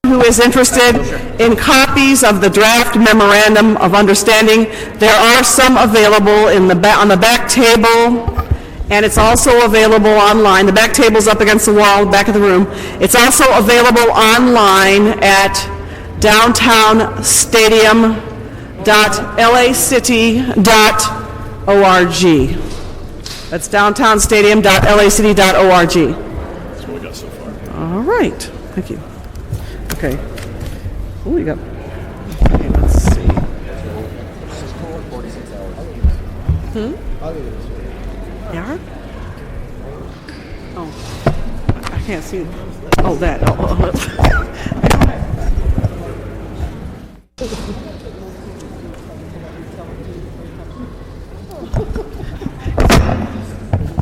Who is interested in copies of the draft memorandum of understanding, there are some available on the back table, and it's also available online. The back table's up against the wall, back of the room. It's also available online at downtownstadium.lacity.org. That's downtownstadium.lacity.org. That's what we got so far. All right. Thank you. Okay. Oh, you got. Okay, let's see. Yeah? Oh. I can't see. Oh, that. Oh.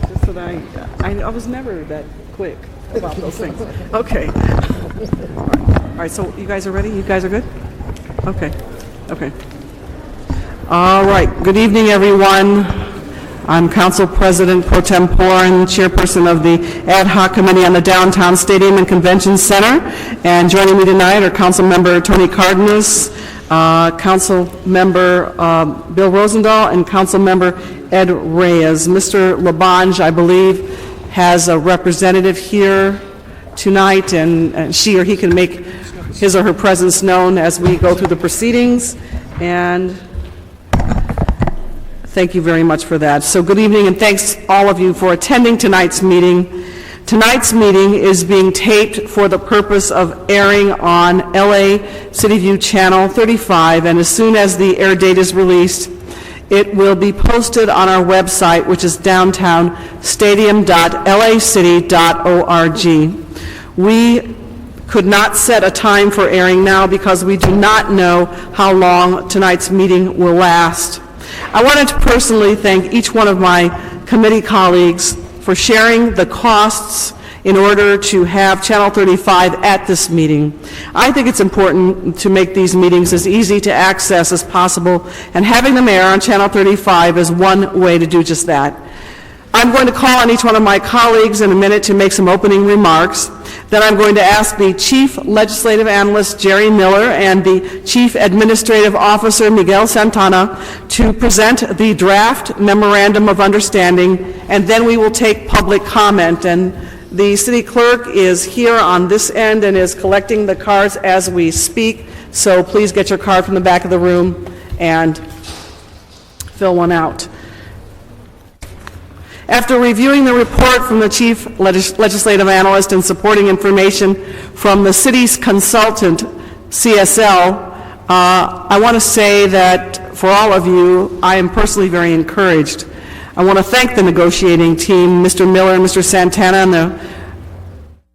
Just that I was never that quick about those things. Okay. All right, so you guys are ready? You guys are good? Okay. Okay. All right. Good evening, everyone. I'm Council President Pro Tempore and Chairperson of the Ad Hoc Committee on the Downtown Stadium and Convention Center. And joining me tonight are Council Member Tony Cardenas, Council Member Bill Rosendahl, and Council Member Ed Reyes. Mr. Labange, I believe, has a representative here tonight, and she or he can make his or her presence known as we go through the proceedings. And thank you very much for that. So good evening, and thanks all of you for attending tonight's meeting. Tonight's meeting is being taped for the purpose of airing on LA City View Channel 35, and as soon as the air date is released, it will be posted on our website, which is downtownstadium.lacity.org. We could not set a time for airing now because we do not know how long tonight's meeting will last. I wanted to personally thank each one of my committee colleagues for sharing the costs in order to have Channel 35 at this meeting. I think it's important to make these meetings as easy to access as possible, and having them air on Channel 35 is one way to do just that. I'm going to call on each one of my colleagues in a minute to make some opening remarks. Then I'm going to ask the Chief Legislative Analyst, Jerry Miller, and the Chief Administrative Officer, Miguel Santana, to present the draft Memorandum of Understanding, and then we will take public comment. And the City Clerk is here on this end and is collecting the cards as we speak, so please get your card from the back of the room and fill one out. After reviewing the report from the Chief Legislative Analyst and supporting information from the city's consultant, CSL, I want to say that for all of you, I am personally very encouraged. I want to thank the negotiating team, Mr. Miller and Mr. Santana, and the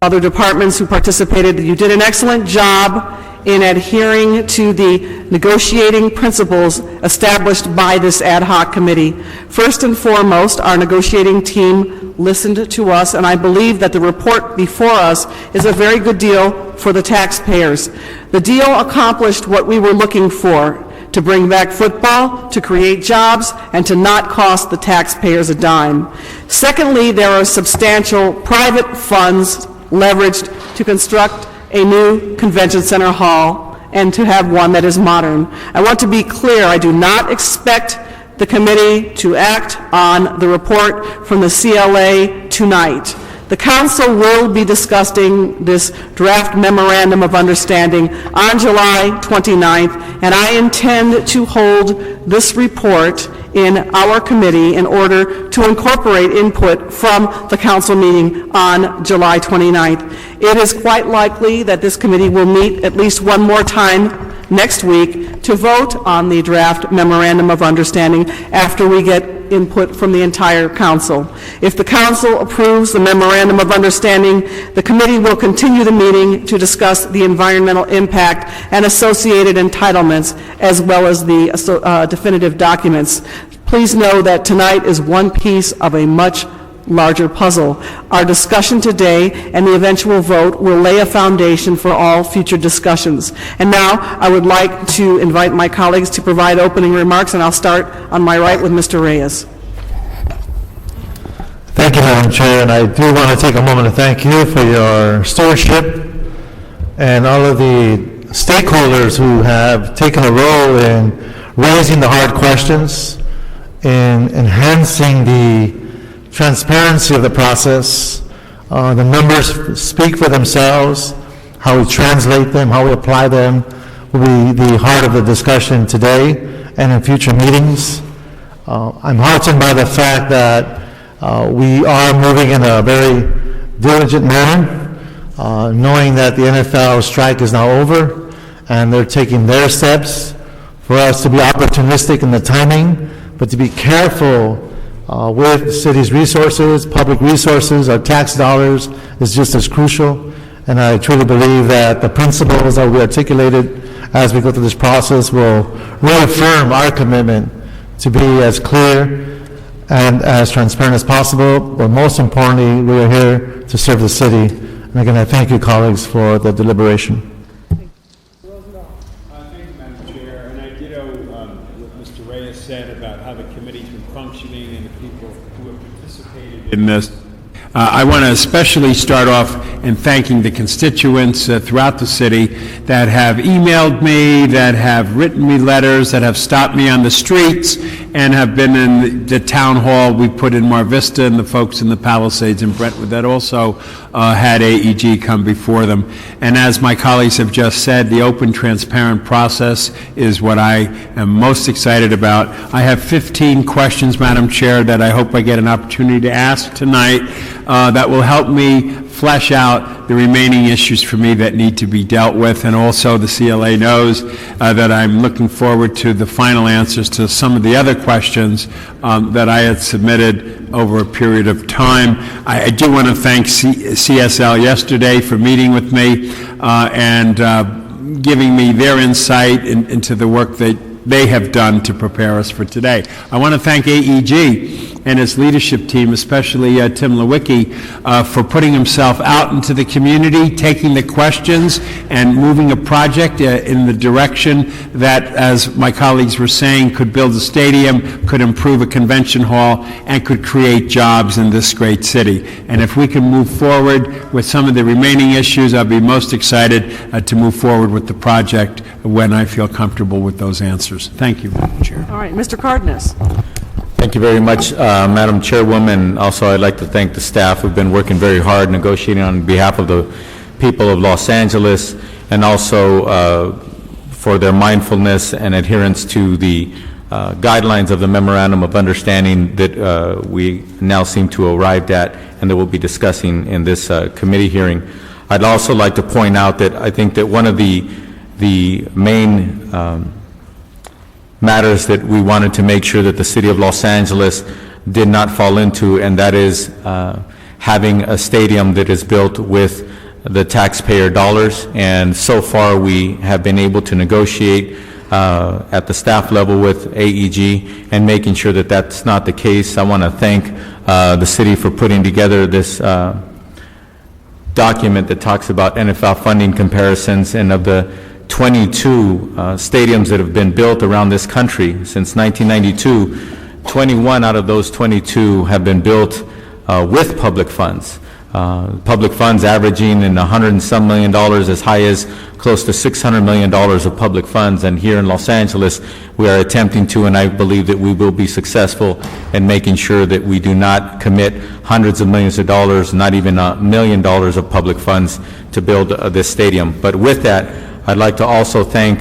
other departments who participated. You did an excellent job in adhering to the negotiating principles established by this ad hoc committee. First and foremost, our negotiating team listened to us, and I believe that the report before us is a very good deal for the taxpayers. The deal accomplished what we were looking for: to bring back football, to create jobs, and to not cost the taxpayers a dime. Secondly, there are substantial private funds leveraged to construct a new convention center hall and to have one that is modern. I want to be clear, I do not expect the committee to act on the report from the CLA tonight. The council will be discussing this draft memorandum of understanding on July 29th, and I intend to hold this report in our committee in order to incorporate input from the council meeting on July 29th. It is quite likely that this committee will meet at least one more time next week to vote on the draft memorandum of understanding after we get input from the entire council. If the council approves the memorandum of understanding, the committee will continue the meeting to discuss the environmental impact and associated entitlements, as well as the definitive documents. Please know that tonight is one piece of a much larger puzzle. Our discussion today and the eventual vote will lay a foundation for all future discussions. And now I would like to invite my colleagues to provide opening remarks, and I'll start on my right with Mr. Reyes. Thank you, Madam Chair, and I do want to take a moment to thank you for your stewardship and all of the stakeholders who have taken a role in raising the hard questions, in enhancing the transparency of the process. The numbers speak for themselves. How we translate them, how we apply them will be the heart of the discussion today and in future meetings. I'm heartened by the fact that we are moving in a very diligent manner, knowing that the NFL strike is now over and they're taking their steps for us to be opportunistic in the timing, but to be careful with the city's resources, public resources, our tax dollars is just as crucial. And I truly believe that the principles that we articulated as we go through this process will reaffirm our commitment to be as clear and as transparent as possible, but most importantly, we are here to serve the city. And again, I thank you, colleagues, for the deliberation. Thank you, Madam Chair. And I ditto what Mr. Reyes said about how the committee's been functioning and the people who have participated in this. I want to especially start off in thanking the constituents throughout the city that have emailed me, that have written me letters, that have stopped me on the streets, and have been in the town hall we put in Mar Vista, and the folks in the Palisades in Brentwood that also had AEG come before them. And as my colleagues have just said, the open, transparent process is what I am most excited about. I have 15 questions, Madam Chair, that I hope I get an opportunity to ask tonight that will help me flesh out the remaining issues for me that need to be dealt with. And also the CLA knows that I'm looking forward to the final answers to some of the other questions that I had submitted over a period of time. I do want to thank CSL yesterday for meeting with me and giving me their insight into the work that they have done to prepare us for today. I want to thank AEG and its leadership team, especially Tim Lewicki, for putting himself out into the community, taking the questions and moving a project in the direction that, as my colleagues were saying, could build a stadium, could improve a convention hall, and could create jobs in this great city. And if we can move forward with some of the remaining issues, I'll be most excited to move forward with the project when I feel comfortable with those answers. Thank you, Madam Chair. All right, Mr. Cardenas. Thank you very much, Madam Chairwoman. Also, I'd like to thank the staff who've been working very hard negotiating on behalf of the people of Los Angeles, and also for their mindfulness and adherence to the guidelines of the Memorandum of Understanding that we now seem to have arrived at and that we'll be discussing in this committee hearing. I'd also like to point out that I think that one of the main matters that we wanted to make sure that the City of Los Angeles did not fall into, and that is having a stadium that is built with the taxpayer dollars. And so far we have been able to negotiate at the staff level with AEG and making sure that that's not the case. I want to thank the city for putting together this document that talks about NFL funding comparisons, and of the 22 stadiums that have been built around this country since 1992, 21 out of those 22 have been built with public funds. Public funds averaging in $100 and some million, as high as close to $600 million of public funds. And here in Los Angeles, we are attempting to, and I believe that we will be successful in making sure that we do not commit hundreds of millions of dollars, not even $1 million of public funds to build this stadium. But with that, I'd like to also thank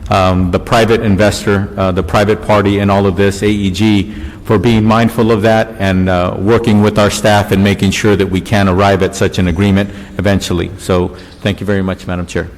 the private investor, the private party in all of this, AEG, for being mindful of that and working with our staff and making sure that we can arrive at such an agreement eventually. So thank you very much, Madam Chair.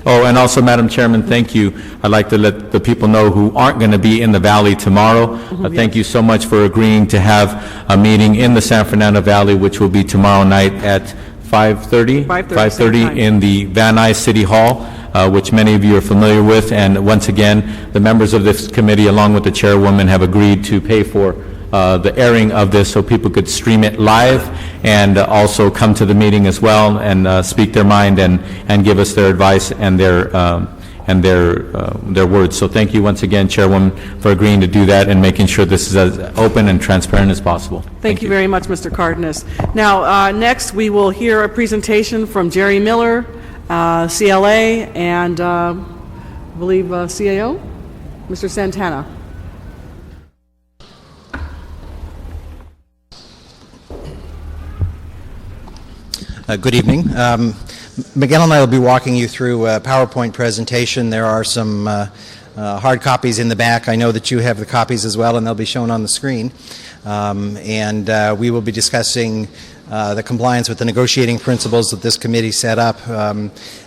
Oh, and also, Madam Chairman, thank you. I'd like to let the people know who aren't going to be in the Valley tomorrow. Thank you so much for agreeing to have a meeting in the San Fernando Valley, which will be tomorrow night at 5:30 in the Van Nuys City Hall, which many of you are familiar with. And once again, the members of this committee, along with the chairwoman, have agreed to pay for the airing of this so people could stream it live and also come to the meeting as well and speak their mind and give us their advice and their words. So thank you once again, Chairwoman, for agreeing to do that and making sure this is as open and transparent as possible. Thank you very much, Mr. Cardenas. Now, next we will hear a presentation from Jerry Miller, CLA, and I believe CAO, Mr. Santana. Good evening. Miguel and I will be walking you through a PowerPoint presentation. There are some hard copies in the back. I know that you have the copies as well, and they'll be shown on the screen. We will be discussing the compliance with the negotiating principles that this committee set up,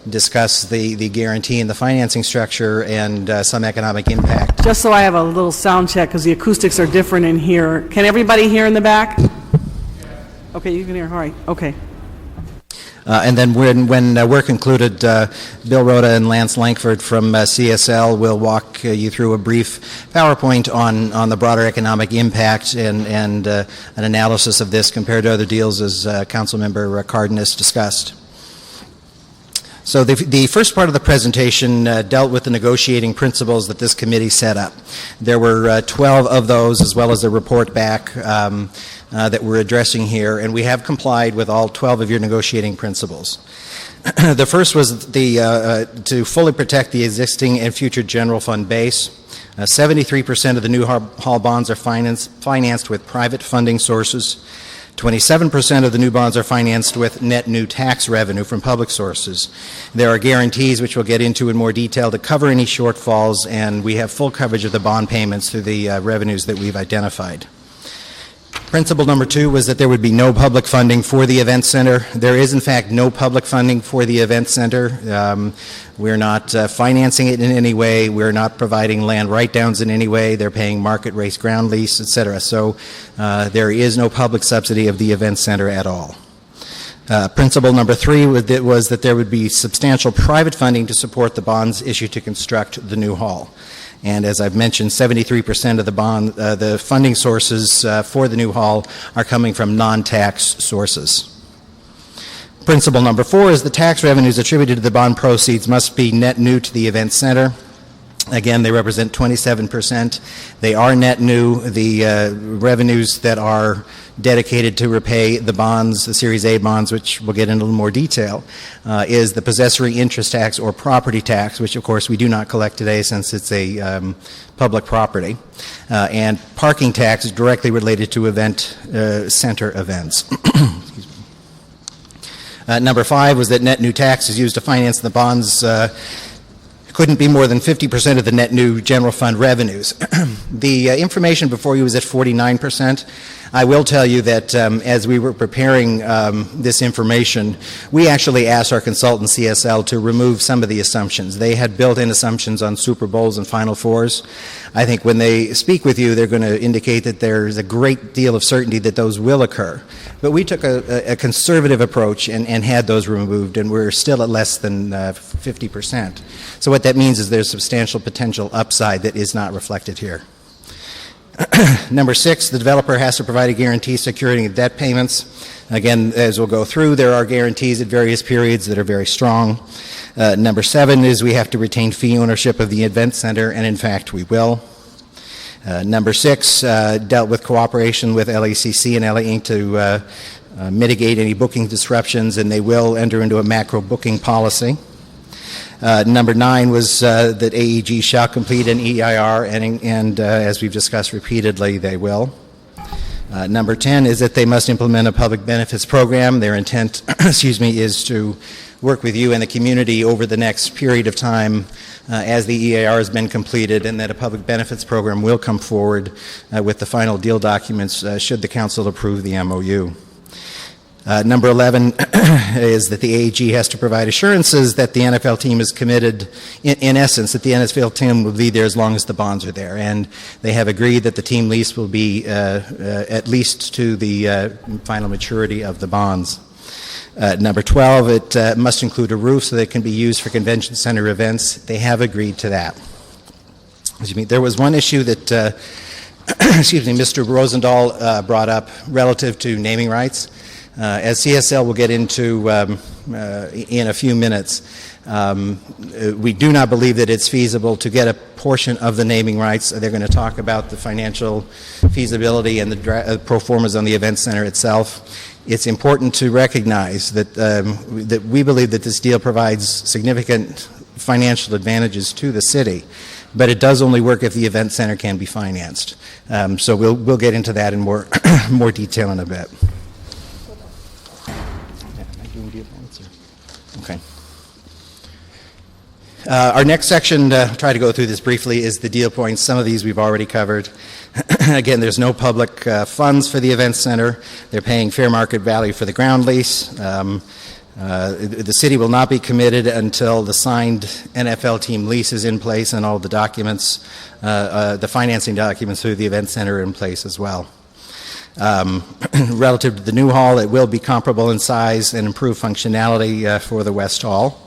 discuss the guarantee and the financing structure, and some economic impact. Just so I have a little sound check, because the acoustics are different in here. Can everybody hear in the back? Okay, you can hear. All right. Okay. And then when we're concluded, Bill Rhoda and Lance Lankford from CSL will walk you through a brief PowerPoint on the broader economic impact and an analysis of this compared to other deals, as Councilmember Cardenas discussed. So the first part of the presentation dealt with the negotiating principles that this committee set up. There were 12 of those, as well as a report back that we're addressing here, and we have complied with all 12 of your negotiating principles. The first was to fully protect the existing and future general fund base. 73% of the new hall bonds are financed with private funding sources. 27% of the new bonds are financed with net new tax revenue from public sources. There are guarantees, which we'll get into in more detail, to cover any shortfalls, and we have full coverage of the bond payments through the revenues that we've identified. Principle number 2 was that there would be no public funding for the event center. There is, in fact, no public funding for the event center. We're not financing it in any way. We're not providing land write-downs in any way. They're paying market rates ground lease, etc. So there is no public subsidy of the event center at all. Principle number 3 was that there would be substantial private funding to support the bonds issued to construct the new hall. And as I've mentioned, 73% of the funding sources for the new hall are coming from non-tax sources. Principle number 4 is the tax revenues attributed to the bond proceeds must be net new to the event center. Again, they represent 27%. They are net new. The revenues that are dedicated to repay the bonds, the Series A bonds, which we'll get into a little more detail, is the possessory interest tax or property tax, which of course we do not collect today since it's a public property, and parking tax is directly related to event center events. Excuse me. Number 5 was that net new tax is used to finance the bonds. Couldn't be more than 50% of the net new general fund revenues. The information before you was at 49%. I will tell you that as we were preparing this information, we actually asked our consultant CSL to remove some of the assumptions. They had built-in assumptions on Super Bowls and Final Fours. I think when they speak with you, they're going to indicate that there's a great deal of certainty that those will occur. But we took a conservative approach and had those removed, and we're still at less than 50%. So what that means is there's substantial potential upside that is not reflected here. Number 6, the developer has to provide a guarantee securing debt payments. Again, as we'll go through, there are guarantees at various periods that are very strong. Number 7 is we have to retain fee ownership of the event center, and in fact we will. Number 6 dealt with cooperation with LACC and LA Inc. to mitigate any booking disruptions, and they will enter into a macro booking policy. Number 9 was that AEG shall complete an EIR, and as we've discussed repeatedly, they will. Number 10 is that they must implement a public benefits program. Their intent, is to work with you and the community over the next period of time as the EIR has been completed, and that a public benefits program will come forward with the final deal documents should the council approve the MOU. Number 11 is that the AEG has to provide assurances that the NFL team is committed, in essence, that the NFL team will be there as long as the bonds are there. And they have agreed that the team lease will be at least to the final maturity of the bonds. Number 12, it must include a roof so that it can be used for convention center events. They have agreed to that. There was one issue that Mr. Rosendahl brought up relative to naming rights. As CSL will get into in a few minutes, we do not believe that it's feasible to get a portion of the naming rights. They're going to talk about the financial feasibility and the pro formas on the event center itself. it's important to recognize that, that we believe that this deal provides significant financial advantages to the city, but it does only work if the event center can be financed. So we'll get into that in more more detail in a bit. Okay. Our next section, try to go through this briefly, is the deal points. Some of these we've already covered. Again, there's no public funds for the event center. They're paying fair market value for the ground lease. The city will not be committed until the signed NFL team lease is in place and all the documents, the financing documents through the event center are in place as well. Relative to the new hall, it will be comparable in size and improved functionality for the West Hall.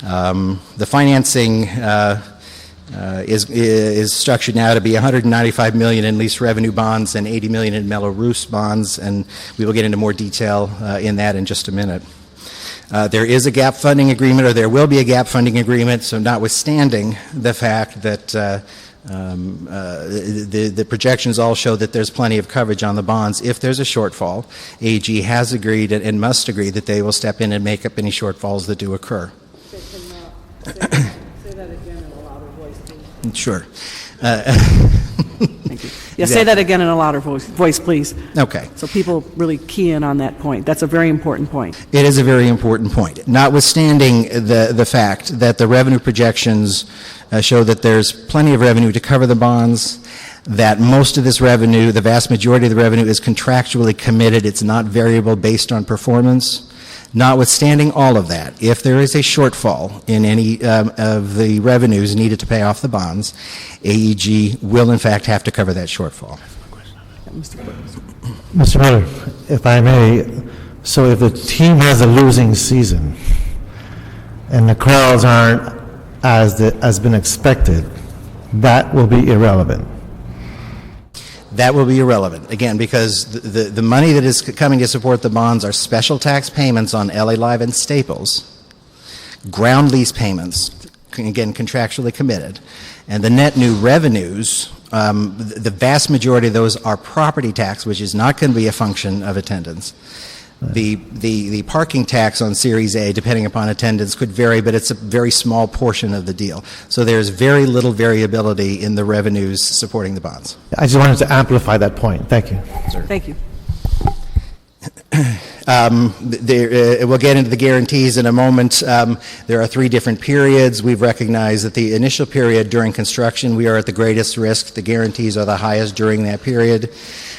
The financing is structured now to be $195 million in lease revenue bonds and $80 million in Mellow Roofs bonds, and we will get into more detail in that in just a minute. There is a gap funding agreement, or there will be a gap funding agreement, so notwithstanding the fact that the projections all show that there's plenty of coverage on the bonds, if there's a shortfall, AEG has agreed and must agree that they will step in and make up any shortfalls that do occur. Say that again in a louder voice, please. Sure. Thank you. Yeah, say that again in a louder voice, please. Okay. So people really key in on that point. That's a very important point. It is a very important point. Notwithstanding the fact that the revenue projections show that there's plenty of revenue to cover the bonds, that most of this revenue, the vast majority of the revenue, is contractually committed. It's not variable based on performance. Notwithstanding all of that, if there is a shortfall in any of the revenues needed to pay off the bonds, AEG will in fact have to cover that shortfall. Mr. Miller, if I may, so if the team has a losing season and the crowds aren't as been expected, that will be irrelevant. That will be irrelevant, again, because the money that is coming to support the bonds are special tax payments on LA Live and Staples, ground lease payments, again, contractually committed, and the net new revenues, the vast majority of those are property tax, which is not going to be a function of attendance. The parking tax on Series A, depending upon attendance, could vary, but it's a very small portion of the deal. So there's very little variability in the revenues supporting the bonds. I just wanted to amplify that point. Thank you. Thank you. We'll get into the guarantees in a moment. There are 3 different periods. We've recognized that the initial period during construction, we are at the greatest risk. The guarantees are the highest during that period.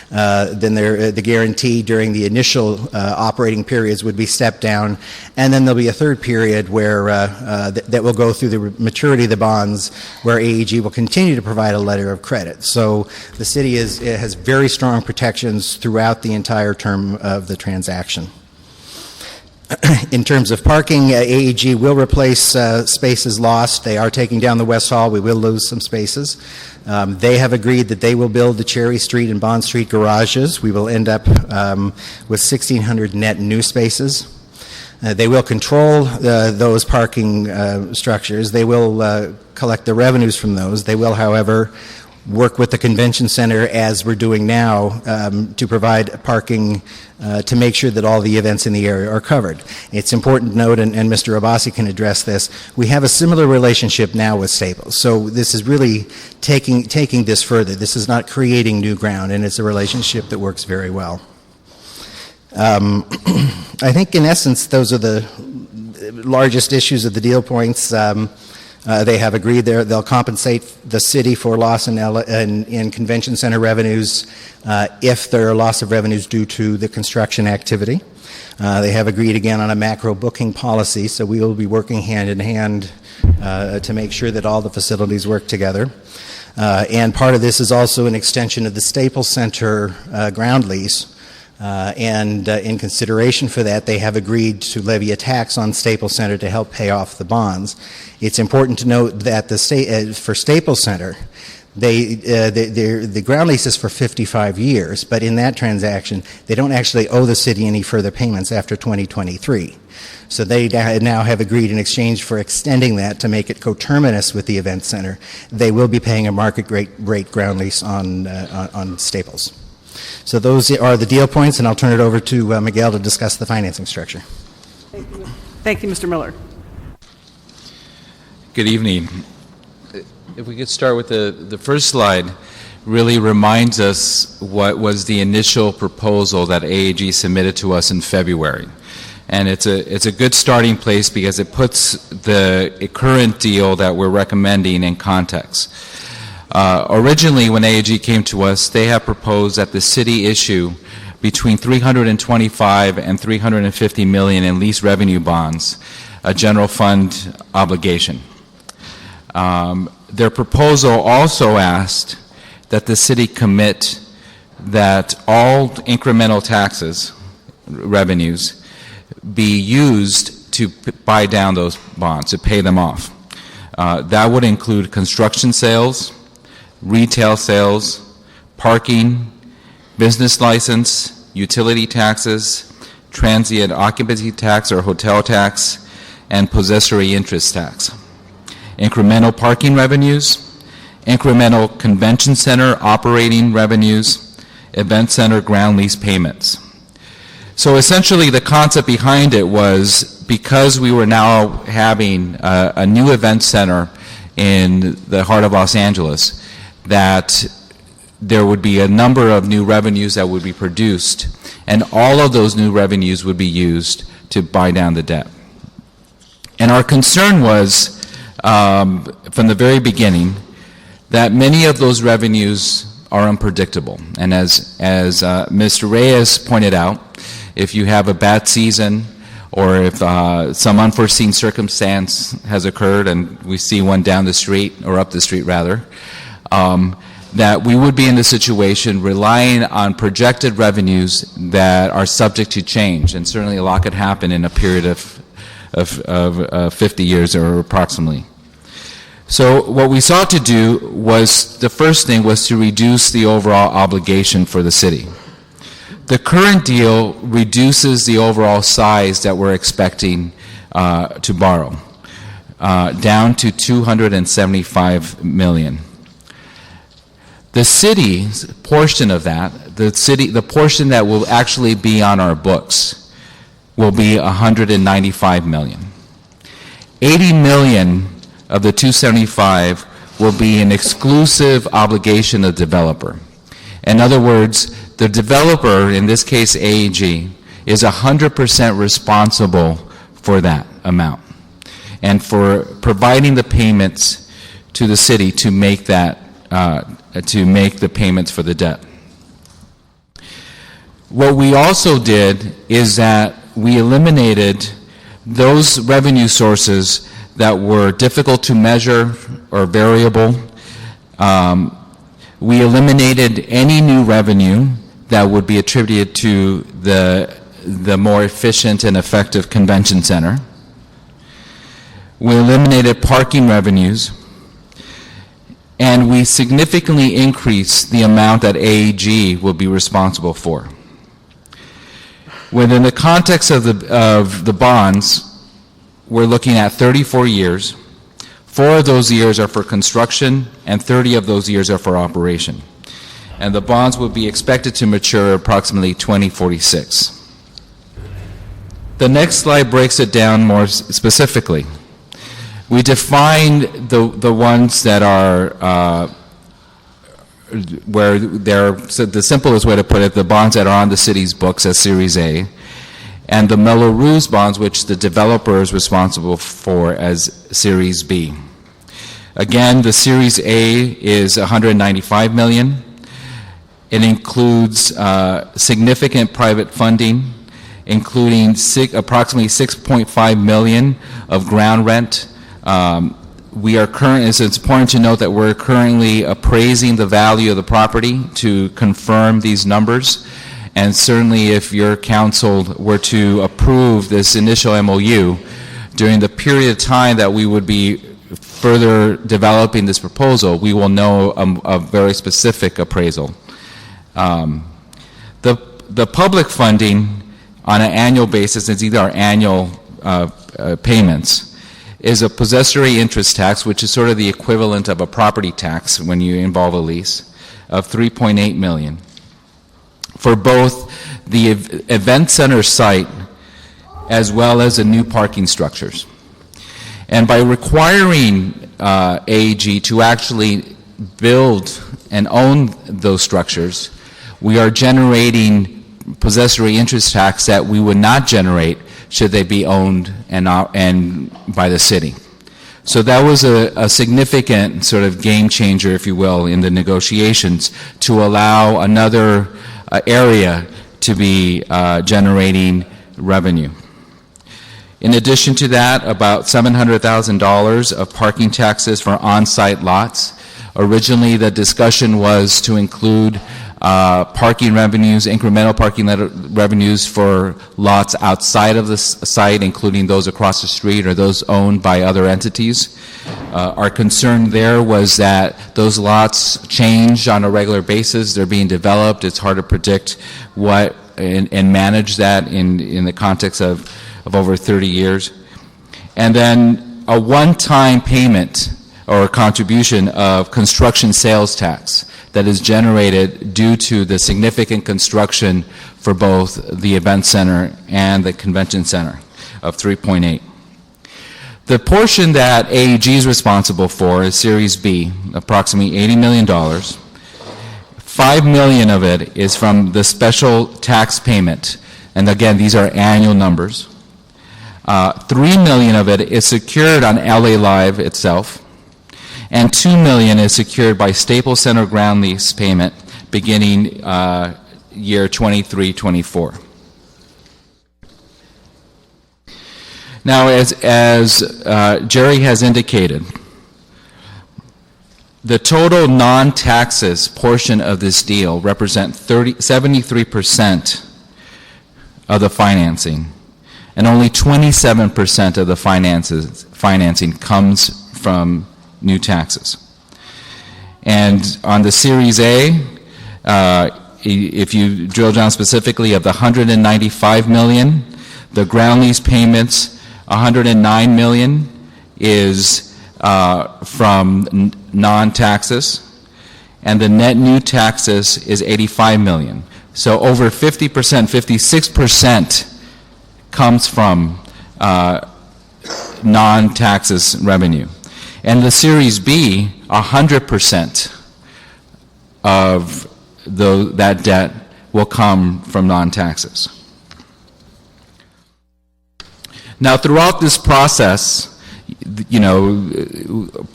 Then the guarantee during the initial operating periods would be stepped down, and then there'll be a third period where that will go through the maturity of the bonds, where AEG will continue to provide a letter of credit. So the city has very strong protections throughout the entire term of the transaction. In terms of parking, AEG will replace spaces lost. They are taking down the West Hall. We will lose some spaces. They have agreed that they will build the Cherry Street and Bond Street garages. We will end up with 1,600 net new spaces. They will control those parking structures. They will collect the revenues from those. They will, however, work with the convention center, as we're doing now, to provide parking to make sure that all the events in the area are covered. It's important to note, and Mr. Abbasi can address this, we have a similar relationship now with Staples. So this is really taking this further. This is not creating new ground, and it's a relationship that works very well. I think in essence those are the largest issues of the deal points. They have agreed they'll compensate the city for loss in convention center revenues if there are loss of revenues due to the construction activity. They have agreed again on a macro booking policy, so we will be working hand in hand to make sure that all the facilities work together. And part of this is also an extension of the Staples Center ground lease. And in consideration for that, they have agreed to levy a tax on Staples Center to help pay off the bonds. It's important to note that for Staples Center, the ground lease is for 55 years, but in that transaction, they don't actually owe the city any further payments after 2023. So they now have agreed, in exchange for extending that to make it coterminous with the event center, they will be paying a market rate ground lease on Staples. So those are the deal points, and I'll turn it over to Miguel to discuss the financing structure. Thank you, Mr. Miller. Good evening. If we could start with the first slide, really reminds us what was the initial proposal that AAG submitted to us in February. And it's a good starting place because it puts the current deal that we're recommending in context. Originally, when AAG came to us, they have proposed that the city issue between $325 and $350 million in lease revenue bonds, a general fund obligation. Their proposal also asked that the city commit that all incremental taxes, revenues, be used to buy down those bonds, to pay them off. That would include construction sales, retail sales, parking, business license, utility taxes, transient occupancy tax or hotel tax, and possessory interest tax. Incremental parking revenues, incremental convention center operating revenues, event center ground lease payments. So essentially the concept behind it was because we were now having a new event center in the heart of Los Angeles, that there would be a number of new revenues that would be produced, and all of those new revenues would be used to buy down the debt. And our concern was, from the very beginning, that many of those revenues are unpredictable. And as Mr. Reyes pointed out, if you have a bad season or if some unforeseen circumstance has occurred, and we see one down the street, or up the street rather, that we would be in the situation relying on projected revenues that are subject to change. And certainly a lot could happen in a period of 50 years or approximately. So what we sought to do was, the first thing was to reduce the overall obligation for the city. The current deal reduces the overall size that we're expecting to borrow down to $275 million. The city's portion of that, the portion that will actually be on our books, will be $195 million. $80 million of the 275 will be an exclusive obligation of the developer. In other words, the developer, in this case AAG, is 100% responsible for that amount and for providing the payments to the city to make that to make the payments for the debt. What we also did is that we eliminated those revenue sources that were difficult to measure or variable. We eliminated any new revenue that would be attributed to the more efficient and effective convention center. We eliminated parking revenues, and we significantly increased the amount that AAG will be responsible for. Within the context of the bonds, we're looking at 34 years. 4 of those years are for construction, and 30 of those years are for operation. And the bonds will be expected to mature approximately 2046. The next slide breaks it down more specifically. We defined the ones that are where they're, so the simplest way to put it, the bonds that are on the city's books as Series A, and the Mello-Roos bonds, which the developer is responsible for, as Series B. Again, the Series A is $195 million. It includes significant private funding, including approximately $6.5 million of ground rent. It's important to note that we're currently appraising the value of the property to confirm these numbers. And certainly if your council were to approve this initial MOU, during the period of time that we would be further developing this proposal, we will know a very specific appraisal. The public funding on an annual basis, it's either our annual payments, is a possessory interest tax, which is sort of the equivalent of a property tax when you involve a lease, of $3.8 million. for both the event center site as well as the new parking structures. And by requiring AEG to actually build and own those structures, we are generating possessory interest tax that we would not generate should they be owned and by the city. So that was a significant sort of game changer, if you will, in the negotiations to allow another area to be generating revenue. In addition to that, about $700,000 of parking taxes for on-site lots. Originally, the discussion was to include parking revenues, incremental parking revenues for lots outside of the site, including those across the street or those owned by other entities. Our concern there was that those lots change on a regular basis. They're being developed. It's hard to predict what and manage that in the context of over 30 years. And then a one-time payment or contribution of construction sales tax that is generated due to the significant construction for both the event center and the convention center of 3.8. The portion that AEG is responsible for is Series B, approximately $80 million. $5 million of it is from the special tax payment, and again, these are annual numbers. $3 million of it is secured on LA Live itself, and $2 million is secured by Staples Center ground lease payment beginning year 23-24. Now, as Jerry has indicated, the total non-taxes portion of this deal represent 73% of the financing, and only 27% of the financing comes from new taxes. And on the Series A, if you drill down specifically of the $195 million, the ground lease payments, $109 million is from non-taxes, and the net new taxes is $85 million. So over 50%, 56% comes from non-taxes revenue. And the Series B, 100% of that debt will come from non-taxes. Now, throughout this process, you know,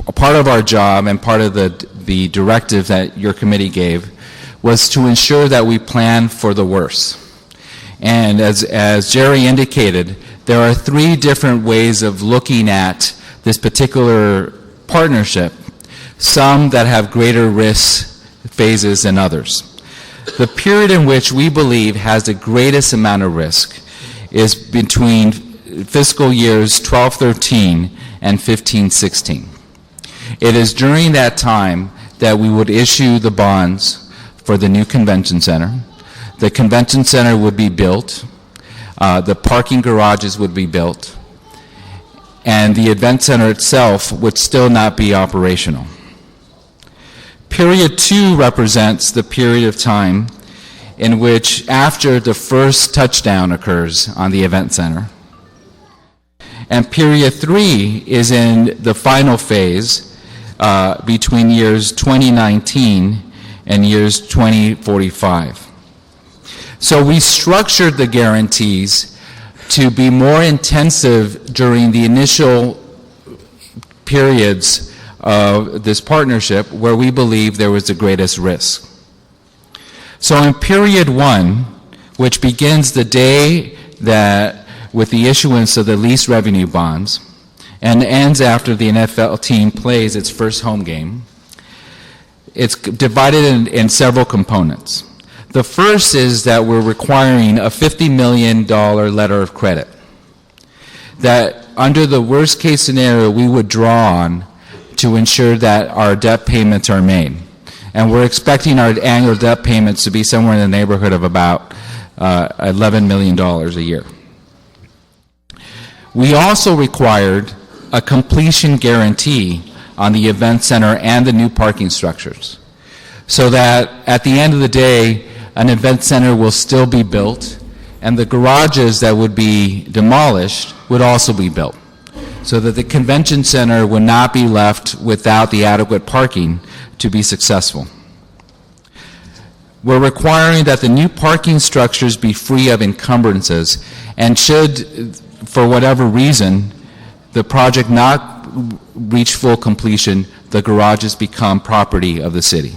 a part of our job and part of the directive that your committee gave was to ensure that we plan for the worst. And as Jerry indicated, there are three different ways of looking at this particular partnership, some that have greater risk phases than others. The period in which we believe has the greatest amount of risk is between fiscal years 12-13 and 15-16. It is during that time that we would issue the bonds for the new convention center. The convention center would be built, the parking garages would be built, and the event center itself would still not be operational. Period 2 represents the period of time in which after the first touchdown occurs on the event center. And period 3 is in the final phase between years 2019 and years 2045. So we structured the guarantees to be more intensive during the initial periods of this partnership where we believe there was the greatest risk. So in period 1, which begins the day that with the issuance of the lease revenue bonds and ends after the NFL team plays its first home game, it's divided in several components. The first is that we're requiring a $50 million letter of credit that under the worst case scenario we would draw on to ensure that our debt payments are made. And we're expecting our annual debt payments to be somewhere in the neighborhood of about $11 million a year. We also required a completion guarantee on the event center and the new parking structures, so that at the end of the day, an event center will still be built, and the garages that would be demolished would also be built, so that the convention center would not be left without the adequate parking to be successful. We're requiring that the new parking structures be free of encumbrances, and should, for whatever reason, the project not reach full completion, the garages become property of the city.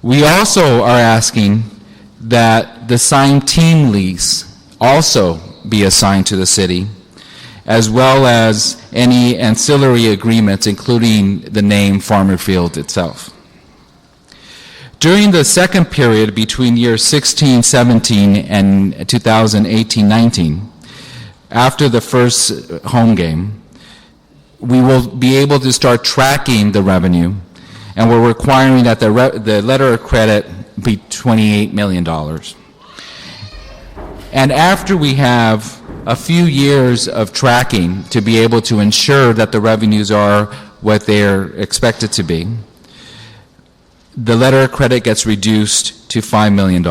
We also are asking that the signed team lease also be assigned to the city, as well as any ancillary agreements, including the name Farmer Field itself. During the second period between year 16-17 and 2018-19, after the first home game, we will be able to start tracking the revenue, and we're requiring that the letter of credit be $28 million. And after we have a few years of tracking to be able to ensure that the revenues are what they're expected to be, the letter of credit gets reduced to $5 million.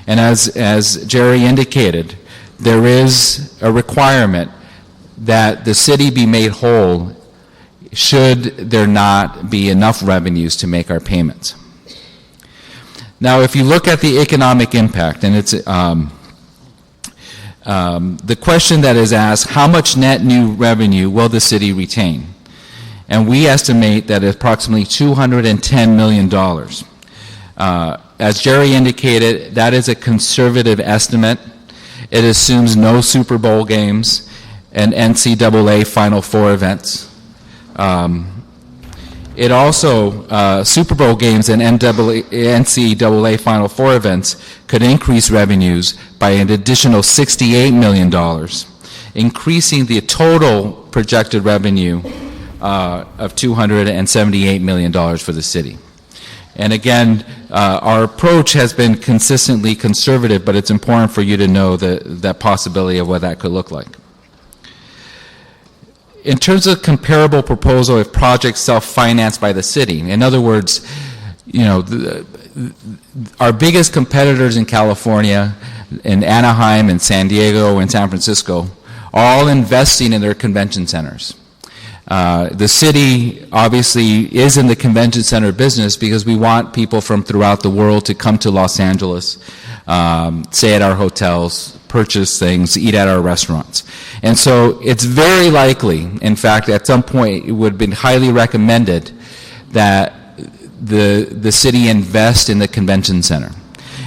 And as Jerry indicated, there is a requirement that the city be made whole should there not be enough revenues to make our payments. Now, if you look at the economic impact, and it's the question that is asked, how much net new revenue will the city retain? And we estimate that approximately $210 million. As Jerry indicated, that is a conservative estimate. It assumes no Super Bowl games and NCAA Final Four events. It also, Super Bowl games and NCAA Final Four events could increase revenues by an additional $68 million, increasing the total projected revenue of $278 million for the city. And again, our approach has been consistently conservative, but it's important for you to know that possibility of what that could look like. In terms of comparable proposal, if projects self-financed by the city, in other words, our biggest competitors in California, in Anaheim and San Diego and San Francisco, are all investing in their convention centers. The city obviously is in the convention center business because we want people from throughout the world to come to Los Angeles, stay at our hotels, purchase things, eat at our restaurants. And so it's very likely, in fact, at some point it would have been highly recommended that the city invest in the convention center.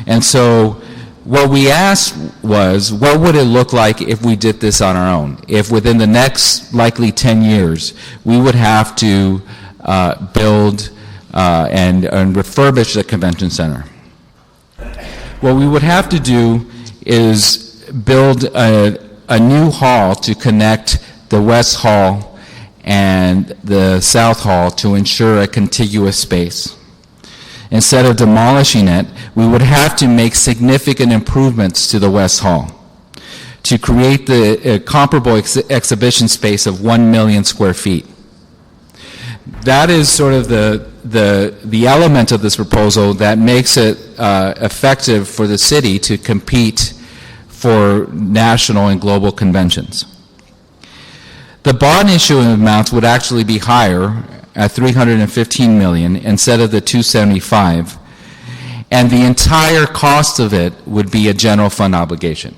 And so what we asked was, what would it look like if we did this on our own? If within the next likely 10 years, we would have to build and refurbish the convention center. What we would have to do is build a new hall to connect the West Hall and the South Hall to ensure a contiguous space. Instead of demolishing it, we would have to make significant improvements to the West Hall to create the comparable exhibition space of 1 million square feet. That is sort of the element of this proposal that makes it effective for the city to compete for national and global conventions. The bond issuing amounts would actually be higher at $315 million instead of the $275, and the entire cost of it would be a general fund obligation.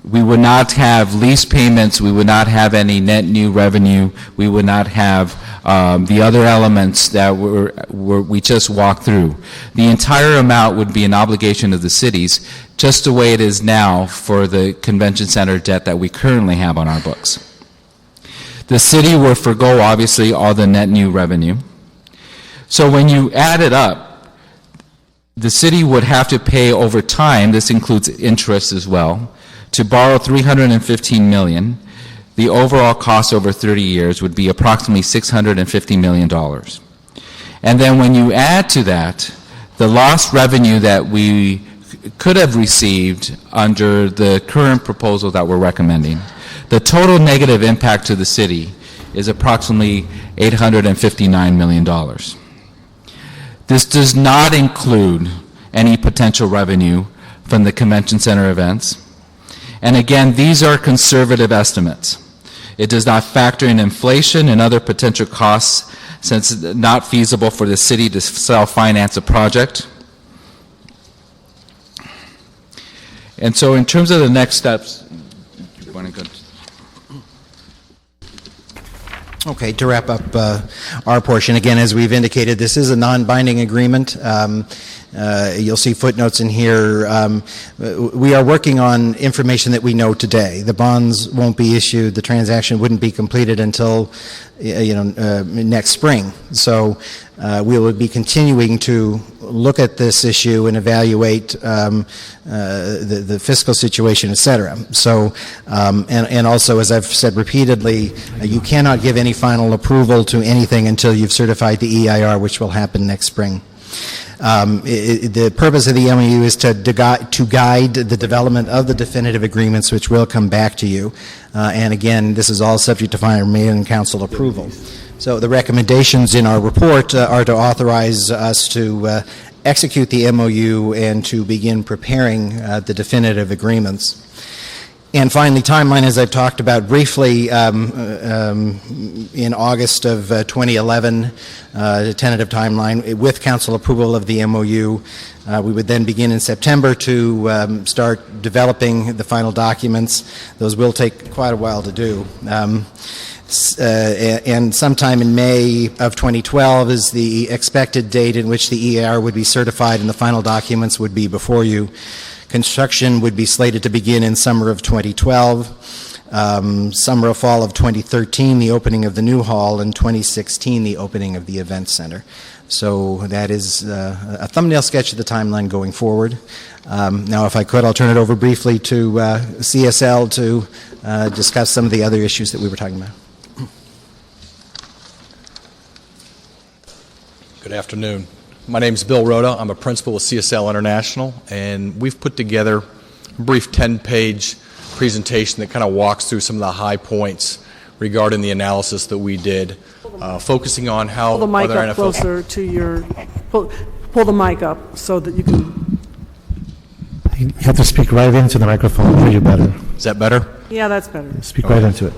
We would not have lease payments, we would not have any net new revenue, we would not have the other elements that we just walked through. The entire amount would be an obligation of the cities, just the way it is now for the convention center debt that we currently have on our books. The city will forgo, obviously, all the net new revenue. So when you add it up, the city would have to pay over time, this includes interest as well, to borrow $315 million. The overall cost over 30 years would be approximately $650 million. And then when you add to that the lost revenue that we could have received under the current proposal that we're recommending, the total negative impact to the city is approximately $859 million. This does not include any potential revenue from the convention center events. And again, these are conservative estimates. It does not factor in inflation and other potential costs, since it's not feasible for the city to self-finance a project. And so in terms of the next steps, you want to go? Okay, to wrap up our portion, again, as we've indicated, this is a non-binding agreement. You'll see footnotes in here. We are working on information that we know today. The bonds won't be issued. The transaction wouldn't be completed until, next spring. So we will be continuing to look at this issue and evaluate the fiscal situation, et cetera. So, and also, as I've said repeatedly, you cannot give any final approval to anything until you've certified the EIR, which will happen next spring. The purpose of the MOU is to guide the development of the definitive agreements, which will come back to you. And again, this is all subject to final mayor and council approval. So the recommendations in our report are to authorize us to execute the MOU and to begin preparing the definitive agreements. And finally, timeline, as I've talked about briefly, in August of 2011, the tentative timeline, with council approval of the MOU, we would then begin in September to start developing the final documents. Those will take quite a while to do. And sometime in May of 2012 is the expected date in which the EIR would be certified and the final documents would be before you. Construction would be slated to begin in summer of 2012, summer or fall of 2013, the opening of the new hall, and 2016, the opening of the event center. So that is a thumbnail sketch of the timeline going forward. Now, if I could, I'll turn it over briefly to CSL to discuss some of the other issues that we were talking about. Good afternoon. My name is Bill Rhoda. I'm a principal with CSL International, and we've put together a brief 10-page presentation that kind of walks through some of the high points regarding the analysis that we did, focusing on how Pull the mic other up NFL... closer to your, pull the mic up so that you can, You have to speak right into the microphone, hear you better. Is that better? yeah, that's better. Speak right into it.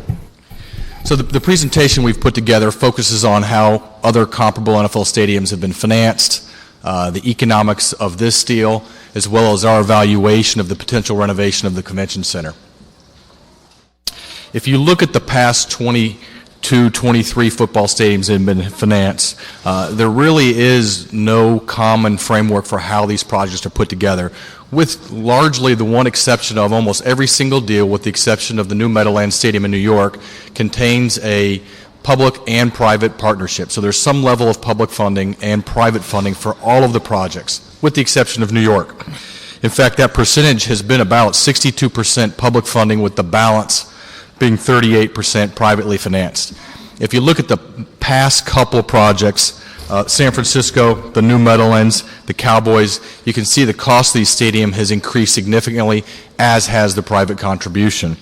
So the presentation we've put together focuses on how other comparable NFL stadiums have been financed, the economics of this deal, as well as our evaluation of the potential renovation of the convention center. If you look at the past 22, 23 football stadiums that have been financed, there really is no common framework for how these projects are put together, with largely the one exception of almost every single deal, with the exception of the new Meadowlands Stadium in New York, contains a public and private partnership. So there's some level of public funding and private funding for all of the projects, with the exception of New York. In fact, that percentage has been about 62% public funding, with the balance being 38% privately financed. If you look at the past couple projects, San Francisco, the new Meadowlands, the Cowboys, you can see the cost of the stadium has increased significantly, as has the private contribution.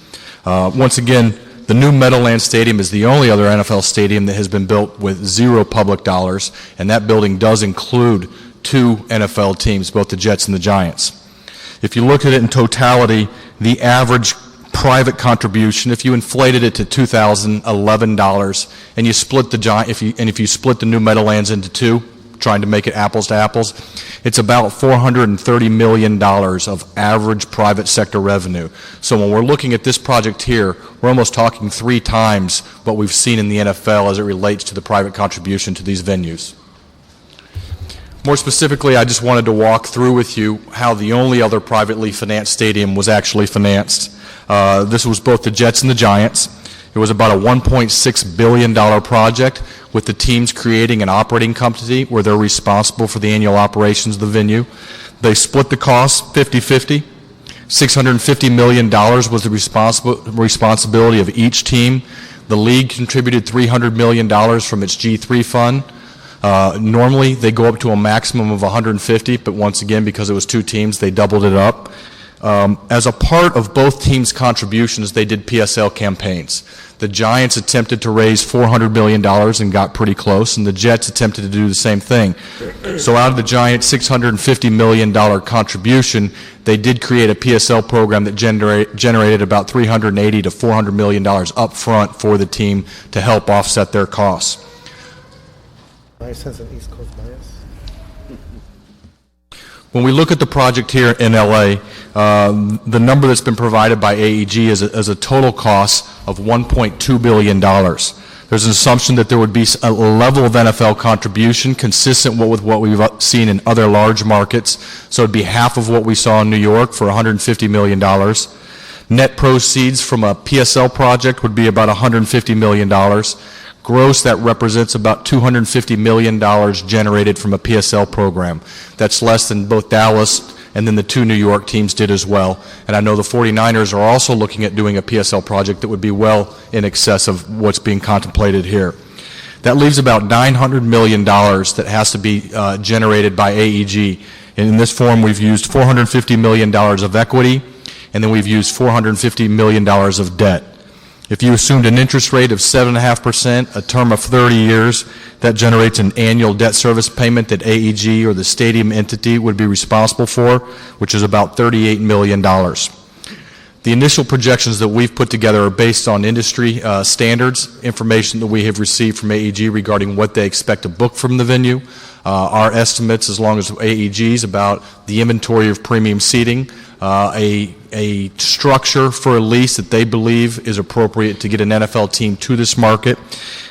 Once again, the new Meadowlands Stadium is the only other NFL stadium that has been built with zero public dollars, and that building does include two NFL teams, both the Jets and the Giants. If you look at it in totality, the average private contribution, if you inflated it to $2,011 and you split if you split the new Meadowlands into two, trying to make it apples to apples, it's about $430 million of average private sector revenue. So when we're looking at this project here, we're almost talking 3 times what we've seen in the NFL as it relates to the private contribution to these venues. More specifically, I just wanted to walk through with you how the only other privately financed stadium was actually financed. This was both the Jets and the Giants. It was about a $1.6 billion project, with the teams creating an operating company where they're responsible for the annual operations of the venue. They split the cost 50-50. $650 million was the responsibility of each team. The league contributed $300 million from its G3 fund. Normally, they go up to a maximum of 150, but once again, because it was 2 teams, they doubled it up. As a part of both teams' contributions, they did PSL campaigns. The Giants attempted to raise $400 million and got pretty close, and the Jets attempted to do the same thing. So out of the Giants' $650 million contribution, they did create a PSL program that generated about $380 to $400 million up front for the team to help offset their costs. When we look at the project here in LA, the number that's been provided by AEG is a total cost of $1.2 billion. There's an assumption that there would be a level of NFL contribution consistent with what we've seen in other large markets. So it'd be half of what we saw in New York for $150 million. Net proceeds from a PSL project would be about $150 million. Gross, that represents about $250 million generated from a PSL program. That's less than both Dallas and then the two New York teams did as well. And I know the 49ers are also looking at doing a PSL project that would be well in excess of what's being contemplated here. That leaves about $900 million that has to be generated by AEG. And in this form, we've used $450 million of equity, and then we've used $450 million of debt. If you assumed an interest rate of 7.5%, a term of 30 years, that generates an annual debt service payment that AEG or the stadium entity would be responsible for, which is about $38 million. The initial projections that we've put together are based on industry standards, information that we have received from AEG regarding what they expect to book from the venue, our estimates as long as AEG's about the inventory of premium seating, a structure for a lease that they believe is appropriate to get an NFL team to this market.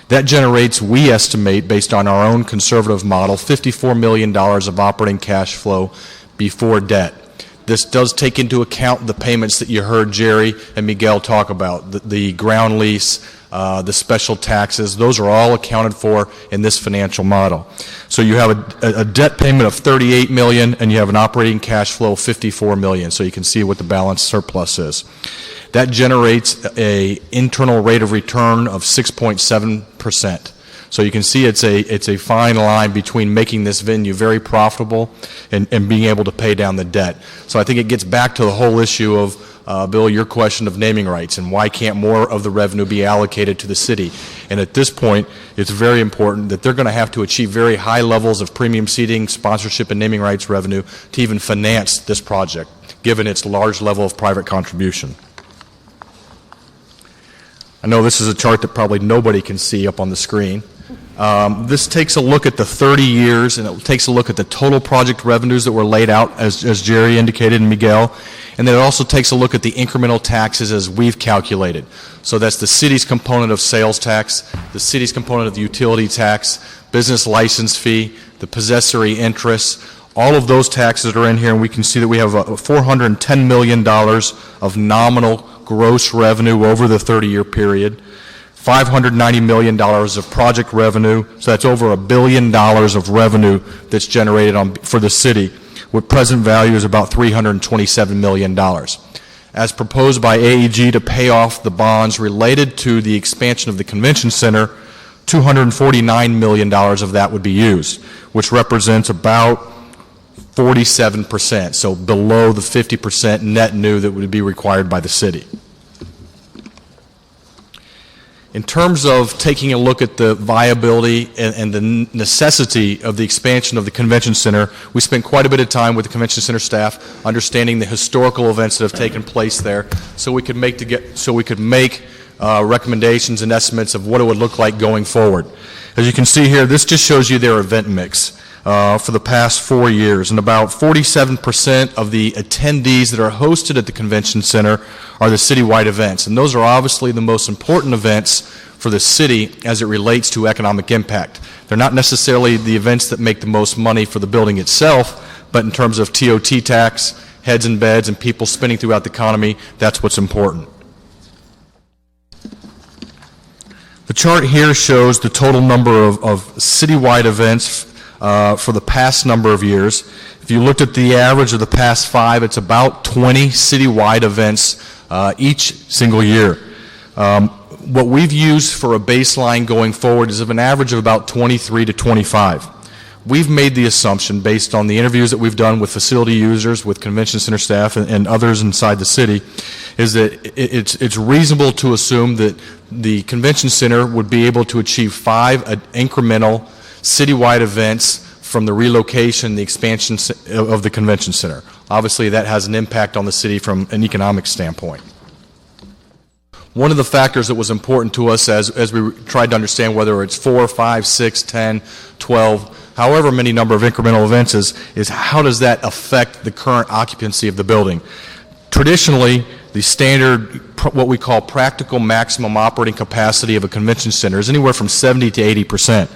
That generates, we estimate, based on our own conservative model, $54 million of operating cash flow before debt. This does take into account the payments that you heard Jerry and Miguel talk about, the ground lease, the special taxes. Those are all accounted for in this financial model. So you have a debt payment of $38 million, and you have an operating cash flow of $54 million. So you can see what the balance surplus is. That generates an internal rate of return of 6.7%. So you can see it's a fine line between making this venue very profitable and being able to pay down the debt. So I think it gets back to the whole issue of Bill, your question of naming rights and why can't more of the revenue be allocated to the city. And at this point, it's very important that they're going to have to achieve very high levels of premium seating, sponsorship, and naming rights revenue to even finance this project, given its large level of private contribution. I know this is a chart that probably nobody can see up on the screen. This takes a look at the 30 years, and it takes a look at the total project revenues that were laid out, as Jerry indicated and Miguel, and then it also takes a look at the incremental taxes as we've calculated. So that's the city's component of sales tax, the city's component of the utility tax, business license fee, the possessory interest. All of those taxes are in here, and we can see that we have $410 million of nominal gross revenue over the 30-year period. $590 million of project revenue, so that's over $1 billion of revenue that's generated for the city, with present value is about $327 million. As proposed by AEG to pay off the bonds related to the expansion of the convention center, $249 million of that would be used, which represents about 47%, so below the 50% net new that would be required by the city. In terms of taking a look at the viability and the necessity of the expansion of the convention center, we spent quite a bit of time with the convention center staff understanding the historical events that have taken place there, so we could make recommendations and estimates of what it would look like going forward. As you can see here, this just shows you their event mix for the past 4 years, and about 47% of the attendees that are hosted at the convention center are the citywide events, and those are obviously the most important events for the city as it relates to economic impact. They're not necessarily the events that make the most money for the building itself, but in terms of TOT tax, heads and beds, and people spending throughout the economy, that's what's important. The chart here shows the total number of citywide events for the past number of years. If you looked at the average of the past 5, it's about 20 citywide events each single year. What we've used for a baseline going forward is of an average of about 23 to 25. we've made the assumption, based on the interviews that we've done with facility users, with convention center staff, and others inside the city, is that it's reasonable to assume that the convention center would be able to achieve 5 incremental citywide events from the relocation, the expansion of the convention center. Obviously, that has an impact on the city from an economic standpoint. One of the factors that was important to us as we tried to understand whether it's 4, 5, 6, 10, 12, however many number of incremental events is how does that affect the current occupancy of the building? Traditionally, the standard, what we call practical maximum operating capacity of a convention center is anywhere from 70 to 80%.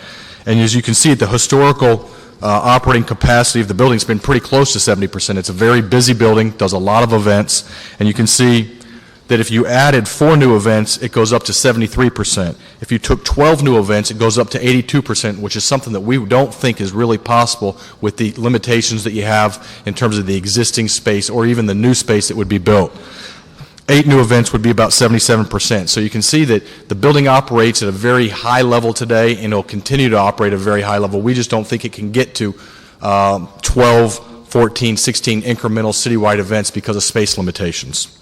And as you can see, the historical operating capacity of the building has been pretty close to 70%. It's a very busy building, does a lot of events, and you can see that if you added 4 new events, it goes up to 73%. If you took 12 new events, it goes up to 82%, which is something that we don't think is really possible with the limitations that you have in terms of the existing space or even the new space that would be built. 8 new events would be about 77%. So you can see that the building operates at a very high level today, and it'll continue to operate at a very high level. We just don't think it can get to 12, 14, 16 incremental citywide events because of space limitations.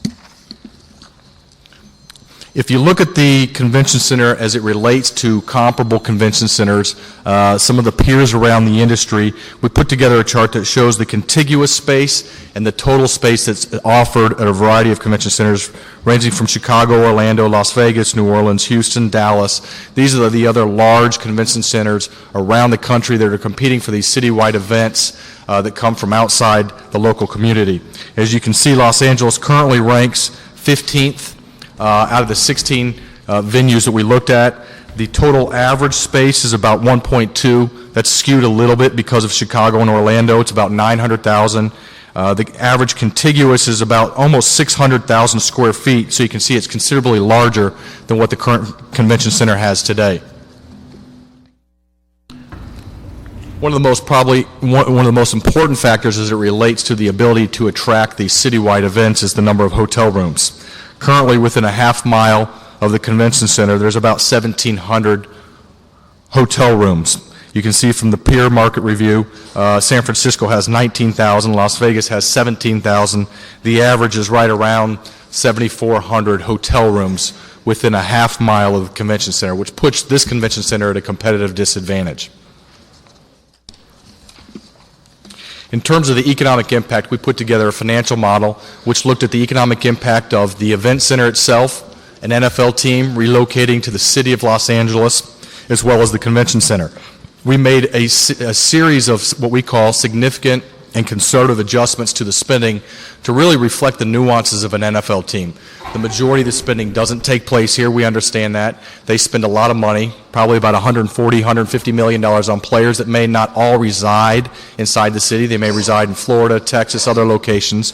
If you look at the convention center as it relates to comparable convention centers, some of the peers around the industry, we put together a chart that shows the contiguous space and the total space that's offered at a variety of convention centers ranging from Chicago, Orlando, Las Vegas, New Orleans, Houston, Dallas. These are the other large convention centers around the country that are competing for these citywide events that come from outside the local community. As you can see, Los Angeles currently ranks 15th out of the 16 venues that we looked at. The total average space is about 1.2. That's skewed a little bit because of Chicago and Orlando. It's about 900,000. The average contiguous is about almost 600,000 square feet, so you can see it's considerably larger than what the current convention center has today. One of the most important factors as it relates to the ability to attract these citywide events is the number of hotel rooms. Currently, within a half mile of the convention center, there's about 1,700 hotel rooms. You can see from the peer market review, San Francisco has 19,000, Las Vegas has 17,000. The average is right around 7,400 hotel rooms within a half mile of the convention center, which puts this convention center at a competitive disadvantage. In terms of the economic impact, we put together a financial model which looked at the economic impact of the event center itself, an NFL team relocating to the city of Los Angeles, as well as the convention center. We made a series of what we call significant and conservative adjustments to the spending to really reflect the nuances of an NFL team. The majority of the spending doesn't take place here. We understand that. They spend a lot of money, probably about $140, $150 million on players that may not all reside inside the city. They may reside in Florida, Texas, other locations.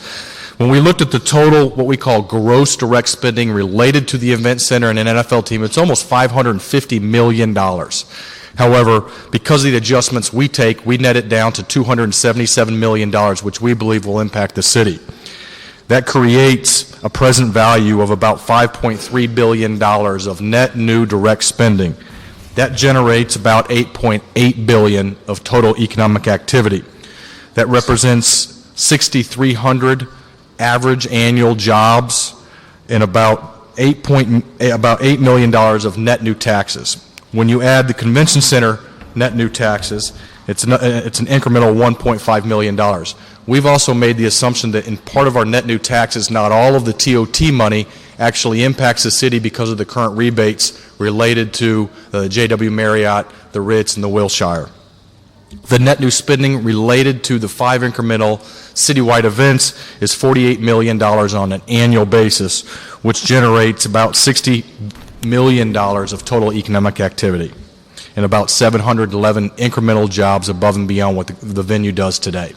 When we looked at the total, what we call gross direct spending related to the event center and an NFL team, it's almost $550 million. However, because of the adjustments we take, we net it down to $277 million, which we believe will impact the city. That creates a present value of about $5.3 billion of net new direct spending. That generates about $8.8 billion of total economic activity. That represents 6,300 average annual jobs and about $8 million of net new taxes. When you add the convention center net new taxes, it's an incremental $1.5 million. We've also made the assumption that in part of our net new taxes, not all of the TOT money actually impacts the city because of the current rebates related to the JW Marriott, the Ritz, and the Wilshire. The net new spending related to the 5 incremental citywide events is $48 million on an annual basis, which generates about $60 million of total economic activity and about 711 incremental jobs above and beyond what the venue does today.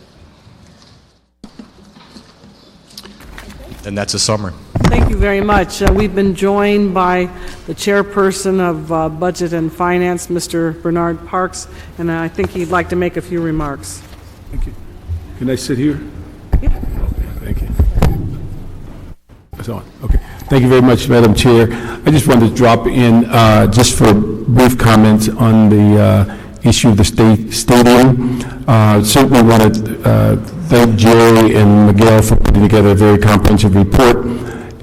And that's a summary. Thank you very much. We've been joined by the chairperson of Budget and Finance, Mr. Bernard Parks, and I think he'd like to make a few remarks. Thank you. Can I sit here? Yeah. Okay, thank you. That's on. Okay. Thank you very much, Madam Chair. I just wanted to drop in just for brief comments on the issue of the stadium. Certainly want to thank Jerry and Miguel for putting together a very comprehensive report.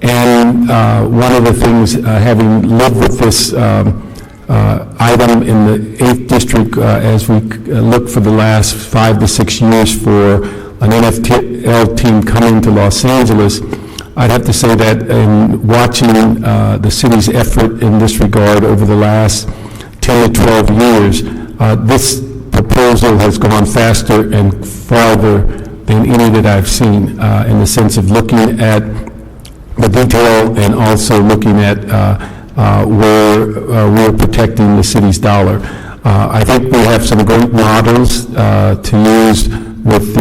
And one of the things, having lived with this item in the 8th District as we look for the last 5 to 6 years for an NFL team coming to Los Angeles, I'd have to say that in watching the city's effort in this regard over the last 10 to 12 years, this proposal has gone faster and farther than any that I've seen in the sense of looking at the detail and also looking at where we're protecting the city's dollar. I think we have some great models to use with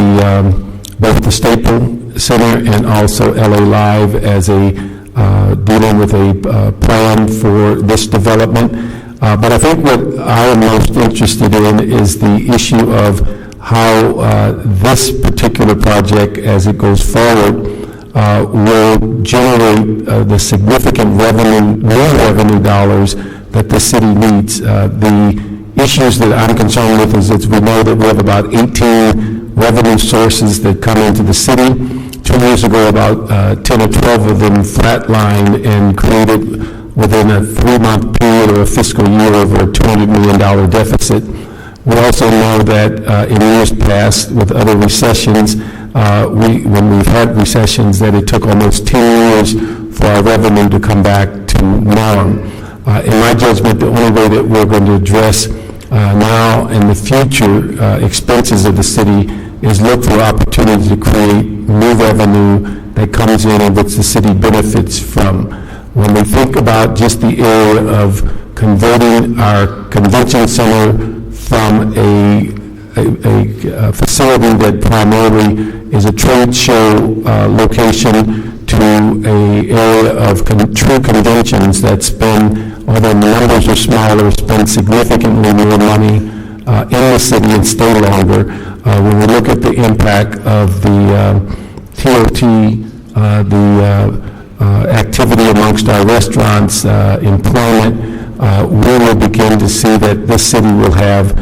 both the Staples Center and also LA Live as dealing with a plan for this development. But I think what I am most interested in is the issue of how this particular project, as it goes forward, will generate the significant new revenue dollars that the city needs. The issues that I'm concerned with is that we know that we have about 18 revenue sources that come into the city. 2 years ago, about 10 or 12 of them flatlined and created within a 3-month period or a fiscal year over a $200 million deficit. We also know that in years past, with other recessions, when we've had recessions, that it took almost 10 years for our revenue to come back to norm. In my judgment, the only way that we're going to address now and the future expenses of the city is look for opportunities to create new revenue that comes in and which the city benefits from. When we think about just the area of converting our convention center from a facility that primarily is a trade show location to an area of true conventions that spend, although the numbers are smaller, spend significantly more money in the city and stay longer. When we look at the impact of the TOT, the activity amongst our restaurants, employment, we will begin to see that this city will have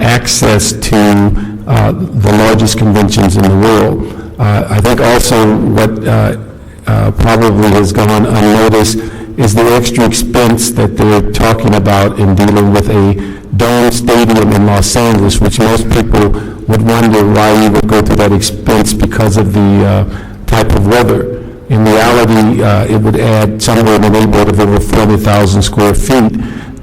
access to the largest conventions in the world. I think also what probably has gone unnoticed is the extra expense that they're talking about in dealing with a dome stadium in Los Angeles, which most people would wonder why you would go through that expense because of the type of weather. In reality, it would add somewhere in the neighborhood of over 40,000 square feet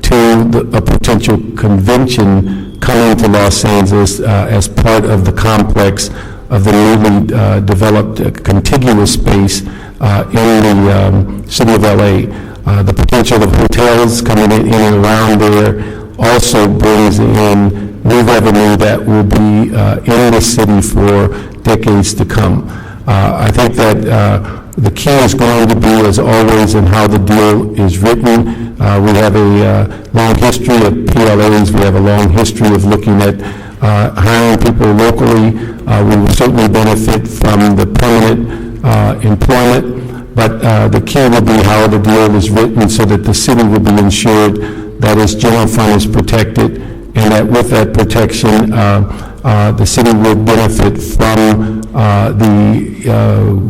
to a potential convention coming to Los Angeles as part of the complex of the newly developed contiguous space in the city of LA. The potential of hotels coming in and around there also brings in new revenue that will be in the city for decades to come. I think that the key is going to be, as always, in how the deal is written. We have a long history of PLAs. We have a long history of looking at hiring people locally. We will certainly benefit from the permanent employment, but the key will be how the deal is written so that the city will be ensured that its general fund is protected, and that with that protection, the city will benefit from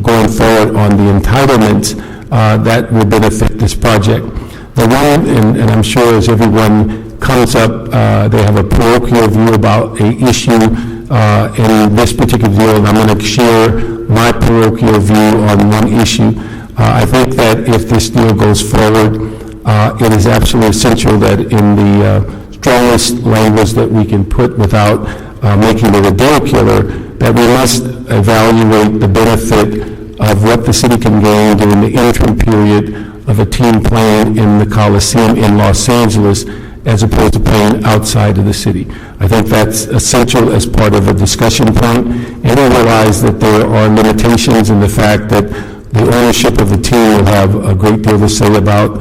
going forward on the entitlements that will benefit this project. The one, and I'm sure as everyone comes up, they have a parochial view about an issue in this particular deal, and I'm going to share my parochial view on one issue. I think that if this deal goes forward, it is absolutely essential that in the strongest language that we can put without making it a deal killer, that we must evaluate the benefit of what the city can gain during the interim period of a team playing in the Coliseum in Los Angeles as opposed to playing outside of the city. I think that's essential as part of a discussion point, and I realize that there are limitations in the fact that the ownership of the team will have a great deal to say about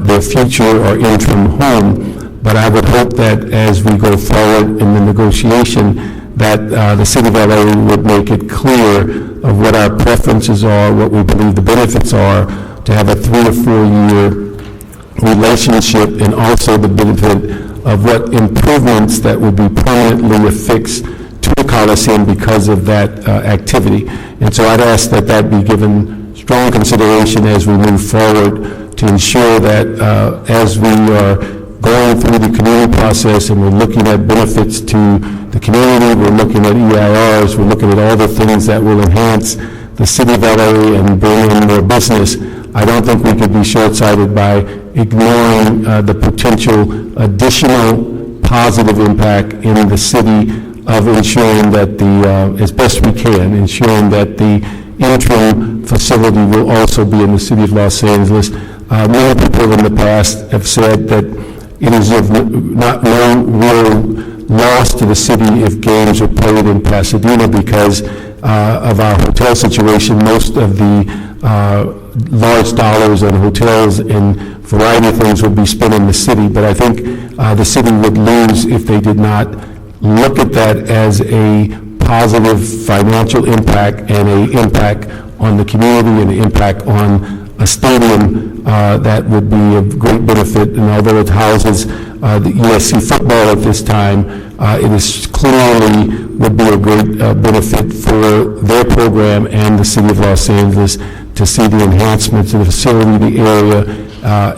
their future or interim home. But I would hope that as we go forward in the negotiation, that the city of LA would make it clear of what our preferences are, what we believe the benefits are, to have a 3 or 4 year relationship and also the benefit of what improvements that would be permanently affixed to the Coliseum because of that activity. And so I'd ask that that be given strong consideration as we move forward to ensure that as we are going through the community process and we're looking at benefits to the community, we're looking at EIRs, we're looking at all the things that will enhance the city of LA and bring in more business. I don't think we could be short-sighted by ignoring the potential additional positive impact in the city of ensuring that as best we can, ensuring that the interim facility will also be in the city of Los Angeles. Many people in the past have said that it is of no real loss to the city if games are played in Pasadena because of our hotel situation. Most of the large dollars on hotels and variety of things would be spent in the city, but I think the city would lose if they did not look at that as a positive financial impact and an impact on the community and an impact on a stadium that would be of great benefit. And although it houses the USC football at this time, it is clearly would be a great benefit for their program and the city of Los Angeles to see the enhancements of the facility, the area,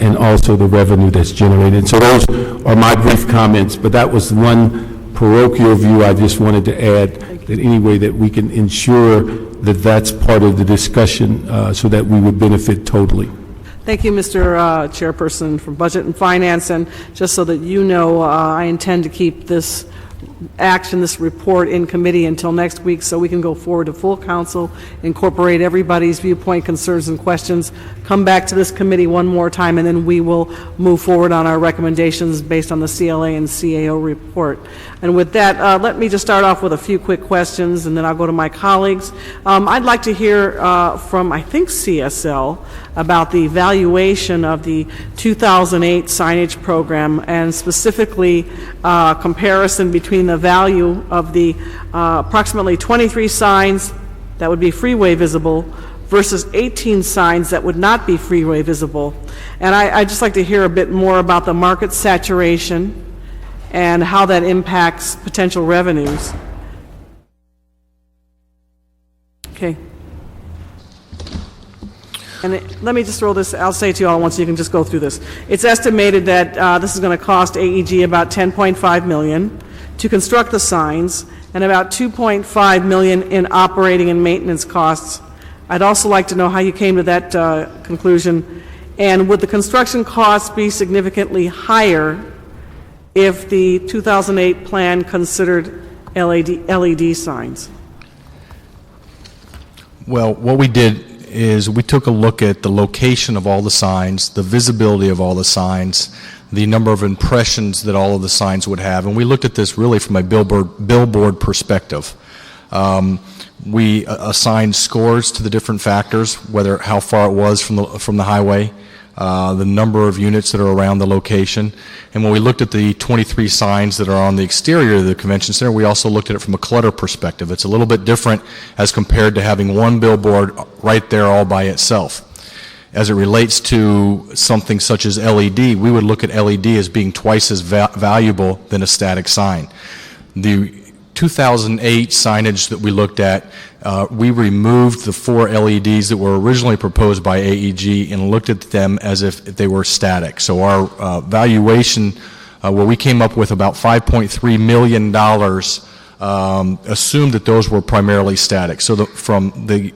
and also the revenue that's generated. So those are my brief comments, but that was one parochial view I just wanted to add, that any way that we can ensure that that's part of the discussion so that we would benefit totally. Thank you, Mr. Chairperson, for Budget and Finance, and just so that you know, I intend to keep this this report in committee until next week so we can go forward to full council, incorporate everybody's viewpoint, concerns, and questions, come back to this committee one more time, and then we will move forward on our recommendations based on the CLA and CAO report. And with that, let me just start off with a few quick questions, and then I'll go to my colleagues. I'd like to hear from, I think, CSL about the evaluation of the 2008 signage program, and specifically comparison between the value of the approximately 23 signs that would be freeway visible versus 18 signs that would not be freeway visible. And I'd just like to hear a bit more about the market saturation and how that impacts potential revenues. Okay. And let me just throw this, I'll say to you all once, you can just go through this. It's estimated that this is going to cost AEG about $10.5 million to construct the signs and about $2.5 million in operating and maintenance costs. I'd also like to know how you came to that conclusion, and would the construction costs be significantly higher if the 2008 plan considered LED signs? Well, what we did is we took a look at the location of all the signs, the visibility of all the signs, the number of impressions that all of the signs would have, and we looked at this really from a billboard perspective. We assigned scores to the different factors, whether how far it was from the highway, the number of units that are around the location, and when we looked at the 23 signs that are on the exterior of the convention center, we also looked at it from a clutter perspective. It's a little bit different as compared to having one billboard right there all by itself. As it relates to something such as LED, we would look at LED as being twice as valuable than a static sign. The 2008 signage that we looked at, we removed the 4 LEDs that were originally proposed by AEG and looked at them as if they were static. So our valuation, where we came up with about $5.3 million, assumed that those were primarily static. So from the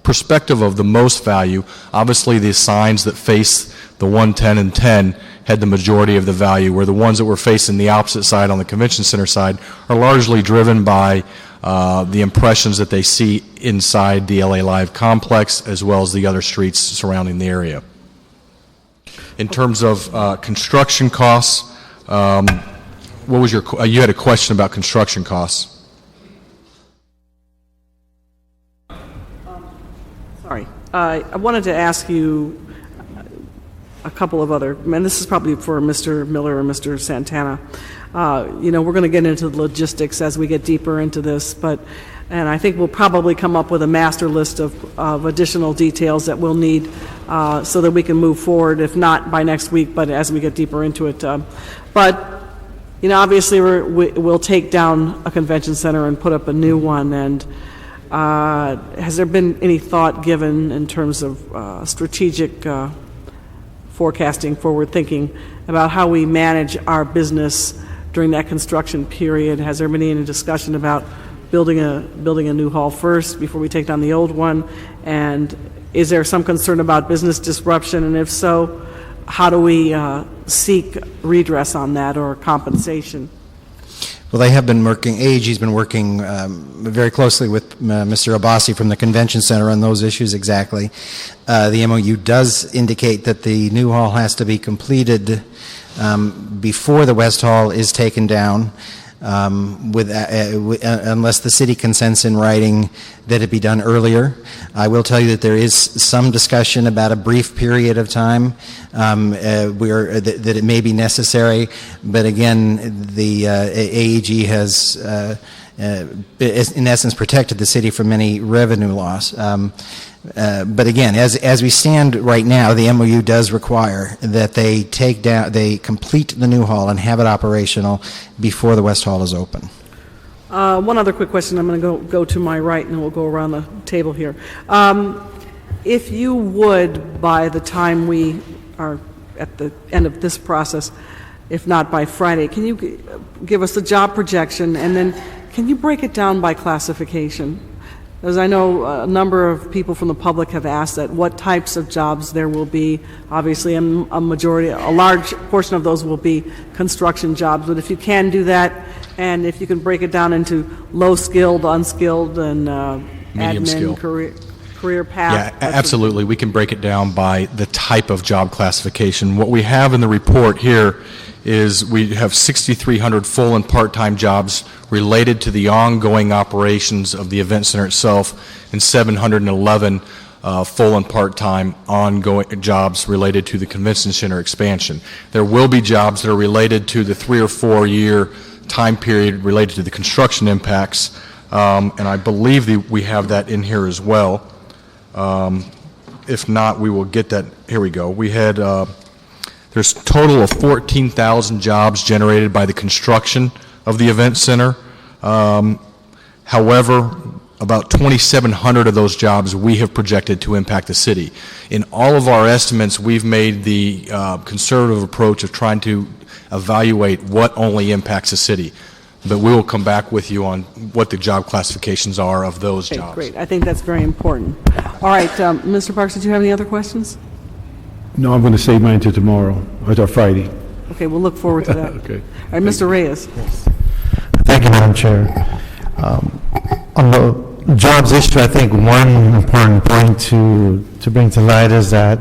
perspective of the most value, obviously the signs that face the 110 and 10 had the majority of the value, where the ones that were facing the opposite side on the convention center side are largely driven by the impressions that they see inside the LA Live complex as well as the other streets surrounding the area. In terms of construction costs, what was you had a question about construction costs. Sorry. I wanted to ask you a couple of other, and this is probably for Mr. Miller or Mr. Santana. We're going to get into the logistics as we get deeper into this, but And I think we'll probably come up with a master list of additional details that we'll need so that we can move forward, if not by next week, but as we get deeper into it. But, you know, obviously we'll take down a convention center and put up a new one. And has there been any thought given in terms of strategic forecasting, forward thinking about how we manage our business during that construction period? Has there been any discussion about building a new hall first before we take down the old one? And is there some concern about business disruption? And if so, how do we seek redress on that or compensation? Well, they have been working, AAG's been working very closely with Mr. Abbasi from the Convention Center on those issues exactly. The MOU does indicate that the new hall has to be completed before the West Hall is taken down, unless the city consents in writing that it be done earlier. I will tell you that there is some discussion about a brief period of time that it may be necessary, but again, the AEG has in essence protected the city from any revenue loss. But again, as we stand right now, the MOU does require that they complete the new hall and have it operational before the West Hall is open. One other quick question. I'm going to go to my right, and then we'll go around the table here. If you would, by the time we are at the end of this process, if not by Friday, can you give us the job projection, and then can you break it down by classification? As I know, a number of people from the public have asked that what types of jobs there will be. Obviously, a large portion of those will be construction jobs. But if you can do that, and if you can break it down into low-skilled, unskilled, and Medium admin, skill. career path. Yeah, absolutely. We can break it down by the type of job classification. What we have in the report here is we have 6,300 full and part-time jobs related to the ongoing operations of the event center itself, and 711 full and part-time ongoing jobs related to the convention center expansion. There will be jobs that are related to the 3 or 4 year time period related to the construction impacts, and I believe we have that in here as well. If not, we will get that. Here we go. We had there's a total of 14,000 jobs generated by the construction of the event center. However, about 2,700 of those jobs we have projected to impact the city. In all of our estimates, we've made the conservative approach of trying to evaluate what only impacts the city. But we will come back with you on what the job classifications are of those Okay, jobs. great. I think that's very important. All right, Mr. Parks, did you have any other questions? No, I'm going to save mine to tomorrow, or Friday. Okay, we'll look forward to that. Okay. All right, Mr. Reyes. Thank you, Madam Chair. On the jobs issue, I think one important point to bring to light is that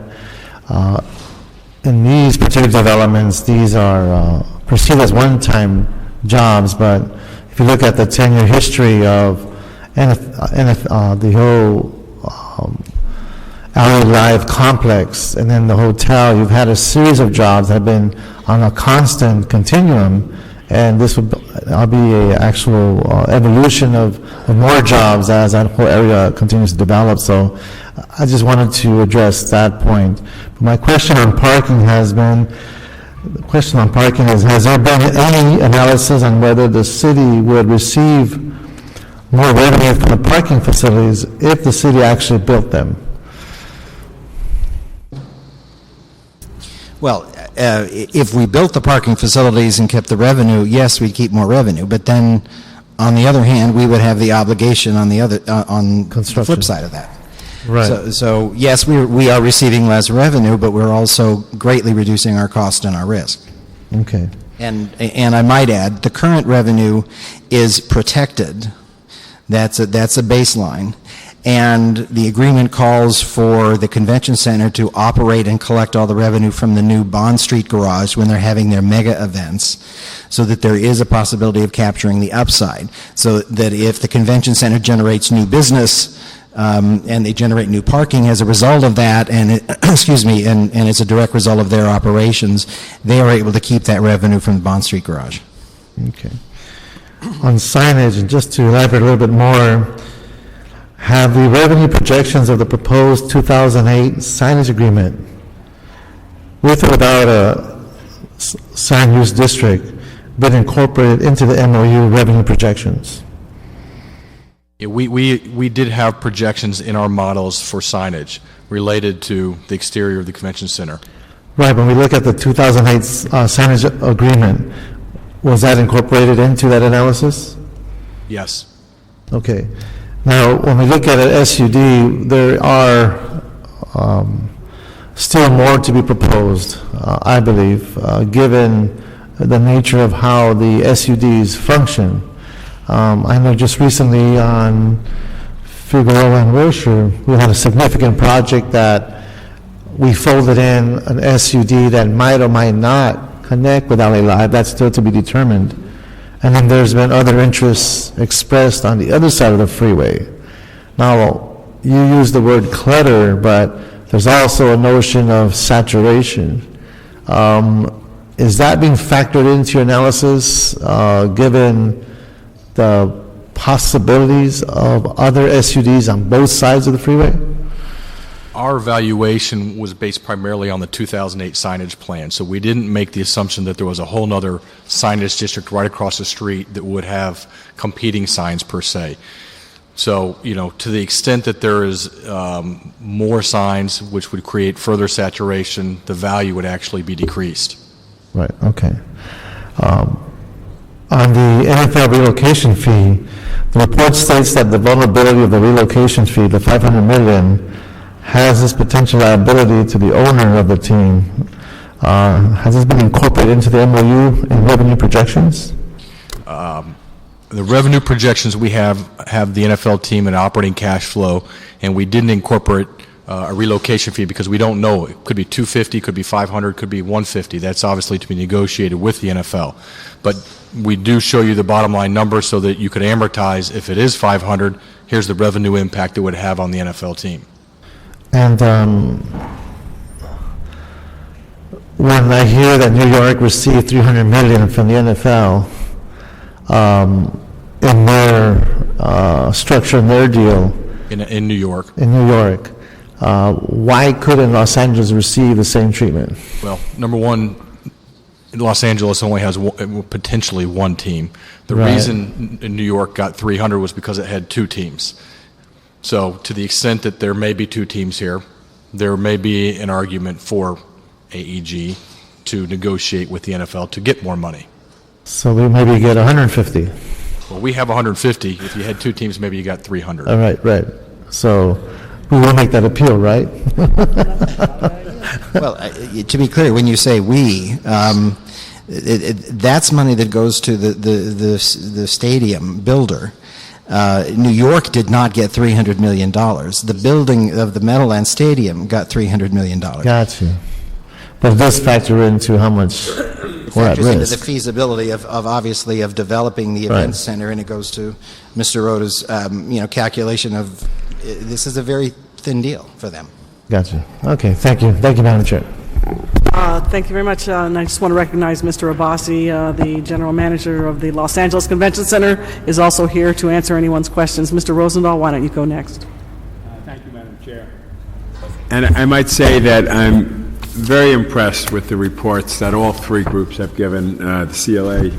in these particular developments, these are perceived as one-time jobs, but if you look at the 10-year history of the whole Alley Live complex and then the hotel, you've had a series of jobs that have been on a constant continuum, and this would be an actual evolution of more jobs as that whole area continues to develop. So I just wanted to address that point. My question on parking has been, has there been any analysis on whether the city would receive more revenue from the parking facilities if the city actually built them? Well, if we built the parking facilities and kept the revenue, yes, we'd keep more revenue. But then, on the other hand, we would have the obligation on the flip side of that. Right. So yes, we are receiving less revenue, but we're also greatly reducing our cost and our risk. Okay. And I might add, the current revenue is protected. That's a baseline. And the agreement calls for the convention center to operate and collect all the revenue from the new Bond Street garage when they're having their mega events, so that there is a possibility of capturing the upside. So that if the convention center generates new business, and they generate new parking as a result of that, and and it's a direct result of their operations, they are able to keep that revenue from the Bond Street garage. Okay. on signage, and just to elaborate a little bit more, have the revenue projections of the proposed 2008 signage agreement, with or without a sign use district, been incorporated into the MOU revenue projections? Yeah, we did have projections in our models for signage related to the exterior of the convention center. Right, when we look at the 2008 signage agreement, was that incorporated into that analysis? Yes. Okay. Now, when we look at an SUD, there are still more to be proposed, I believe, given the nature of how the SUDs function. I know just recently on Figueroa and Wilshire, we had a significant project that we folded in an SUD that might or might not connect with LA Live. That's still to be determined. And then there's been other interests expressed on the other side of the freeway. Now, you use the word clutter, but there's also a notion of saturation. Is that being factored into your analysis, given the possibilities of other SUDs on both sides of the freeway? Our evaluation was based primarily on the 2008 signage plan, so we didn't make the assumption that there was a whole nother signage district right across the street that would have competing signs per se. So, to the extent that there is more signs which would create further saturation, the value would actually be decreased. Right, okay. On the NFL relocation fee, the report states that the vulnerability of the relocation fee, the $500 million, has this potential liability to the owner of the team. Has this been incorporated into the MOU in revenue projections? The revenue projections we have the NFL team and operating cash flow, and we didn't incorporate a relocation fee because we don't know. It could be $250, could be $500, could be $150. That's obviously to be negotiated with the NFL. But we do show you the bottom line number so that you could amortize. If it is $500, here's the revenue impact it would have on the NFL team. And when I hear that New York received $300 million from the NFL in their structure, in their deal In New York. Why couldn't Los Angeles receive the same treatment? Well, number one, Los Angeles only has potentially one team. The Right. reason New York got 300 was because it had two teams. So to the extent that there may be two teams here, there may be an argument for AEG to negotiate with the NFL to get more money. So we maybe get 150. Well, we have 150. If you had two teams, maybe you got 300. All right, right. So we will make that appeal, right? Well, to be clear, when you say we, that's money that goes to the stadium builder. New York did not get $300 million. The building of the Meadowlands Stadium got $300 million. Got you. But it does factor into how much we're at Factors into the risk. feasibility of obviously of developing the Right. event center, and it goes to Mr. Rota's calculation of this is a very thin deal for them. Got you. Okay, thank you. Thank you, Madam Chair. Thank you very much, and I just want to recognize Mr. Abbasi, the general manager of the Los Angeles Convention Center, is also here to answer anyone's questions. Mr. Rosendahl, why don't you go next? Thank you, Madam Chair. And I might say that I'm very impressed with the reports that all three groups have given, the CLA,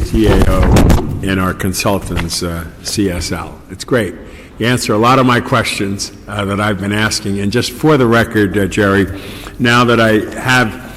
TAO, and our consultants, CSL. It's great. You answer a lot of my questions that I've been asking. And just for the record, Jerry, now that I have,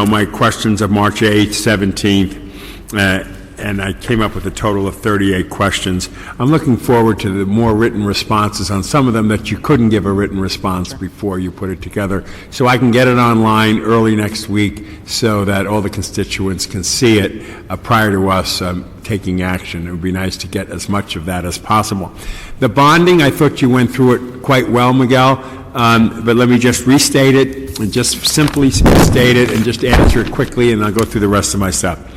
my questions of March 8th, 17th, and I came up with a total of 38 questions, I'm looking forward to the more written responses on some of them that you couldn't give a written response before you put it together, so I can get it online early next week so that all the constituents can see it prior to us taking action. It would be nice to get as much of that as possible. The bonding, I thought you went through it quite well, Miguel, but let me just restate it, and just simply state it, and just answer it quickly, and I'll go through the rest of my stuff.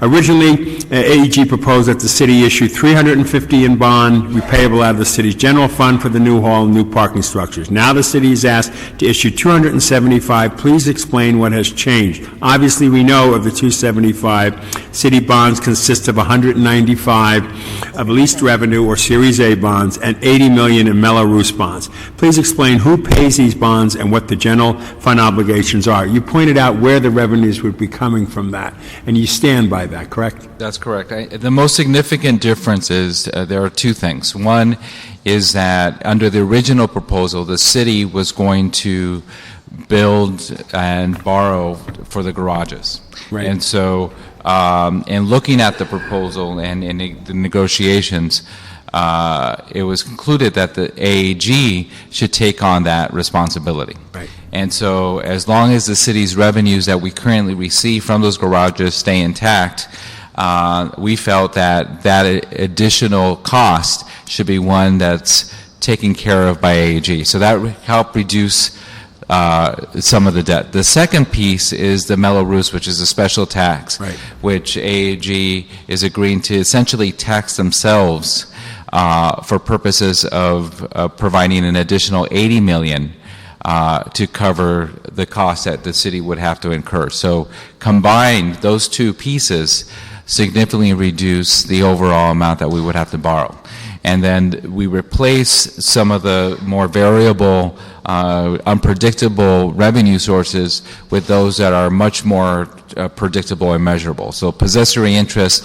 Originally, AEG proposed that the city issue $350 in bond repayable out of the city's general fund for the new hall and new parking structures. Now the city is asked to issue $275. Please explain what has changed. Obviously, we know of the $275. City bonds consist of $195 of leased revenue or Series A bonds and $80 million in Mello-Roos bonds. Please explain who pays these bonds and what the general fund obligations are. You pointed out where the revenues would be coming from that, and you stand by that, correct? That's correct. The most significant difference is there are two things. One is that under the original proposal, the city was going to build and borrow for the garages. Right. And so in looking at the proposal and in the negotiations, it was concluded that the AAG should take on that responsibility. Right. And so as long as the city's revenues that we currently receive from those garages stay intact, we felt that that additional cost should be one that's taken care of by AAG. So that would help reduce some of the debt. The second piece is the Mello-Roos, which is a special tax, right, which AAG is agreeing to essentially tax themselves for purposes of providing an additional $80 million to cover the cost that the city would have to incur. So combined, those two pieces significantly reduce the overall amount that we would have to borrow. And then we replace some of the more variable, unpredictable revenue sources with those that are much more predictable and measurable. So possessory interest,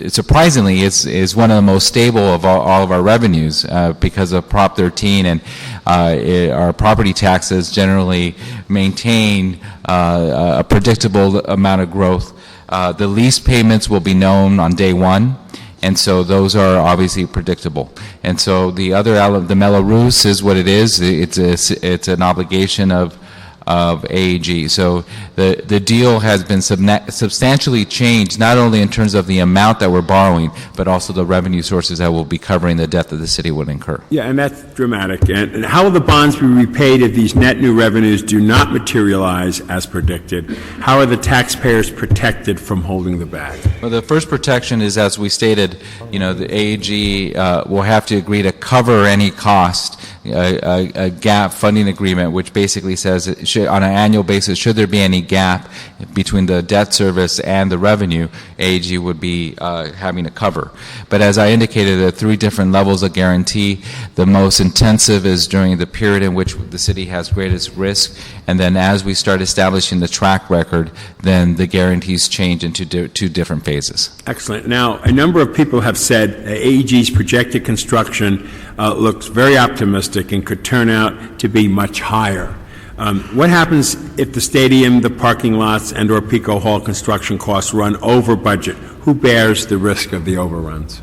surprisingly, is one of the most stable of all of our revenues because of Prop 13, and our property taxes generally maintain a predictable amount of growth. The lease payments will be known on day one, and so those are obviously predictable. And so the other element, the Mello-Roos, is what it is. It's an obligation of AAG. So the deal has been substantially changed, not only in terms of the amount that we're borrowing, but also the revenue sources that will be covering the debt that the city would incur. Yeah, and that's dramatic. And how will the bonds be repaid if these net new revenues do not materialize as predicted? How are the taxpayers protected from holding the bag? Well, the first protection is, as we stated, the AAG will have to agree to cover any cost, a gap funding agreement, which basically says on an annual basis, should there be any gap between the debt service and the revenue, AAG would be having to cover. But as I indicated, there are three different levels of guarantee. The most intensive is during the period in which the city has greatest risk, and then as we start establishing the track record, then the guarantees change into two different phases. Excellent. Now, a number of people have said AEG's projected construction looks very optimistic and could turn out to be much higher. What happens if the stadium, the parking lots, and/or Pico Hall construction costs run over budget? Who bears the risk of the overruns?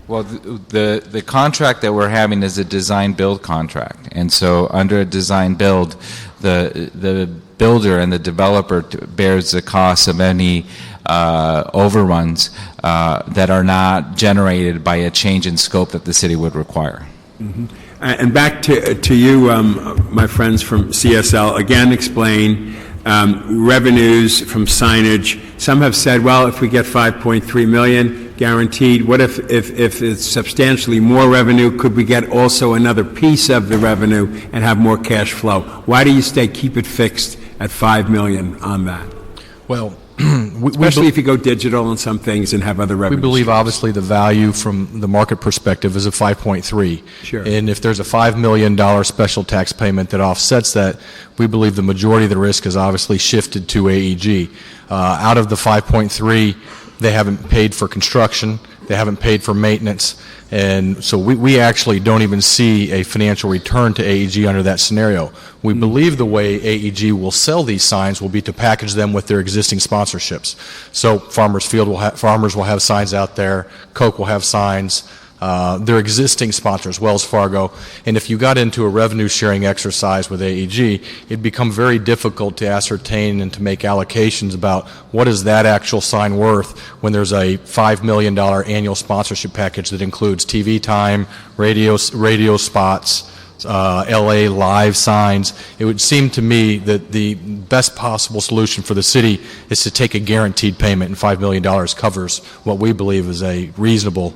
Well, the contract that we're having is a design-build contract, and so under a design-build, the builder and the developer bears the cost of any overruns that are not generated by a change in scope that the city would require. Mm-hmm. And back to you, my friends from CSL, again explain revenues from signage. Some have said, well, if we get $5.3 million guaranteed, what if it's substantially more revenue? Could we get also another piece of the revenue and have more cash flow? Why do you keep it fixed at $5 million on that? Well, especially if you go digital on some things and have other revenues. We believe, obviously, the value from the market perspective is a 5.3. Sure. And if there's a $5 million special tax payment that offsets that, we believe the majority of the risk is obviously shifted to AEG. Out of the 5.3, they haven't paid for construction, they haven't paid for maintenance, and so we actually don't even see a financial return to AEG under that scenario. We believe the way AEG will sell these signs will be to package them with their existing sponsorships. So Farmers will have signs out there, Coke will have signs, their existing sponsors, Wells Fargo, and if you got into a revenue sharing exercise with AEG, it'd become very difficult to ascertain and to make allocations about what is that actual sign worth when there's a $5 million annual sponsorship package that includes TV time, radio spots, LA Live signs. It would seem to me that the best possible solution for the city is to take a guaranteed payment, and $5 million covers what we believe is a reasonable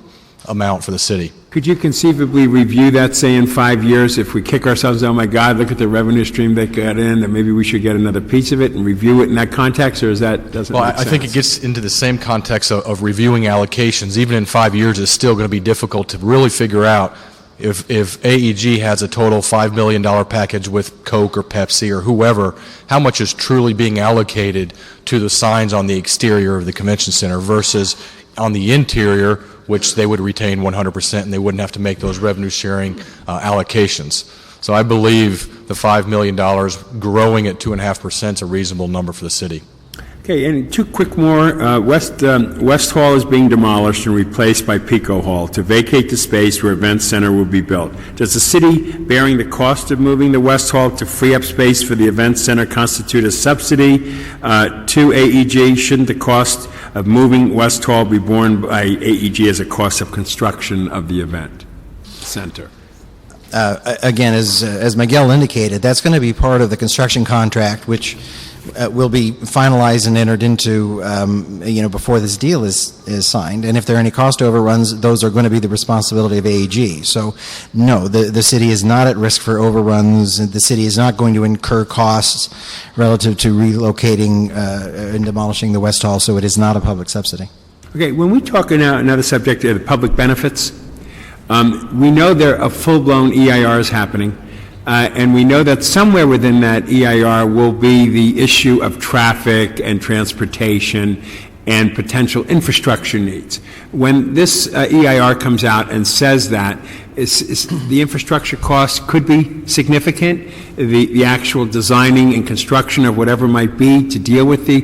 amount for the city. Could you conceivably review that, say, in 5 years, if we kick ourselves, oh my God, look at the revenue stream they got in, and maybe we should get another piece of it and review it in that context, or is that, doesn't Well, make sense? I think it gets into the same context of reviewing allocations. Even in 5 years, it's still going to be difficult to really figure out if AEG has a total $5 million package with Coke or Pepsi or whoever, how much is truly being allocated to the signs on the exterior of the convention center versus on the interior, which they would retain 100% and they wouldn't have to make those revenue sharing allocations. So I believe the $5 million growing at 2.5% is a reasonable number for the city. Okay, and two quick more. West Hall is being demolished and replaced by Pico Hall to vacate the space where Event Center will be built. Does the city bearing the cost of moving the West Hall to free up space for the Event Center constitute a subsidy to AEG? Shouldn't the cost of moving West Hall be borne by AEG as a cost of construction of the Event Center? Again, as Miguel indicated, that's going to be part of the construction contract, which will be finalized and entered into, before this deal is signed. And if there are any cost overruns, those are going to be the responsibility of AEG. So, no, the city is not at risk for overruns. The city is not going to incur costs relative to relocating and demolishing the West Hall. So it is not a public subsidy. Okay, when we talk now, another subject, the public benefits, we know there are full-blown EIRs happening. And we know that somewhere within that EIR will be the issue of traffic and transportation and potential infrastructure needs. When this EIR comes out and says that, the infrastructure costs could be significant, the actual designing and construction of whatever might be to deal with the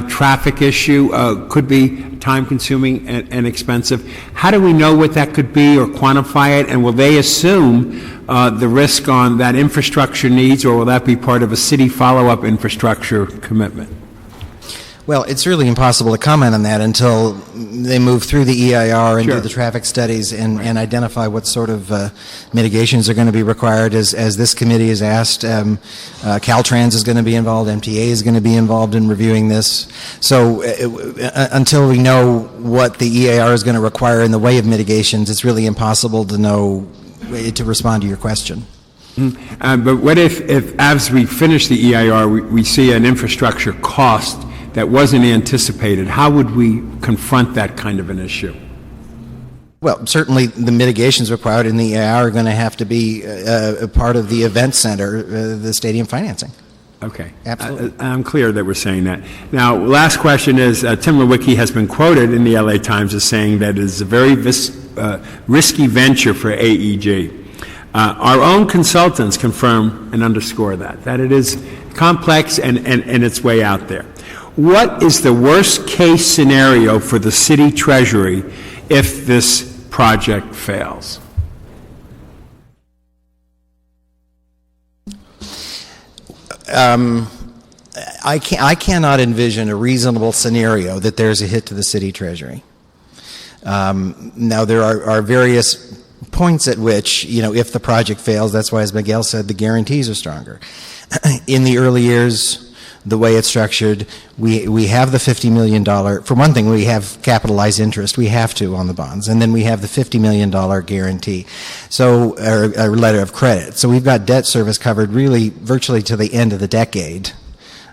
traffic issue could be time-consuming and expensive. How do we know what that could be or quantify it, and will they assume the risk on that infrastructure needs, or will that be part of a city follow-up infrastructure commitment? Well, it's really impossible to comment on that until they move through the EIR and Sure. do the traffic studies and identify what sort of mitigations are going to be required. As this committee has asked, Caltrans is going to be involved, MTA is going to be involved in reviewing this. So until we know what the EIR is going to require in the way of mitigations, it's really impossible to know, to respond to your question. But what if as we finish the EIR, we see an infrastructure cost that wasn't anticipated? How would we confront that kind of an issue? Well, certainly the mitigations required in the EIR are going to have to be a part of the event center, the stadium financing. Okay. Absolutely. I'm clear that we're saying that. Now, last question is, Tim Lewicki has been quoted in the LA Times as saying that it is a very risky venture for AEG. Our own consultants confirm and underscore that it is complex and it's way out there. What is the worst case scenario for the city treasury if this project fails? I cannot envision a reasonable scenario that there's a hit to the city treasury. Now, there are various points at which, if the project fails, that's why, as Miguel said, the guarantees are stronger. In the early years, the way it's structured, we have the $50 million. For one thing, we have capitalized interest. We have to on the bonds. And then we have the $50 million guarantee, so or a letter of credit. So we've got debt service covered really virtually to the end of the decade.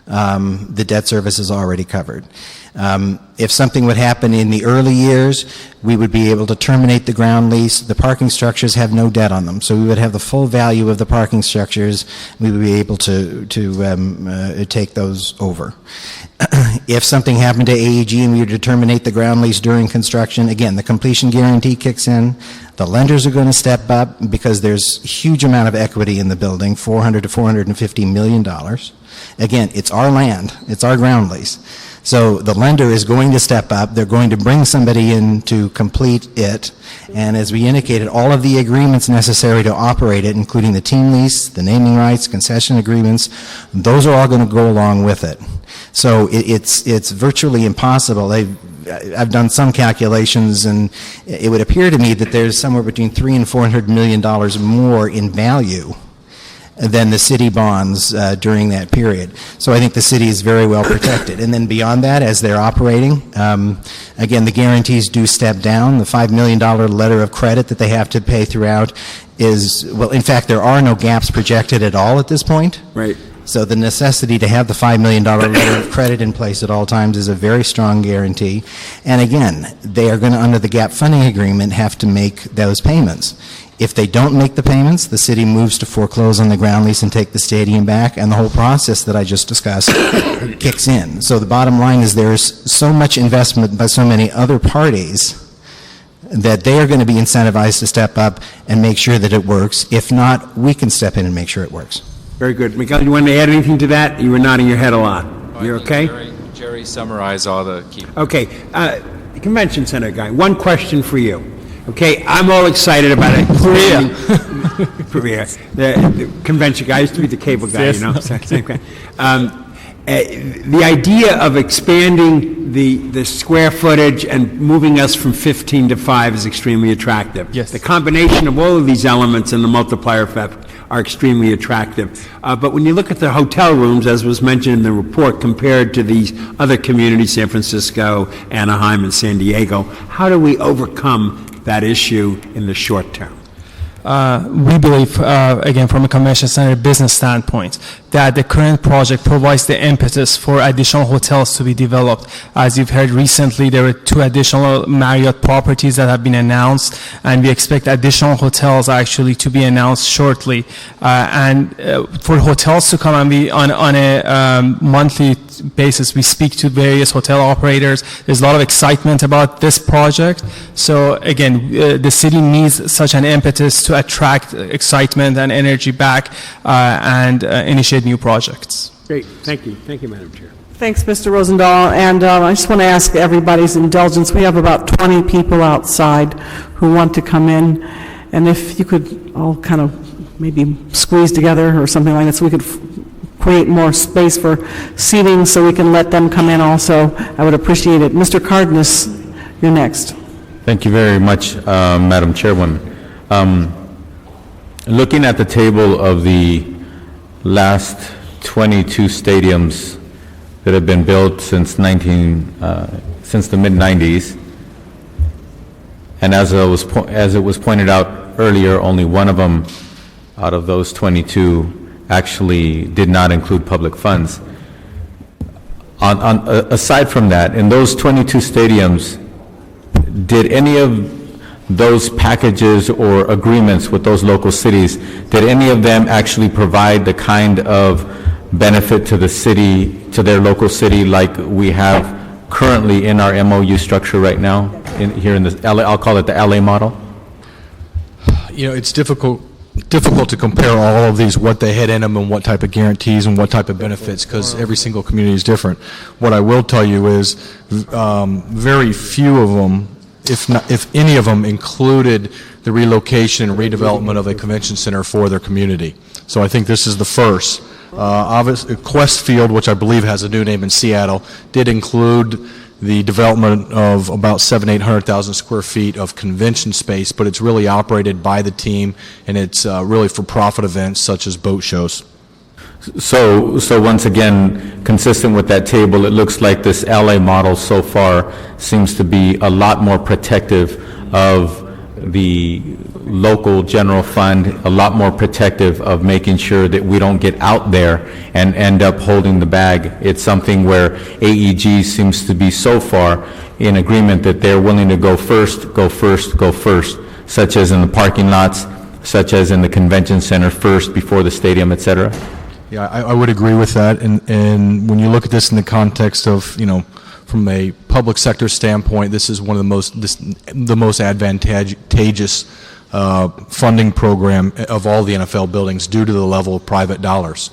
The debt service is already covered. If something would happen in the early years, we would be able to terminate the ground lease. The parking structures have no debt on them, so we would have the full value of the parking structures. We would be able to take those over. If something happened to AEG and we were to terminate the ground lease during construction, again, the completion guarantee kicks in. The lenders are going to step up because there's a huge amount of equity in the building, $400 to $450 million. Again, it's our land. It's our ground lease. So the lender is going to step up. They're going to bring somebody in to complete it. And as we indicated, all of the agreements necessary to operate it, including the team lease, the naming rights, concession agreements, those are all going to go along with it. So it's virtually impossible. I've done some calculations, and it would appear to me that there's somewhere between $300 and $400 million more in value than the city bonds during that period. So I think the city is very well protected. And then beyond that, as they're operating, again, the guarantees do step down. The $5 million letter of credit that they have to pay throughout is, well, in fact, there are no gaps projected at all at this point. Right. So the necessity to have the $5 million letter of credit in place at all times is a very strong guarantee. And again, they are going to, under the gap funding agreement, have to make those payments. If they don't make the payments, the city moves to foreclose on the ground lease and take the stadium back, and the whole process that I just discussed kicks in. So the bottom line is there's so much investment by so many other parties that they are going to be incentivized to step up and make sure that it works. If not, we can step in and make sure it works. Very good. Miguel, you want to add anything to that? You were nodding your head a lot. You're okay? Jerry summarized all the key. Okay. Convention Center guy, one question for you. Okay, I'm all excited about it. Korea. The convention guy. I used to be the cable guy, you know. Same guy. The idea of expanding the square footage and moving us from 15 to 5 is extremely attractive. Yes. The combination of all of these elements and the multiplier effect are extremely attractive. But when you look at the hotel rooms, as was mentioned in the report, compared to these other communities, San Francisco, Anaheim, and San Diego, how do we overcome that issue in the short term? We believe, again, from a convention center business standpoint, that the current project provides the impetus for additional hotels to be developed. As you've heard recently, there are 2 additional Marriott properties that have been announced, and we expect additional hotels actually to be announced shortly. And for hotels to come and be on a monthly basis, we speak to various hotel operators. There's a lot of excitement about this project. So again, the city needs such an impetus to attract excitement and energy back and initiate new projects. Great. Thank you. Thank you, Madam Chair. Thanks, Mr. Rosendahl. And I just want to ask everybody's indulgence. We have about 20 people outside who want to come in. And if you could all kind of maybe squeeze together or something like that so we could create more space for seating so we can let them come in also, I would appreciate it. Mr. Cardenas, you're next. Thank you very much, Madam Chairwoman. Looking at the table of the last 22 stadiums that have been built since the mid-90s, and as it was pointed out earlier, only one of them out of those 22 actually did not include public funds. Aside from that, in those 22 stadiums, did any of those packages or agreements with those local cities, did any of them actually provide the kind of benefit to the city, to their local city, like we have currently in our MOU structure right now, here in the LA, I'll call it the LA model? You know, it's difficult to compare all of these, what they had in them and what type of guarantees and what type of benefits, because every single community is different. What I will tell you is very few of them, if any of them, included the relocation and redevelopment of a convention center for their community. So I think this is the first. Obviously, Quest Field, which I believe has a new name in Seattle, did include the development of about 800,000 square feet of convention space, but it's really operated by the team, and it's really for profit events such as boat shows. So once again, consistent with that table, it looks like this LA model so far seems to be a lot more protective of the local general fund, a lot more protective of making sure that we don't get out there and end up holding the bag. It's something where AEG seems to be so far in agreement that they're willing to go first, such as in the parking lots, such as in the convention center first before the stadium, et cetera. Yeah, I would agree with that. And when you look at this in the context of, you know, from a public sector standpoint, this is one of the most advantageous funding program of all the NFL buildings due to the level of private dollars.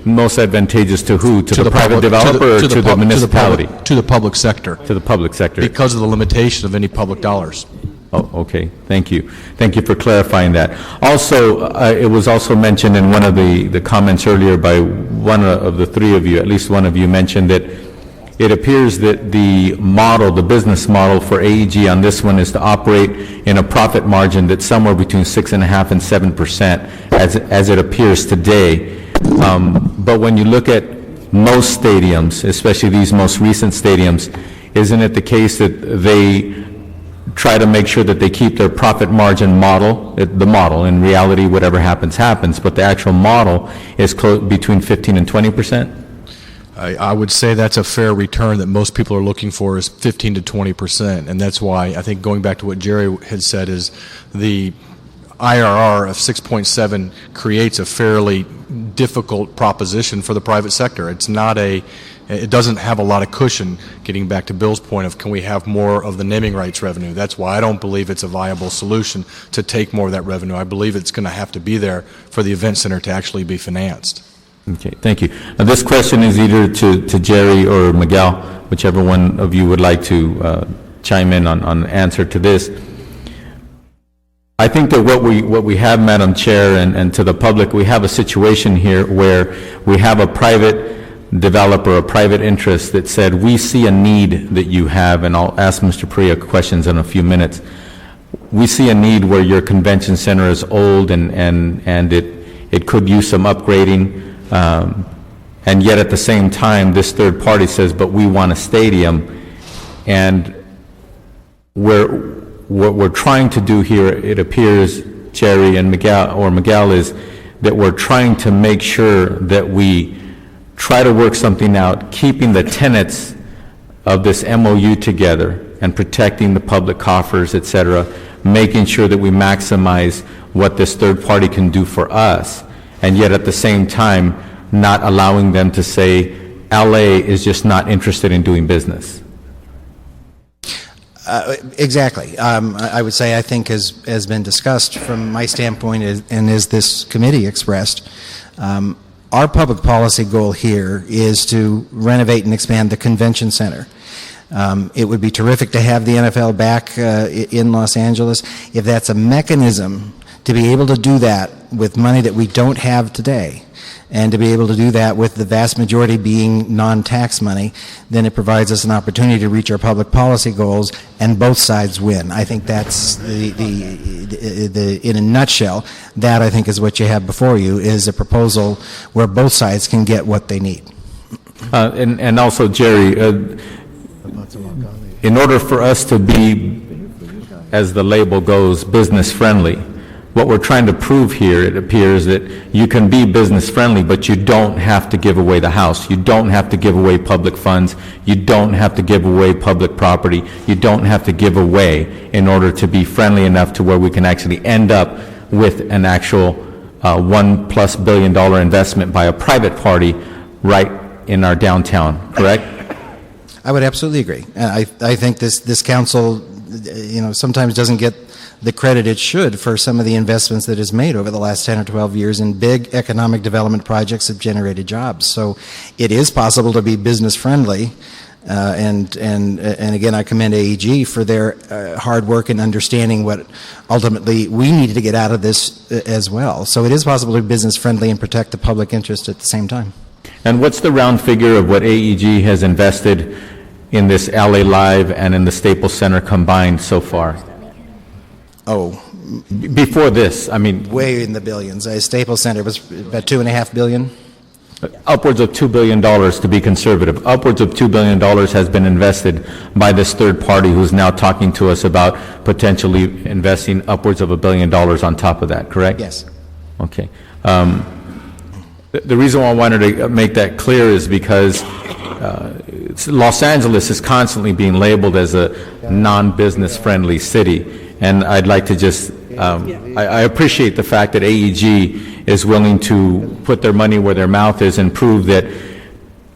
Most advantageous to who? To the private developer or to the municipality? To the public sector. To the public sector. Because of the limitation of any public dollars. Oh, okay. Thank you. Thank you for clarifying that. Also, it was also mentioned in one of the comments earlier by one of the three of you, at least one of you mentioned that it appears that the model, the business model for AEG on this one is to operate in a profit margin that's somewhere between 6.5% and 7% as it appears today. But when you look at most stadiums, especially these most recent stadiums, isn't it the case that they try to make sure that they keep their profit margin model, the model, in reality, whatever happens, happens, but the actual model is between 15 and 20%? I would say that's a fair return that most people are looking for is 15 to 20%, and that's why I think going back to what Jerry had said is the IRR of 6.7 creates a fairly difficult proposition for the private sector. It doesn't have a lot of cushion, getting back to Bill's point of can we have more of the naming rights revenue. That's why I don't believe it's a viable solution to take more of that revenue. I believe it's going to have to be there for the event center to actually be financed. Okay, thank you. Now, this question is either to Jerry or Miguel, whichever one of you would like to chime in on an answer to this. I think that what we have, Madam Chair, and to the public, we have a situation here where we have a private developer, a private interest that said, we see a need that you have, and I'll ask Mr. Perea questions in a few minutes. We see a need where your convention center is old and it could use some upgrading. And yet at the same time, this third party says, but we want a stadium. And what we're trying to do here, it appears, Jerry and Miguel, is that we're trying to make sure that we try to work something out, keeping the tenets of this MOU together and protecting the public coffers, et cetera, making sure that we maximize what this third party can do for us, and yet at the same time not allowing them to say LA is just not interested in doing business. Exactly. I would say I think has been discussed from my standpoint and as this committee expressed, our public policy goal here is to renovate and expand the convention center. It would be terrific to have the NFL back in Los Angeles. If that's a mechanism to be able to do that with money that we don't have today, and to be able to do that with the vast majority being non-tax money, then it provides us an opportunity to reach our public policy goals, and both sides win. I think that's in a nutshell, that I think is what you have before you, is a proposal where both sides can get what they need. And also, Jerry, in order for us to be, as the label goes, business friendly, what we're trying to prove here, it appears that you can be business friendly, but you don't have to give away the house. You don't have to give away public funds. You don't have to give away public property. You don't have to give away in order to be friendly enough to where we can actually end up with an actual $1+ billion investment by a private party right in our downtown, correct? I would absolutely agree. I think this council, sometimes doesn't get the credit it should for some of the investments that is made over the last 10 or 12 years in big economic development projects that generated jobs. So it is possible to be business friendly, and again, I commend AEG for their hard work in understanding what ultimately we needed to get out of this as well. So it is possible to be business friendly and protect the public interest at the same time. And what's the round figure of what AEG has invested in this LA Live and in the Staples Center combined so far? Oh, before this, I mean, way in the billions. Staples Center was about $2.5 billion. Upwards of $2 billion, to be conservative. Upwards of $2 billion has been invested by this third party who's now talking to us about potentially investing upwards of $1 billion on top of that, correct? Yes. Okay. The reason why I wanted to make that clear is because Los Angeles is constantly being labeled as a non-business friendly city. And I'd like to just, I appreciate the fact that AEG is willing to put their money where their mouth is and prove that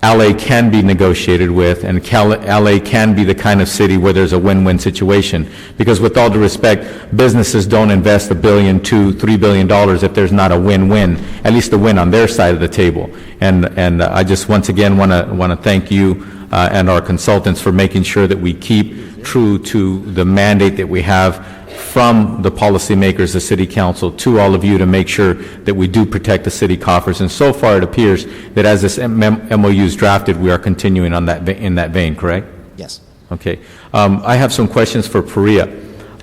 LA can be negotiated with, and LA can be the kind of city where there's a win-win situation. Because with all due respect, businesses don't invest $1 billion, $2, $3 billion if there's not a win-win, at least a win on their side of the table. And I just once again want to thank you, and our consultants for making sure that we keep true to the mandate that we have from the policymakers, the city council, to all of you to make sure that we do protect the city coffers. And so far, it appears that as this MOU is drafted, we are continuing on that in that vein, correct? Yes. Okay. I have some questions for Perea.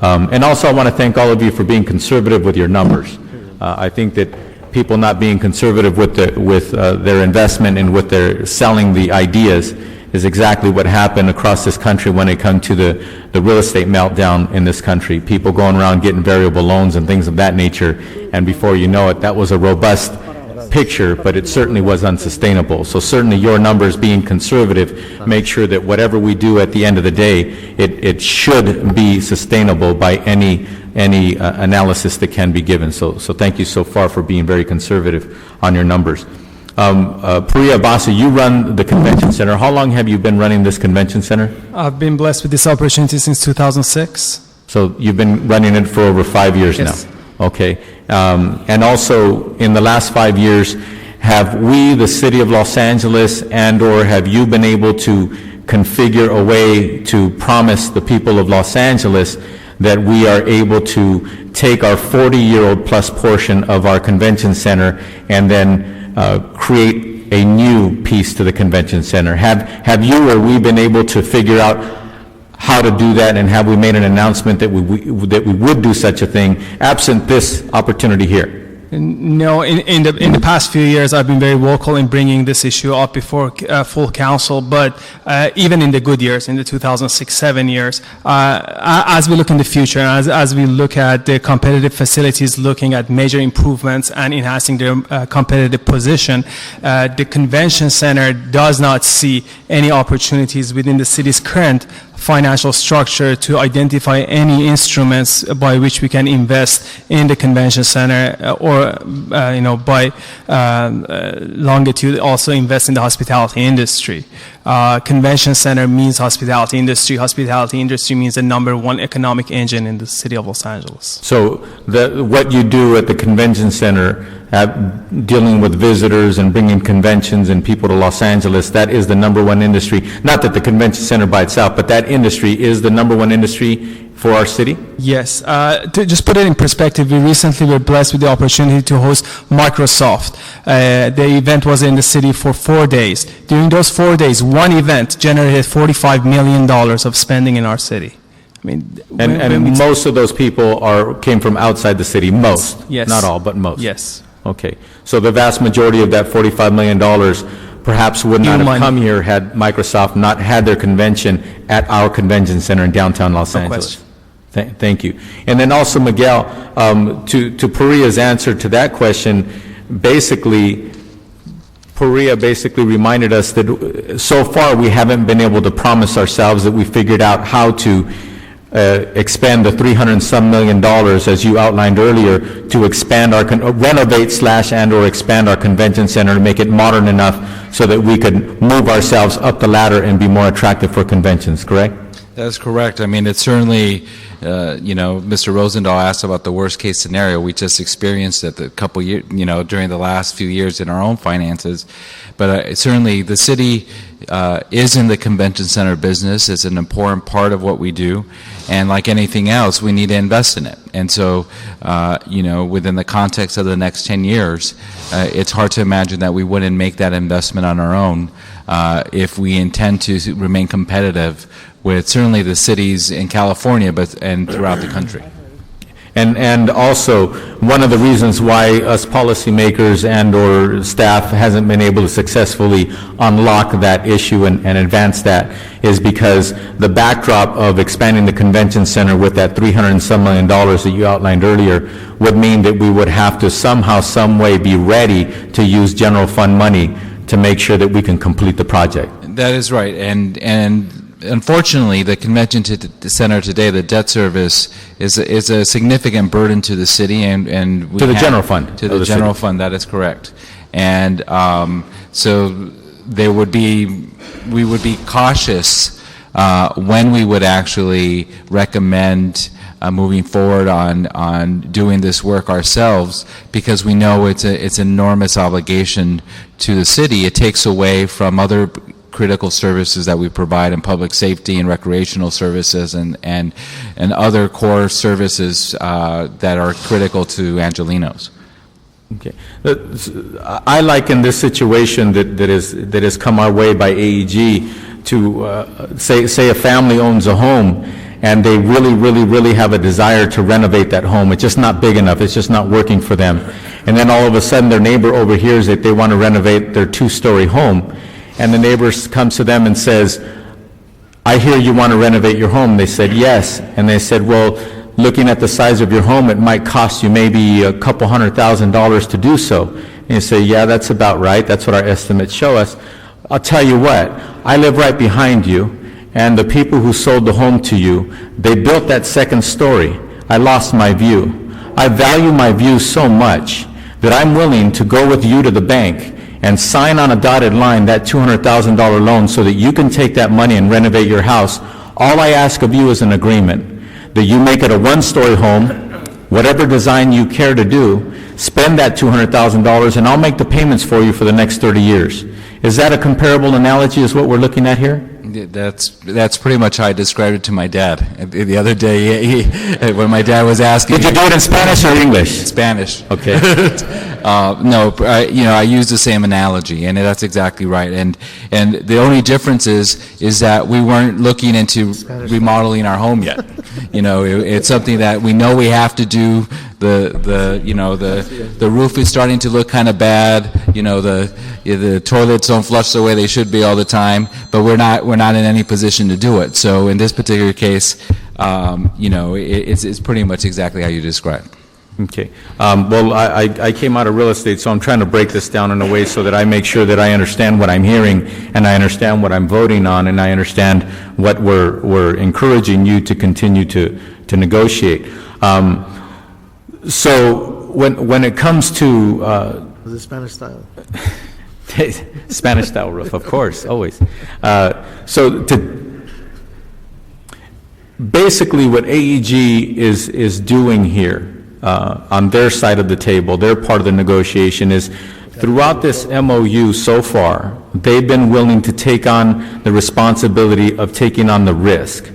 And also, I want to thank all of you for being conservative with your numbers. I think that people not being conservative with their investment and with their selling the ideas is exactly what happened across this country when it comes to the real estate meltdown in this country. People going around getting variable loans and things of that nature, and before you know it, that was a robust picture, but it certainly was unsustainable. So certainly your numbers being conservative make sure that whatever we do at the end of the day, it should be sustainable by any analysis that can be given. So thank you so far for being very conservative on your numbers. Perea Basu, you run the convention center. How long have you been running this convention center? I've been blessed with this opportunity since 2006. So you've been running it for over 5 years Yes. now? Okay. And also, in the last 5 years, have we, the city of Los Angeles, and/or have you been able to configure a way to promise the people of Los Angeles that we are able to take our 40-year-old plus portion of our convention center and then create a new piece to the convention center? Have you or we been able to figure out how to do that, and have we made an announcement that we would do such a thing absent this opportunity here? No, in the past few years, I've been very vocal in bringing this issue up before full council, but even in the good years, in the 2006-7 years, as we look in the future, as we look at the competitive facilities, looking at major improvements and enhancing their competitive position, the convention center does not see any opportunities within the city's current financial structure to identify any instruments by which we can invest in the convention center or by longitude also invest in the hospitality industry. Convention center means hospitality industry. Hospitality industry means the #1 economic engine in the city of Los Angeles. So what you do at the convention center, dealing with visitors and bringing conventions and people to Los Angeles, that is the #1 industry. Not that the convention center by itself, but that industry is the #1 industry for our city? Yes. To just put it in perspective, we recently were blessed with the opportunity to host Microsoft. The event was in the city for 4 days. During those 4 days, one event generated $45 million of spending in our city. I mean, and most of those people came from outside the city, most. Yes. Not all, but most. Yes. Okay. So the vast majority of that $45 million perhaps would not have come here had Microsoft not had their convention at our convention center in downtown Los Angeles. Thank you. And then also, Miguel, to Perea's answer to that question, basically, Perea basically reminded us that so far we haven't been able to promise ourselves that we figured out how to expend the $300 and some million, as you outlined earlier, to expand our, renovate / and/or expand our convention center to make it modern enough so that we could move ourselves up the ladder and be more attractive for conventions, correct? That's correct. I mean, it's certainly, Mr. Rosendahl asked about the worst case scenario. We just experienced it a couple years, during the last few years in our own finances. But certainly the city is in the convention center business. It's an important part of what we do. And like anything else, we need to invest in it. And so, within the context of the next 10 years, it's hard to imagine that we wouldn't make that investment on our own if we intend to remain competitive with certainly the cities in California and throughout the country. And also, one of the reasons why us policymakers and/or staff hasn't been able to successfully unlock that issue and advance that is because the backdrop of expanding the convention center with that $300 and some million that you outlined earlier would mean that we would have to somehow, some way be ready to use general fund money to make sure that we can complete the project. That is right. And unfortunately, the convention center today, the debt service, is a significant burden to the city and we to the general fund. To the general fund, that is correct. And so we would be cautious when we would actually recommend moving forward on doing this work ourselves, because we know it's an enormous obligation to the city. It takes away from other critical services that we provide in public safety and recreational services and other core services that are critical to Angelenos. Okay. I liken this situation that has come our way by AEG to, say a family owns a home, and they really have a desire to renovate that home. It's just not big enough. It's just not working for them. And then all of a sudden, their neighbor overhears that they want to renovate their two-story home, and the neighbor comes to them and says, I hear you want to renovate your home. They said, yes. And they said, well, looking at the size of your home, it might cost you maybe a couple $100,000 to do so. And you say, yeah, that's about right. That's what our estimates show us. I'll tell you what, I live right behind you, and the people who sold the home to you, they built that second story. I lost my view. I value my view so much that I'm willing to go with you to the bank and sign on a dotted line that $200,000 loan so that you can take that money and renovate your house. All I ask of you is an agreement that you make it a one-story home, whatever design you care to do, spend that $200,000, and I'll make the payments for you for the next 30 years. Is that a comparable analogy as what we're looking at here? That's pretty much how I described it to my dad. The other day, when my dad was asking... Did you do it in Spanish or English? Spanish. Okay. No, I use the same analogy, and that's exactly right. And the only difference is that we weren't looking into remodeling our home yet. It's something that we know we have to do. The roof is starting to look kind of bad. The toilets don't flush the way they should be all the time, but we're not in any position to do it. So in this particular case, it's pretty much exactly how you described. Okay. Well, I came out of real estate, so I'm trying to break this down in a way so that I make sure that I understand what I'm hearing, and I understand what I'm voting on, and I understand what we're encouraging you to continue to negotiate. So when it comes to... Was it Spanish style? Spanish style roof, of course, always. Basically what AEG is doing here on their side of the table, their part of the negotiation is throughout this MOU so far, they've been willing to take on the responsibility of taking on the risk.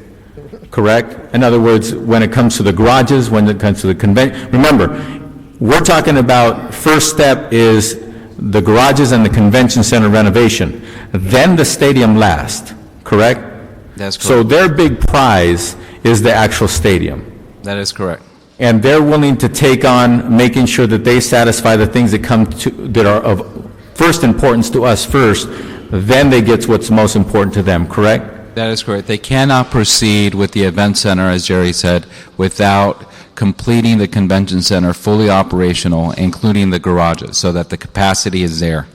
Correct? In other words, when it comes to the garages, when it comes to the convention, remember, we're talking about first step is the garages and the convention center renovation, then the stadium last, correct? That's correct. So their big prize is the actual stadium. That is correct. And they're willing to take on making sure that they satisfy the things that are of first importance to us first, then they get what's most important to them, correct? That is correct. They cannot proceed with the event center, as Jerry said, without completing the convention center fully operational, including the garages, so that the capacity is there.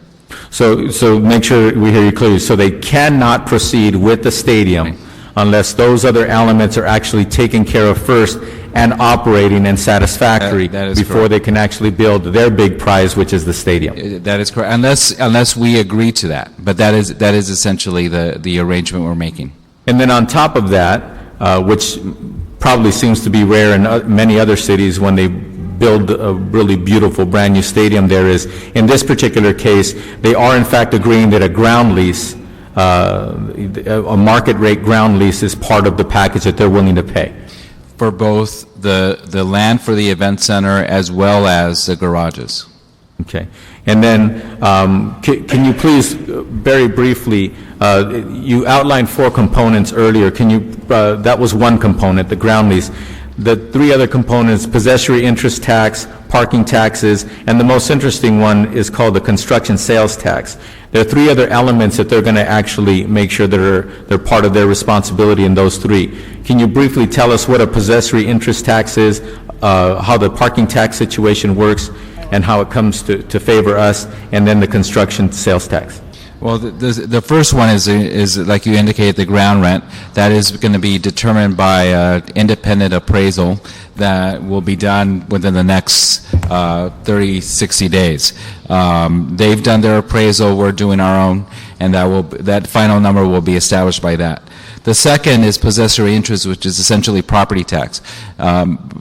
So make sure we hear you clearly. So they cannot proceed with the stadium unless those other elements are actually taken care of first and operating and satisfactory That is before correct. they can actually build their big prize, which is the stadium. That is correct, unless we agree to that. But that is essentially the arrangement we're making. And then on top of that, which probably seems to be rare in many other cities when they build a really beautiful brand new stadium, there is, in this particular case, they are in fact agreeing that a ground lease, a market rate ground lease is part of the package that they're willing to pay. For both the land for the event center as well as the garages. Okay. And then, can you please, very briefly, you outlined 4 components earlier. Can you, that was one component, the ground lease. The 3 other components, possessory interest tax, parking taxes, and the most interesting one is called the construction sales tax. There are 3 other elements that they're going to actually make sure that they're part of their responsibility in those 3. Can you briefly tell us what a possessory interest tax is, how the parking tax situation works, and how it comes to favor us, and then the construction sales tax? Well, the first one is like you indicated, the ground rent. That is going to be determined by independent appraisal that will be done within the next 30, 60 days. They've done their appraisal, we're doing our own, and that final number will be established by that. The second is possessory interest, which is essentially property tax.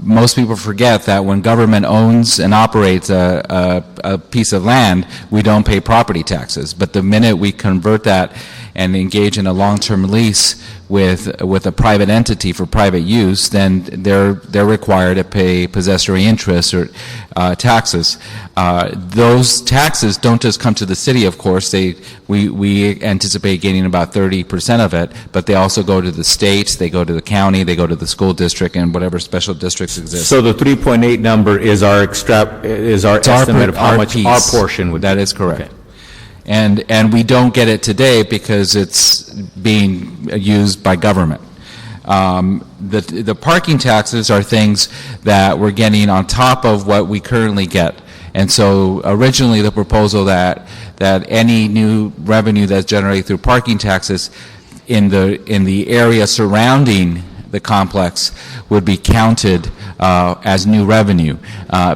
Most people forget that when government owns and operates a piece of land, we don't pay property taxes. But the minute we convert that and engage in a long-term lease with a private entity for private use, then they're required to pay possessory interest or taxes. Those taxes don't just come to the city, of course. We anticipate getting about 30% of it, but they also go to the state, they go to the county, they go to the school district, and whatever special districts exist. So the 3.8 number is our estimate of how much our portion would be. That is correct. And we don't get it today because it's being used by government. The parking taxes are things that we're getting on top of what we currently get. And so originally the proposal that any new revenue that's generated through parking taxes in the area surrounding the complex would be counted as new revenue.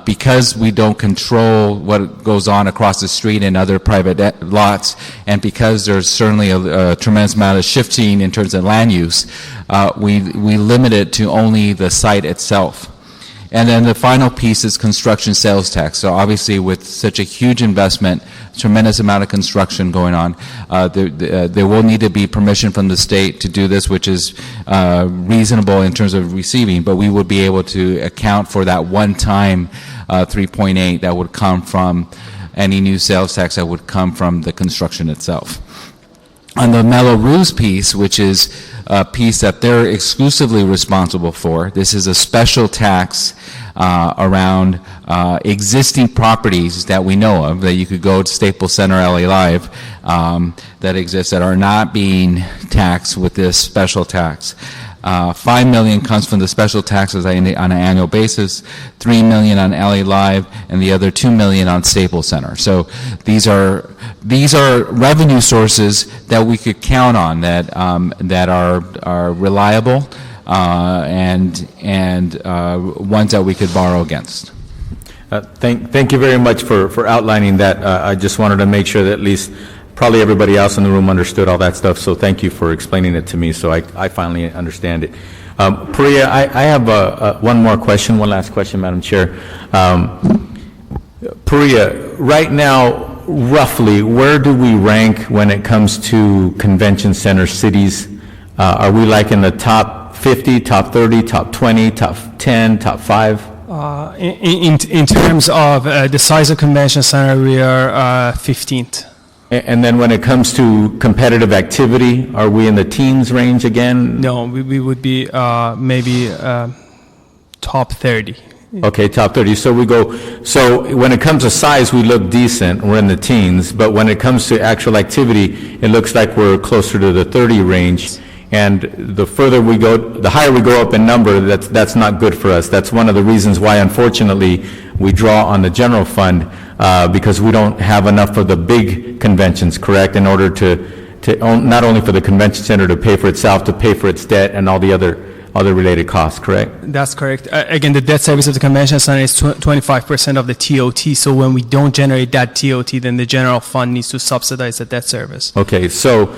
Because we don't control what goes on across the street in other private lots, and because there's certainly a tremendous amount of shifting in terms of land use, we limit it to only the site itself. And then the final piece is construction sales tax. So obviously with such a huge investment, tremendous amount of construction going on, there will need to be permission from the state to do this, which is reasonable in terms of receiving, but we would be able to account for that one-time 3.8 that would come from any new sales tax that would come from the construction itself. On the Mello-Roos piece, which is a piece that they're exclusively responsible for, this is a special tax around existing properties that we know of, that you could go to Staples Center, LA Live, that exist that are not being taxed with this special tax. $5 million comes from the special taxes on an annual basis, $3 million on LA Live, and the other $2 million on Staples Center. So these are revenue sources that we could count on, that are reliable and ones that we could borrow against. Thank you very much for outlining that. I just wanted to make sure that at least probably everybody else in the room understood all that stuff, so thank you for explaining it to me so I finally understand it. Priya, I have one last question, Madam Chair. Priya, right now, roughly, where do we rank when it comes to convention center cities? Are we like in the top 50, top 30, top 20, top 10, top 5? In terms of the size of convention center, we are 15th. And then when it comes to competitive activity, are we in the teens range again? No, we would be maybe top 30. Okay, top 30. So when it comes to size, we look decent. We're in the teens. But when it comes to actual activity, it looks like we're closer to the 30 range. And the further we go, the higher we go up in number, that's not good for us. That's one of the reasons why, unfortunately, we draw on the general fund, because we don't have enough for the big conventions, correct, in order to not only for the convention center to pay for itself, to pay for its debt and all the other related costs, correct? That's correct. Again, the debt service of the convention center is 25% of the TOT, so when we don't generate that TOT, then the general fund needs to subsidize the debt service. Okay, so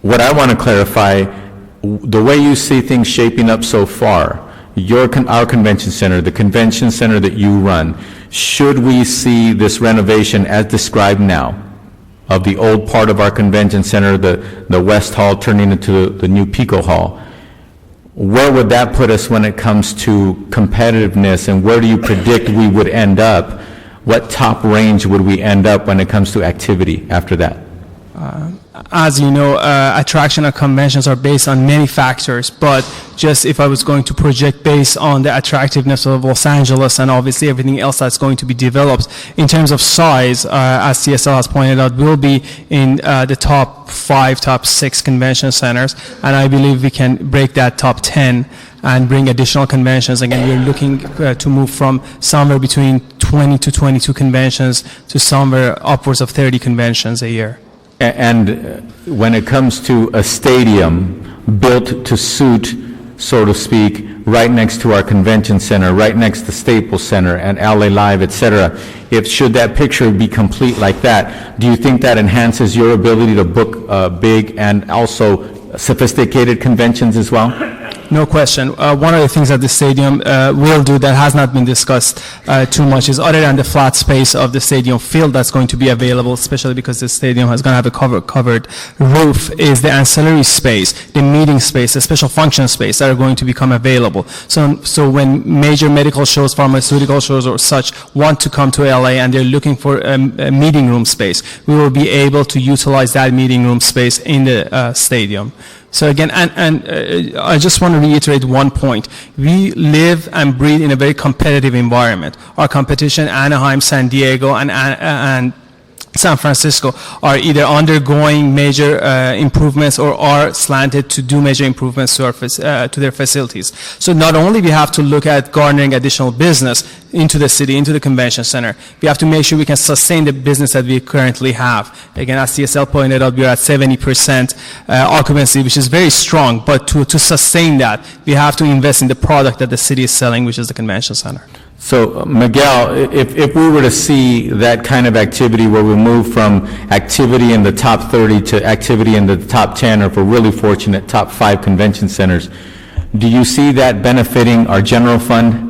what I want to clarify, the way you see things shaping up so far, our convention center, the convention center that you run, should we see this renovation as described now of the old part of our convention center, the West Hall turning into the new Pico Hall, where would that put us when it comes to competitiveness, and where do you predict we would end up? What top range would we end up when it comes to activity after that? As you know, attraction of conventions are based on many factors, but just if I was going to project based on the attractiveness of Los Angeles and obviously everything else that's going to be developed, in terms of size, as CSL has pointed out, we'll be in the top 5, top 6 convention centers, and I believe we can break that top 10 and bring additional conventions. Again, we're looking to move from somewhere between 20 to 22 conventions to somewhere upwards of 30 conventions a year. And when it comes to a stadium built to suit, so to speak, right next to our convention center, right next to Staples Center and LA Live, et cetera, should that picture be complete like that, do you think that enhances your ability to book big and also sophisticated conventions as well? No question. One of the things that the stadium will do that has not been discussed too much is, other than the flat space of the stadium field that's going to be available, especially because the stadium is going to have a covered roof, is the ancillary space, the meeting space, the special function space that are going to become available. So when major medical shows, pharmaceutical shows or such want to come to LA and they're looking for a meeting room space, we will be able to utilize that meeting room space in the stadium. So again, I just want to reiterate one point. We live and breathe in a very competitive environment. Our competition, Anaheim, San Diego, and San Francisco, are either undergoing major improvements or are slanted to do major improvements to their facilities. So not only we have to look at garnering additional business into the city, into the convention center, we have to make sure we can sustain the business that we currently have. Again, as CSL pointed out, we are at 70% occupancy, which is very strong, but to sustain that, we have to invest in the product that the city is selling, which is the convention center. So, Miguel, if we were to see that kind of activity where we move from activity in the top 30 to activity in the top 10, or if we're really fortunate, top 5 convention centers, do you see that benefiting our general fund?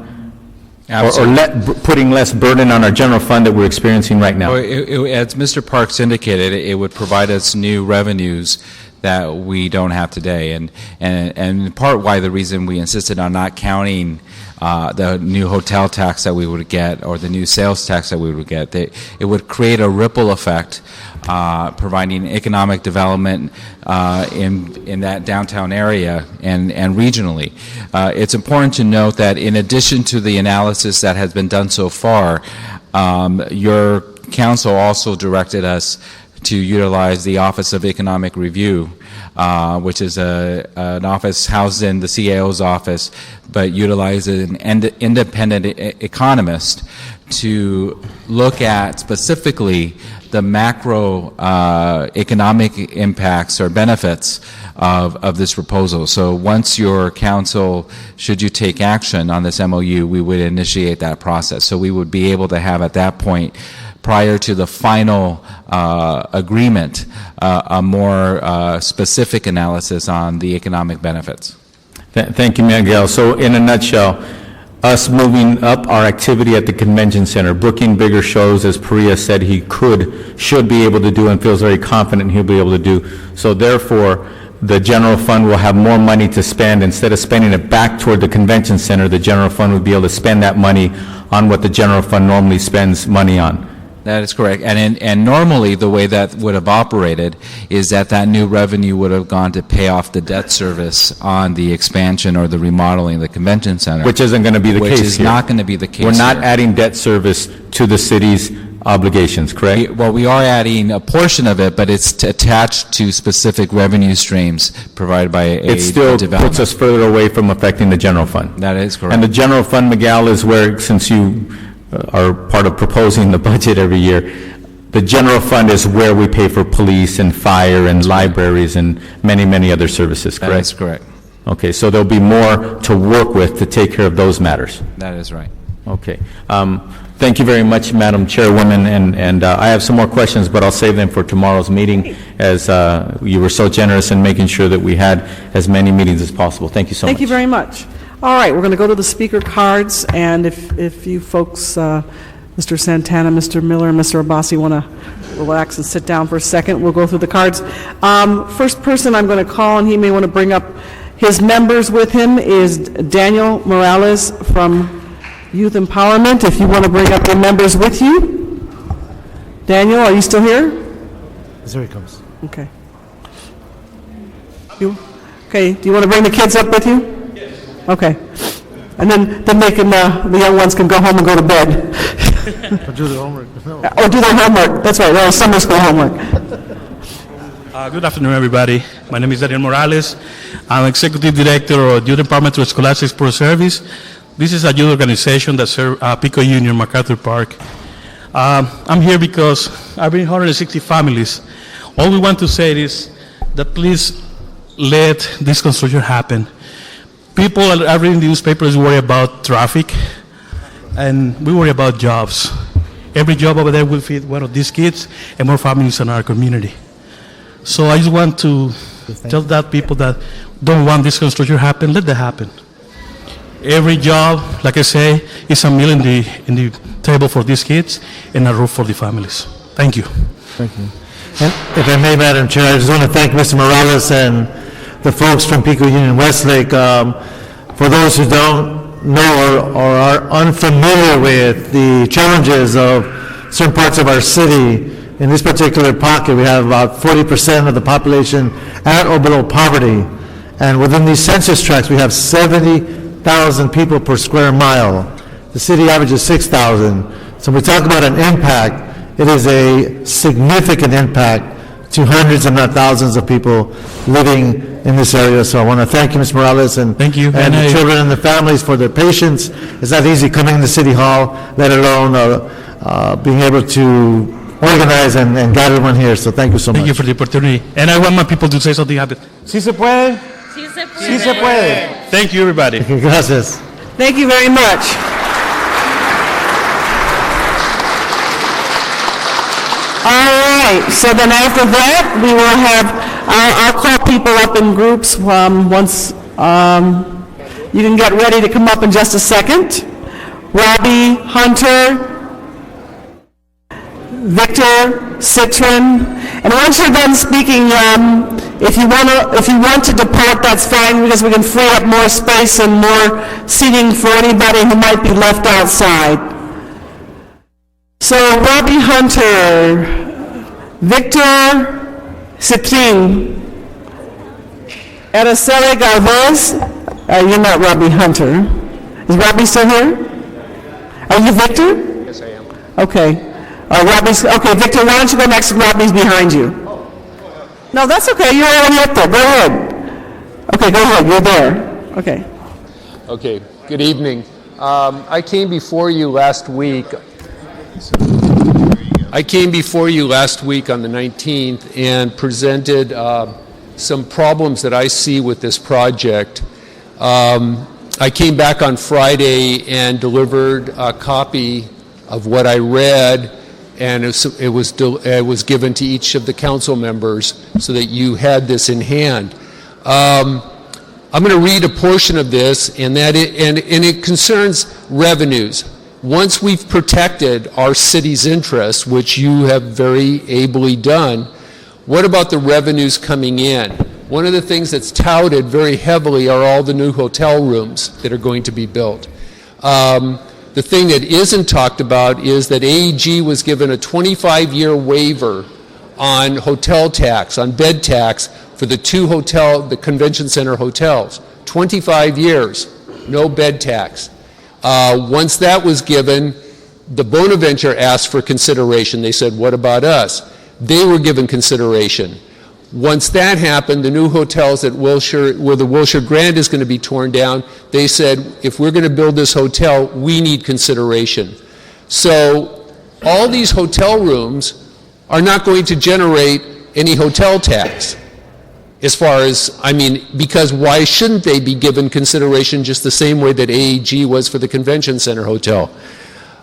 Absolutely. Or putting less burden on our general fund that we're experiencing right now? As Mr. Parks indicated, it would provide us new revenues that we don't have today. And in part why the reason we insisted on not counting the new hotel tax that we would get or the new sales tax that we would get, it would create a ripple effect, providing economic development in that downtown area and regionally. It's important to note that in addition to the analysis that has been done so far, your council also directed us to utilize the Office of Economic Review, which is an office housed in the CAO's office, but utilizes an independent economist to look at specifically the macro economic impacts or benefits of this proposal. So once your council, should you take action on this MOU, we would initiate that process. So we would be able to have at that point, prior to the final agreement, a more specific analysis on the economic benefits. Thank you, Miguel. So in a nutshell, us moving up our activity at the convention center, booking bigger shows, as Priya said he should be able to do and feels very confident he'll be able to do. So therefore, the general fund will have more money to spend. Instead of spending it back toward the convention center, the general fund would be able to spend that money on what the general fund normally spends money on. That is correct. And normally the way that would have operated is that new revenue would have gone to pay off the debt service on the expansion or the remodeling of the convention center. Which isn't going to be the case here. Which is not going to be the case We're not here. adding debt service to the city's obligations, correct? Well, we are adding a portion of it, but it's attached to specific revenue streams provided by a It still development. puts us further away from affecting the general fund. That is correct. And the general fund, Miguel, is where, since you are part of proposing the budget every year, the general fund is where we pay for police and fire and libraries and many, many other services, correct? That is correct. Okay, so there'll be more to work with to take care of those matters. That is right. Okay. Thank you very much, Madam Chairwoman, and I have some more questions, but I'll save them for tomorrow's meeting, as you were so generous in making sure that we had as many meetings as possible. Thank you so much. Thank you very much. All right, we're going to go to the speaker cards, and if you folks, Mr. Santana, Mr. Miller, and Mr. Abbasi want to relax and sit down for a second, we'll go through the cards. First person I'm going to call, and he may want to bring up his members with him, is Daniel Morales from Youth Empowerment. If you want to bring up your members with you. Daniel, are you still here? There he comes. Okay. Okay, do you want to bring the kids up with you? Okay. And then they can, the young ones can go home and go to bed. Or do the homework. No. Or do their homework. That's right, well, summer school homework. Good afternoon, everybody. My name is Daniel Morales. I'm Executive Director of Youth Department of Scholastic Support Service. This is a youth organization that serves Pico Union, MacArthur Park. I'm here because I bring 160 families. All we want to say is that please let this construction happen. People are reading the newspapers worry about traffic, and we worry about jobs. Every job over there will feed one of these kids and more families in our community. So I just want to Tell that people that don't want this construction to happen, let that happen. Every job, like I say, is a meal in the table for these kids and a roof for the families. Thank you. Thank you. And if I may, Madam Chair, I just want to thank Mr. Morales and the folks from Pico Union Westlake. For those who don't know or are unfamiliar with the challenges of certain parts of our city, in this particular pocket, we have about 40% of the population at or below poverty. And within these census tracts, we have 70,000 people per square mile. The city average is 6,000. So when we talk about an impact, it is a significant impact to hundreds, if not thousands, of people living in this area. So I want to thank you, Mr. Morales, and Thank you. and the children and the families for their patience. It's not easy coming into City Hall, let alone being able to organize and gather everyone here. So thank you so much. Thank you for the opportunity. And I want my people to say something happy. ¿Sí se puede? Sí se puede. Sí se puede. Thank you, everybody. Gracias. Thank you very much. All right, so then after that, we will have, I'll call people up in groups once, you can get ready to come up in just a second. Robbie Hunter, Victor Citron, and once you're done speaking, if you want to depart, that's fine, because we can free up more space and more seating for anybody who might be left outside. So Robbie Hunter, Victor Citrin, Araceli Galvez. You're not Robbie Hunter. Is Robbie still here? Are you Victor? Yes, I am. Okay. Okay, Victor, why don't you go next? Robbie's behind you. No, that's okay. You're already up there. Go ahead. Okay, go ahead. You're there. Okay. Okay, good evening. I came before you last week. I came before you last week on the 19th and presented some problems that I see with this project. I came back on Friday and delivered a copy of what I read, and it was given to each of the council members so that you had this in hand. I'm going to read a portion of this, and it concerns revenues. Once we've protected our city's interests, which you have very ably done, what about the revenues coming in? One of the things that's touted very heavily are all the new hotel rooms that are going to be built. The thing that isn't talked about is that AEG was given a 25-year waiver on hotel tax, on bed tax, for the the convention center hotels. 25 years, no bed tax. Once that was given, the Bonaventure asked for consideration. They said, what about us? They were given consideration. Once that happened, the new hotels at Wilshire, where the Wilshire Grand is going to be torn down, they said, if we're going to build this hotel, we need consideration. So all these hotel rooms are not going to generate any hotel tax. As far as, because why shouldn't they be given consideration just the same way that AEG was for the Convention Center Hotel?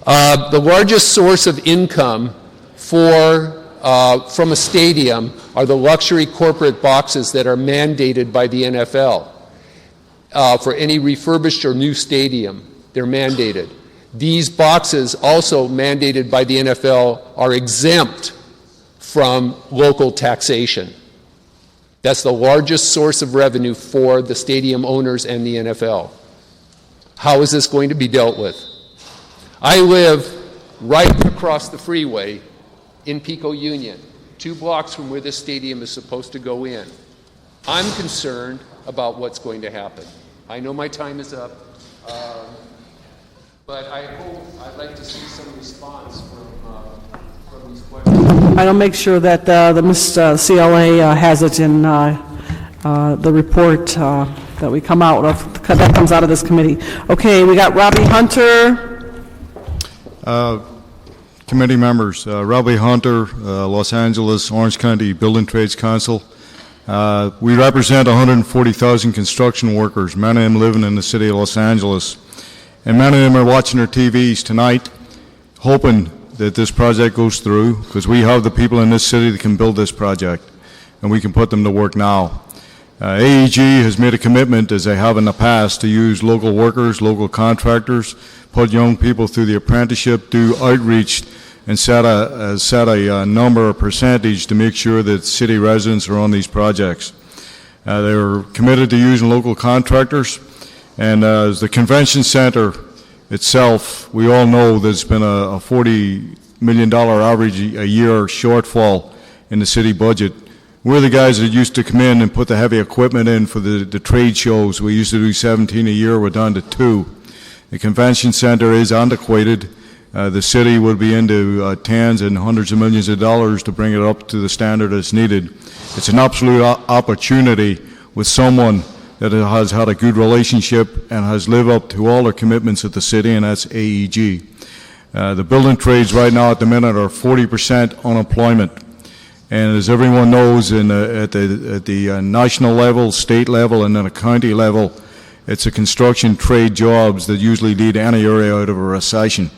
The largest source of income from a stadium are the luxury corporate boxes that are mandated by the NFL. For any refurbished or new stadium, they're mandated. These boxes, also mandated by the NFL, are exempt from local taxation. That's the largest source of revenue for the stadium owners and the NFL. How is this going to be dealt with? I live right across the freeway in Pico Union, 2 blocks from where this stadium is supposed to go in. I'm concerned about what's going to happen. I know my time is up, but I'd like to see some response from these questions. I'll make sure that the CLA has it in the report that we come out of, that comes out of this committee. Okay, we got Robbie Hunter. Committee members, Robbie Hunter, Los Angeles, Orange County Building Trades Council. We represent 140,000 construction workers, many of them living in the city of Los Angeles. And many of them are watching their TVs tonight, hoping that this project goes through, because we have the people in this city that can build this project, and we can put them to work now. AEG has made a commitment, as they have in the past, to use local workers, local contractors, put young people through the apprenticeship, do outreach, and set a number or percentage to make sure that city residents are on these projects. They're committed to using local contractors, and as the convention center itself, we all know there's been a $40 million average a year shortfall in the city budget. We're the guys that used to come in and put the heavy equipment in for the trade shows. We used to do 17 a year, we're down to 2. The convention center is antiquated. The city would be into tens and hundreds of millions of dollars to bring it up to the standard that's needed. It's an absolute opportunity with someone that has had a good relationship and has lived up to all their commitments at the city, and that's AEG. The building trades right now at the minute are 40% unemployment. And as everyone knows, at the national level, state level, and then a county level, it's the construction trade jobs that usually lead any area out of a recession.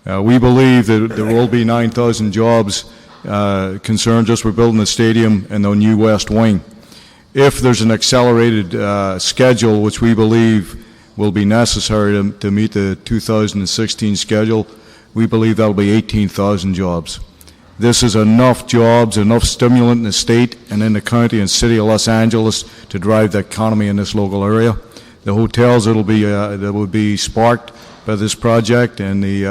We believe that there will be 9,000 jobs concerned just with building the stadium and the new West Wing. If there's an accelerated schedule, which we believe will be necessary to meet the 2016 schedule, we believe that'll be 18,000 jobs. This is enough jobs, enough stimulant in the state and in the county and city of Los Angeles to drive the economy in this local area. The hotels that will be sparked by this project and the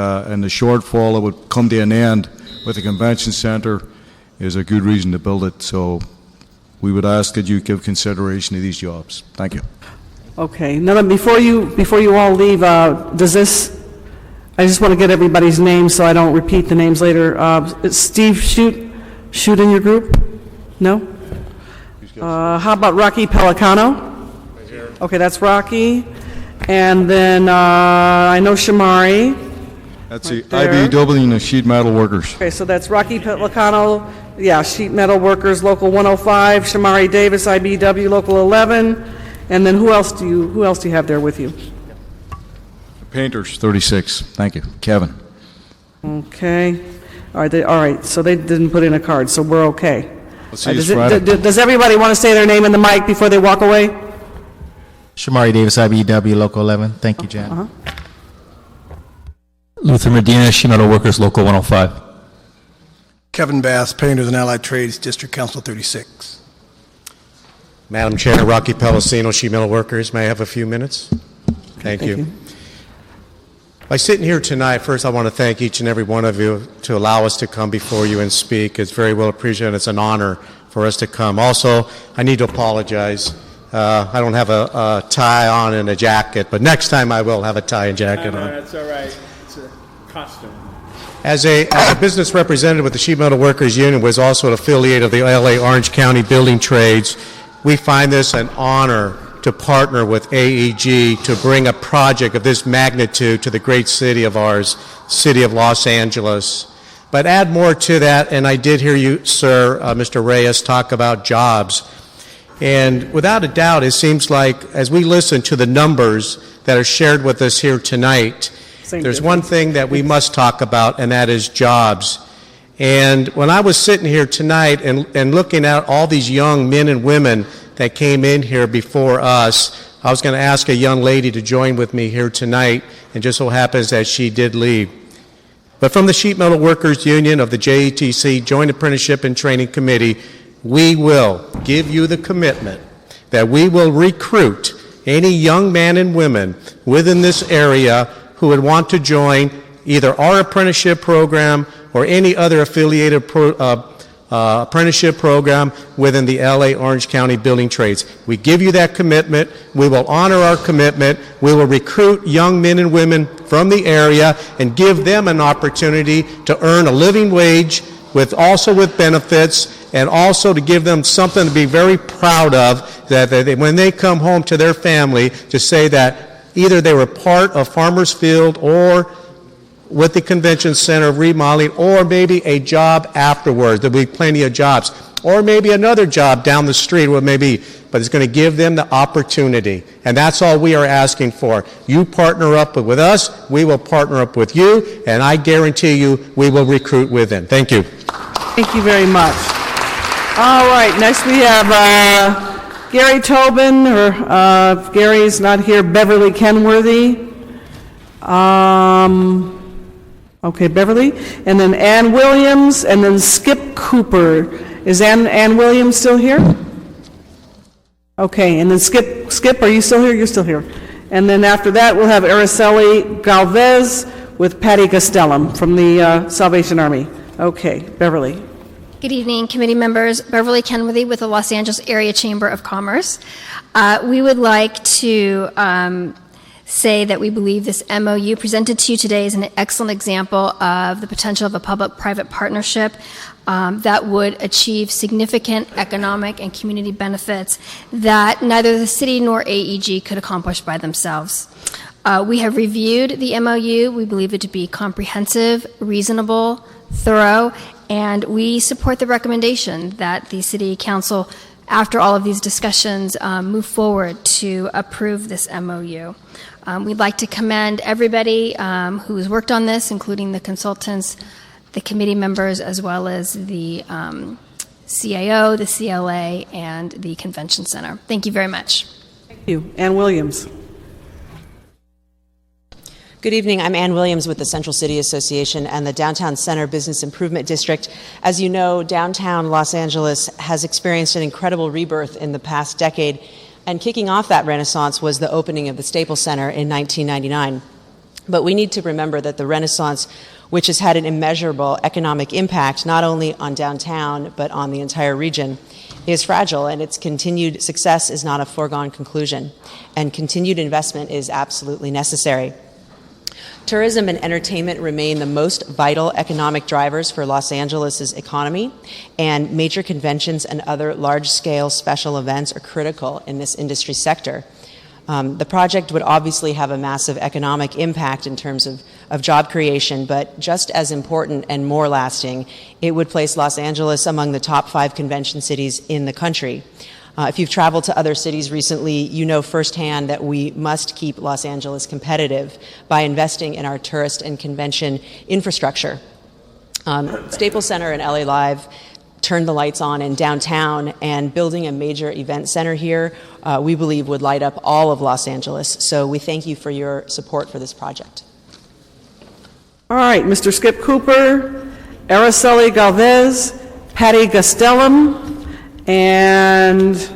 shortfall that would come to an end with the convention center is a good reason to build it. So we would ask that you give consideration to these jobs. Thank you. Okay. Now, before you all leave, does this? I just want to get everybody's names so I don't repeat the names later. Is Steve Shoot in your group? No? How about Rocky Pelicano? Okay, that's Rocky. And then I know Shamari. That's the IBEW and the sheet metal workers. Okay, so that's Rocky Pelicano, yeah, sheet metal workers, Local 105, Shamari Davis, IBEW, Local 11. And then who else do you have there with you? Painters, 36. Thank you. Kevin. Okay. All right, so they didn't put in a card, so we're okay. We'll see you Friday. Does everybody want to say their name in the mic before they walk away? Shamari Davis, IBEW, Local 11. Thank you, Jan. Luther Medina, Sheet Metal Workers, Local 105. Kevin Bass, Painters and Allied Trades, District Council 36. Madam Chair, Rocky Pellicino, Sheet Metal Workers. May I have a few minutes? Thank you. By sitting here tonight, first I want to thank each and every one of you to allow us to come before you and speak. It's very well appreciated. It's an honor for us to come. Also, I need to apologize. I don't have a tie on and a jacket, but next time I will have a tie and jacket on. That's all right. It's a costume. As a business representative with the Sheet Metal Workers Union, was also an affiliate of the LA Orange County Building Trades, we find this an honor to partner with AEG to bring a project of this magnitude to the great city of ours, city of Los Angeles. But add more to that, and I did hear you, sir, Mr. Reyes, talk about jobs. And without a doubt, it seems like as we listen to the numbers that are shared with us here tonight, there's one thing that we must talk about, and that is jobs. And when I was sitting here tonight and looking at all these young men and women that came in here before us, I was going to ask a young lady to join with me here tonight, and just so happens that she did leave. But from the Sheet Metal Workers Union of the JETC Joint Apprenticeship and Training Committee, we will give you the commitment that we will recruit any young man and women within this area who would want to join either our apprenticeship program or any other affiliated apprenticeship program within the LA Orange County Building Trades. We give you that commitment. We will honor our commitment. We will recruit young men and women from the area and give them an opportunity to earn a living wage also with benefits, and also to give them something to be very proud of, that when they come home to their family, to say that either they were part of Farmers Field or with the convention center remodeling, or maybe a job afterwards. There'll be plenty of jobs, or maybe another job down the street, but it's going to give them the opportunity. And that's all we are asking for. You partner up with us, we will partner up with you, and I guarantee you we will recruit with them. Thank you. Thank you very much. All right, next we have Gary Tobin, or Gary's not here, Beverly Kenworthy. Okay, Beverly. And then Ann Williams, and then Skip Cooper. Is Ann Williams still here? Okay, and then Skip, are you still here? You're still here. And then after that, we'll have Araceli Galvez with Patty Castellum from the Salvation Army. Okay, Beverly. Good evening, committee members. Beverly Kenworthy with the Los Angeles Area Chamber of Commerce. We would like to say that we believe this MOU presented to you today is an excellent example of the potential of a public-private partnership that would achieve significant economic and community benefits that neither the city nor AEG could accomplish by themselves. We have reviewed the MOU. We believe it to be comprehensive, reasonable, thorough, and we support the recommendation that the City Council, after all of these discussions, move forward to approve this MOU. We'd like to commend everybody who has worked on this, including the consultants, the committee members, as well as the CAO, the CLA, and the Convention Center. Thank you very much. Thank you. Ann Williams. Good evening. I'm Ann Williams with the Central City Association and the Downtown Center Business Improvement District. As you know, downtown Los Angeles has experienced an incredible rebirth in the past decade, and kicking off that renaissance was the opening of the Staples Center in 1999. But we need to remember that the renaissance, which has had an immeasurable economic impact not only on downtown but on the entire region, is fragile, and its continued success is not a foregone conclusion, and continued investment is absolutely necessary. Tourism and entertainment remain the most vital economic drivers for Los Angeles' economy, and major conventions and other large-scale special events are critical in this industry sector. The project would obviously have a massive economic impact in terms of job creation, but just as important and more lasting, it would place Los Angeles among the top 5 convention cities in the country. If you've traveled to other cities recently, you know firsthand that we must keep Los Angeles competitive by investing in our tourist and convention infrastructure. Staples Center and LA Live turned the lights on in downtown, and building a major event center here, we believe would light up all of Los Angeles. So we thank you for your support for this project. All right, Mr. Skip Cooper, Araceli Galvez, Patty Castellum, and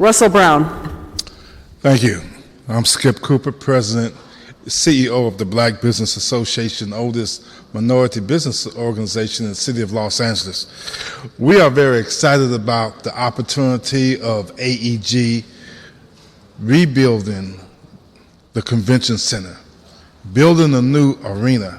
Russell Brown. Thank you. I'm Skip Cooper, President, CEO of the Black Business Association, oldest minority business organization in the city of Los Angeles. We are very excited about the opportunity of AEG rebuilding the convention center, building a new arena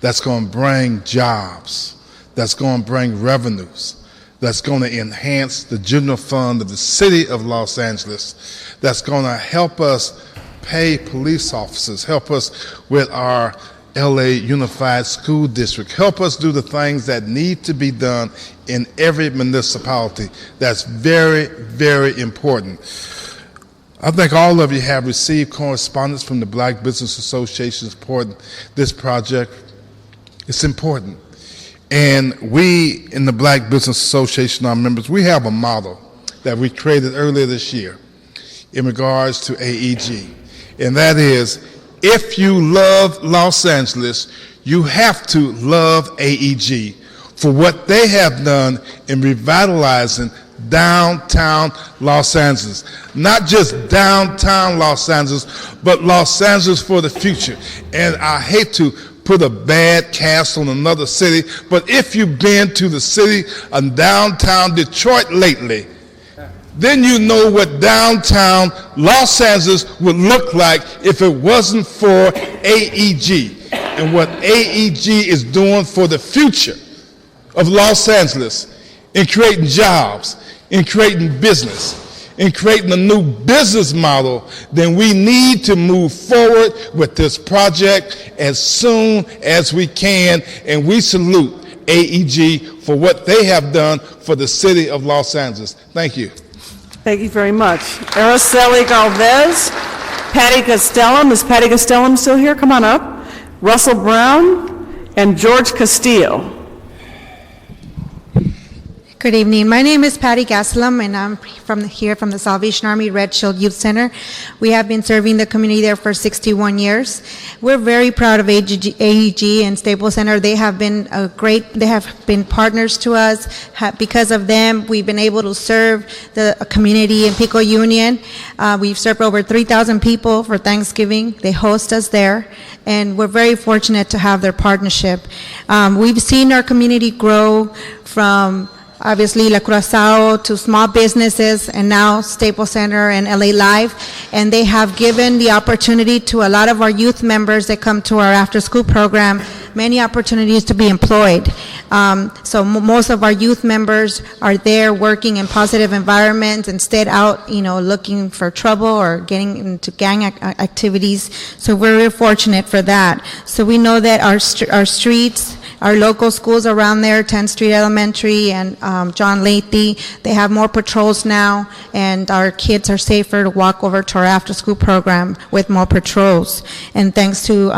that's going to bring jobs, that's going to bring revenues, that's going to enhance the general fund of the city of Los Angeles, that's going to help us pay police officers, help us with our LA Unified School District, help us do the things that need to be done in every municipality. That's very, very important. I think all of you have received correspondence from the Black Business Association supporting this project. It's important. And we in the Black Business Association, our members, we have a model that we created earlier this year in regards to AEG. And that is, if you love Los Angeles, you have to love AEG for what they have done in revitalizing downtown Los Angeles. Not just downtown Los Angeles, but Los Angeles for the future. And I hate to put a bad cast on another city, but if you've been to the city of downtown Detroit lately, then you know what downtown Los Angeles would look like if it wasn't for AEG and what AEG is doing for the future of Los Angeles in creating jobs, in creating business, in creating a new business model. Then we need to move forward with this project as soon as we can, and we salute AEG for what they have done for the city of Los Angeles. Thank you. Thank you very much. Araceli Galvez, Patty Castellum. Is Patty Castellum still here? Come on up. Russell Brown and George Castillo. Good evening. My name is Patty Gaslam, and I'm from the Salvation Army Red Shield Youth Center. We have been serving the community there for 61 years. We're very proud of AEG and Staples Center. They have been they have been partners to us. Because of them, we've been able to serve the community in Pico Union. We've served over 3,000 people for Thanksgiving. They host us there, and we're very fortunate to have their partnership. We've seen our community grow from obviously La Curaçao to small businesses, and now Staples Center and LA Live, and they have given the opportunity to a lot of our youth members that come to our after-school program many opportunities to be employed. So most of our youth members are there working in positive environments instead out, looking for trouble or getting into gang activities. So we're very fortunate for that. So we know that our streets, our local schools around there, 10th Street Elementary and John Lathy, they have more patrols now, and our kids are safer to walk over to our after-school program with more patrols. And thanks to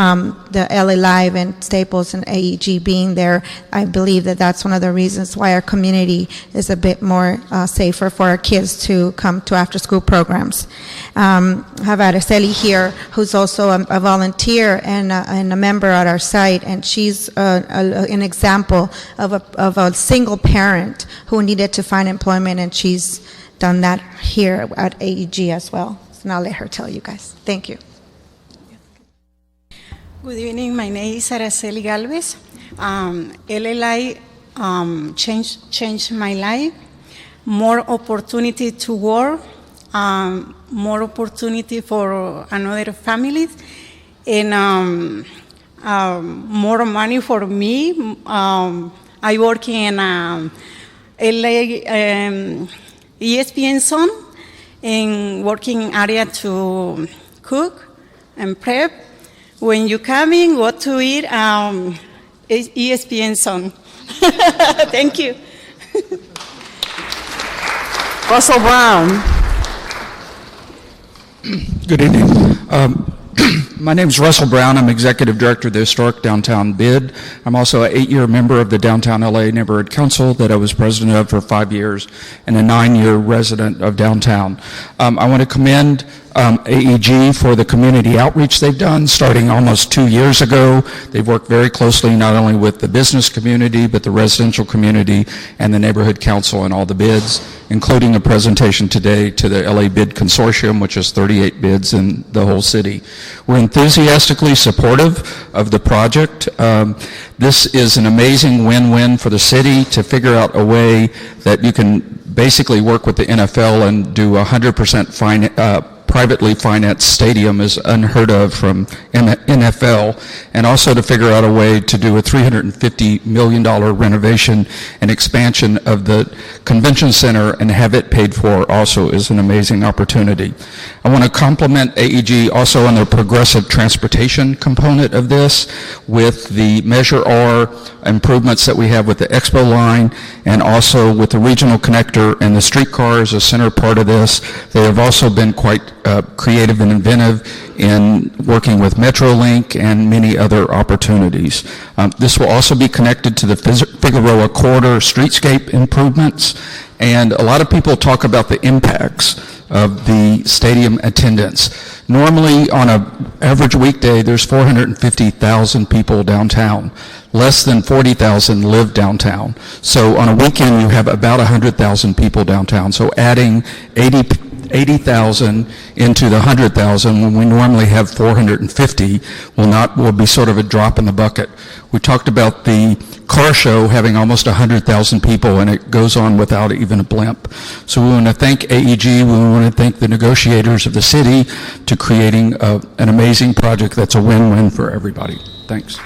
the LA Live and Staples and AEG being there, I believe that that's one of the reasons why our community is a bit more safer for our kids to come to after-school programs. I have Araceli here, who's also a volunteer and a member at our site, and she's an example of a single parent who needed to find employment, and she's done that here at AEG as well. So now I'll let her tell you guys. Thank you. Good evening. My name is Araceli Galvez. LLI changed my life. More opportunity to work, more opportunity for another families, and more money for me. I work in LA ESPN Zone, in working area to cook and prep. When you come in, what to eat, ESPN Zone. Thank you. Russell Brown. Good evening. My name is Russell Brown. I'm Executive Director of the Historic Downtown BID. I'm also an 8-year member of the Downtown LA Neighborhood Council that I was president of for 5 years, and a 9-year resident of downtown. I want to commend AEG for the community outreach they've done starting almost 2 years ago. They've worked very closely not only with the business community, but the residential community and the neighborhood council and all the bids, including a presentation today to the LA Bid Consortium, which is 38 bids in the whole city. We're enthusiastically supportive of the project. This is an amazing win-win for the city to figure out a way that you can basically work with the NFL and do 100% privately financed stadium is unheard of from NFL, and also to figure out a way to do a $350 million renovation and expansion of the convention center and have it paid for also is an amazing opportunity. I want to compliment AEG also on the progressive transportation component of this with the Measure R improvements that we have with the Expo line, and also with the regional connector and the streetcar as a center part of this. They have also been quite creative and inventive in working with MetroLink and many other opportunities. This will also be connected to the Figueroa Corridor streetscape improvements, and a lot of people talk about the impacts of the stadium attendance. Normally, on an average weekday, there's 450,000 people downtown. Less than 40,000 live downtown. So on a weekend, you have about 100,000 people downtown. So adding 80,000 into the 100,000 when we normally have 450 will be sort of a drop in the bucket. We talked about the car show having almost 100,000 people, and it goes on without even a blimp. So we want to thank AEG, we want to thank the negotiators of the city to creating an amazing project that's a win-win for everybody. Thanks.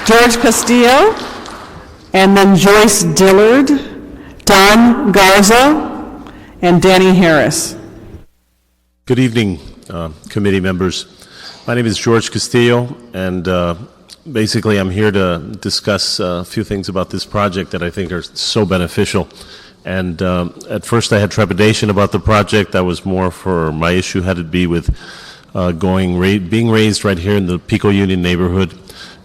George Castillo, and then Joyce Dillard, Don Garza, and Danny Harris. Good evening, committee members. My name is George Castillo, and basically I'm here to discuss a few things about this project that I think are so beneficial. And at first I had trepidation about the project. That was more for my issue had to be with being raised right here in the Pico Union neighborhood,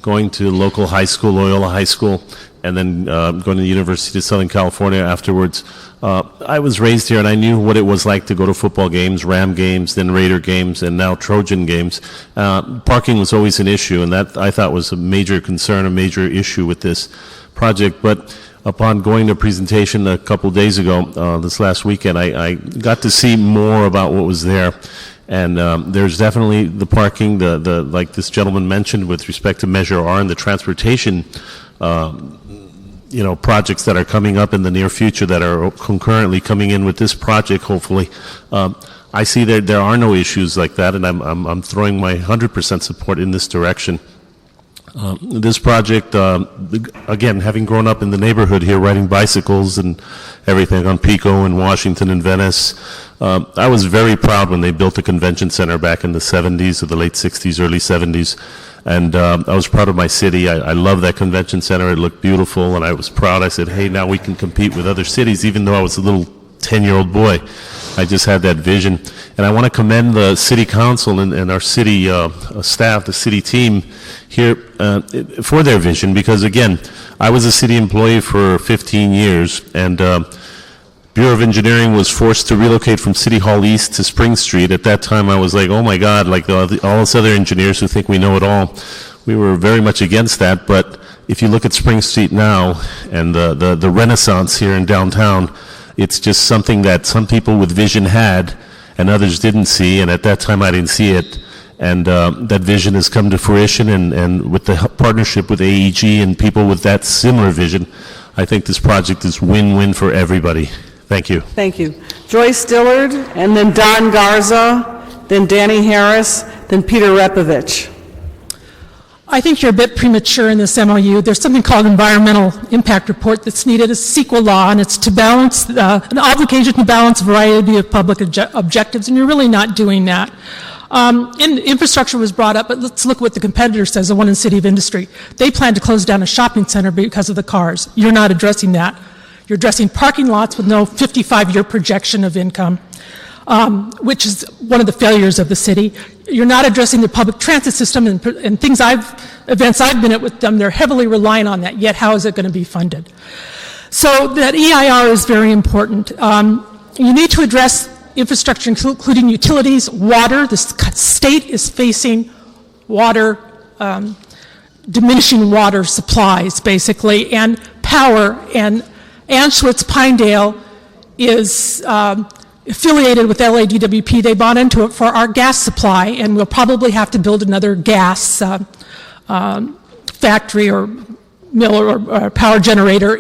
going to local high school, Loyola High School, and then going to the University of Southern California afterwards. I was raised here, and I knew what it was like to go to football games, Ram games, then Raider games, and now Trojan games. Parking was always an issue, and that I thought was a major concern, a major issue with this project. But upon going to a presentation a couple days ago, this last weekend, I got to see more about what was there. And there's definitely the parking, the like this gentleman mentioned with respect to Measure R and the transportation projects that are coming up in the near future that are concurrently coming in with this project, hopefully. I see that there are no issues like that, and I'm throwing my 100% support in this direction. This project, again, having grown up in the neighborhood here, riding bicycles and everything on Pico and Washington and Venice, I was very proud when they built the convention center back in the 70s or the late 60s, early 70s. And I was proud of my city. I love that convention center. It looked beautiful, and I was proud. I said, hey, now we can compete with other cities, even though I was a little 10-year-old boy. I just had that vision. And I want to commend the city council and our city staff, the city team here for their vision, because, again, I was a city employee for 15 years, and Bureau of Engineering was forced to relocate from City Hall East to Spring Street. At that time, I was like, oh my God, like all us other engineers who think we know it all. We were very much against that, but if you look at Spring Street now and the renaissance here in downtown, it's just something that some people with vision had and others didn't see, and at that time I didn't see it. And that vision has come to fruition, and with the partnership with AEG and people with that similar vision, I think this project is win-win for everybody. Thank you. Thank you. Joyce Dillard, and then Don Garza, then Danny Harris, then Peter Repovich. I think you're a bit premature in this MOU. There's something called environmental impact report that's needed as CEQA law, and it's to balance, an obligation to balance a variety of public objectives, and you're really not doing that. Infrastructure was brought up, but let's look what the competitor says, the one in City of Industry. They plan to close down a shopping center because of the cars. You're not addressing that. You're addressing parking lots with no 55-year projection of income, which is one of the failures of the city. You're not addressing the public transit system and events I've been at with them, they're heavily reliant on that, yet how is it going to be funded? So that EIR is very important. You need to address infrastructure, including utilities, water. The state is facing water, diminishing water supplies, basically, and power. And Anschutz Pinedale is affiliated with LADWP. They bought into it for our gas supply, and we'll probably have to build another gas factory or mill or power generator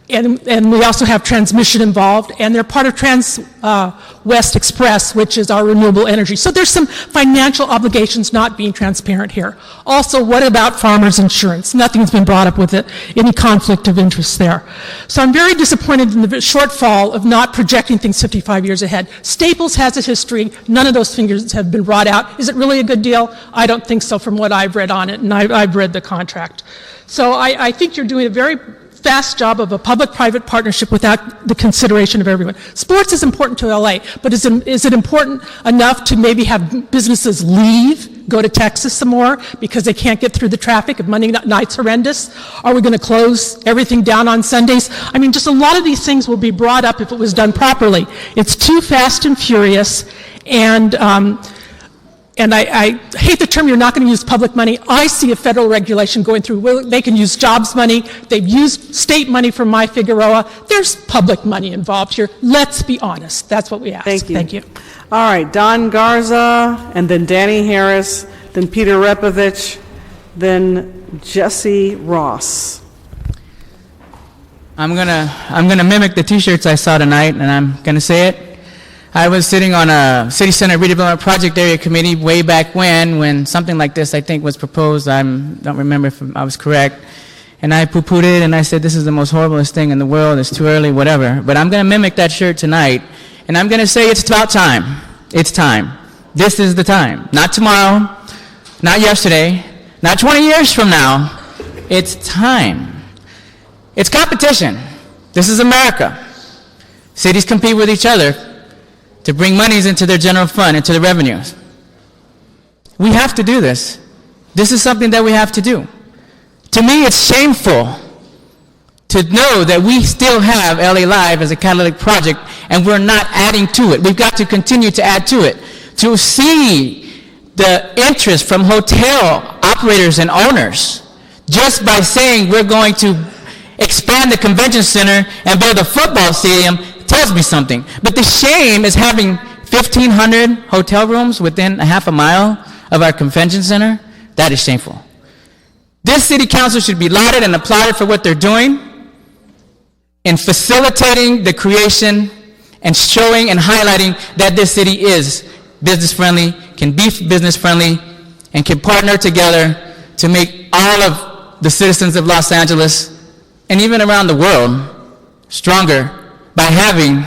and we also have transmission involved, and they're part of Trans-West Express, which is our renewable energy. So there's some financial obligations not being transparent here. Also, what about farmers insurance? Nothing's been brought up with it, any conflict of interest there. So I'm very disappointed in the shortfall of not projecting things 55 years ahead. Staples has a history. None of those figures have been brought out. Is it really a good deal? I don't think so from what I've read on it, and I've read the contract. So I think you're doing a very fast job of a public-private partnership without the consideration of everyone. Sports is important to LA, but is it important enough to maybe have businesses leave, go to Texas some more because they can't get through the traffic if Monday night's horrendous? Are we going to close everything down on Sundays? I mean, just a lot of these things will be brought up if it was done properly. It's too fast and furious, and I hate the term, you're not going to use public money. I see a federal regulation going through. Well, they can use jobs money. They've used state money from My Figueroa. There's public money involved here. Let's be honest. That's what we ask. Thank you. Thank you. All right, Don Garza, and then Danny Harris, then Peter Repovich, then Jesse Ross. I'm gonna mimic the T-shirts I saw tonight, and I'm gonna say it. I was sitting on a City Center Redevelopment Project Area Committee way back when something like this, I think, was proposed. I don't remember if I was correct. And I poo-pooed it, and I said, this is the most horriblest thing in the world. It's too early, whatever. But I'm going to mimic that shirt tonight, and I'm going to say it's about time. It's time. This is the time. Not tomorrow, not yesterday, not 20 years from now. It's time. It's competition. This is America. Cities compete with each other to bring monies into their general fund, into the revenues. We have to do this. This is something that we have to do. To me, it's shameful to know that we still have LA Live as a catalytic project and we're not adding to it. We've got to continue to add to it. To see the interest from hotel operators and owners just by saying we're going to expand the convention center and build a football stadium tells me something. But the shame is having 1,500 hotel rooms within a half a mile of our convention center. That is shameful. This city council should be lauded and applauded for what they're doing in facilitating the creation and showing and highlighting that this city is business friendly, can be business friendly, and can partner together to make all of the citizens of Los Angeles and even around the world stronger by having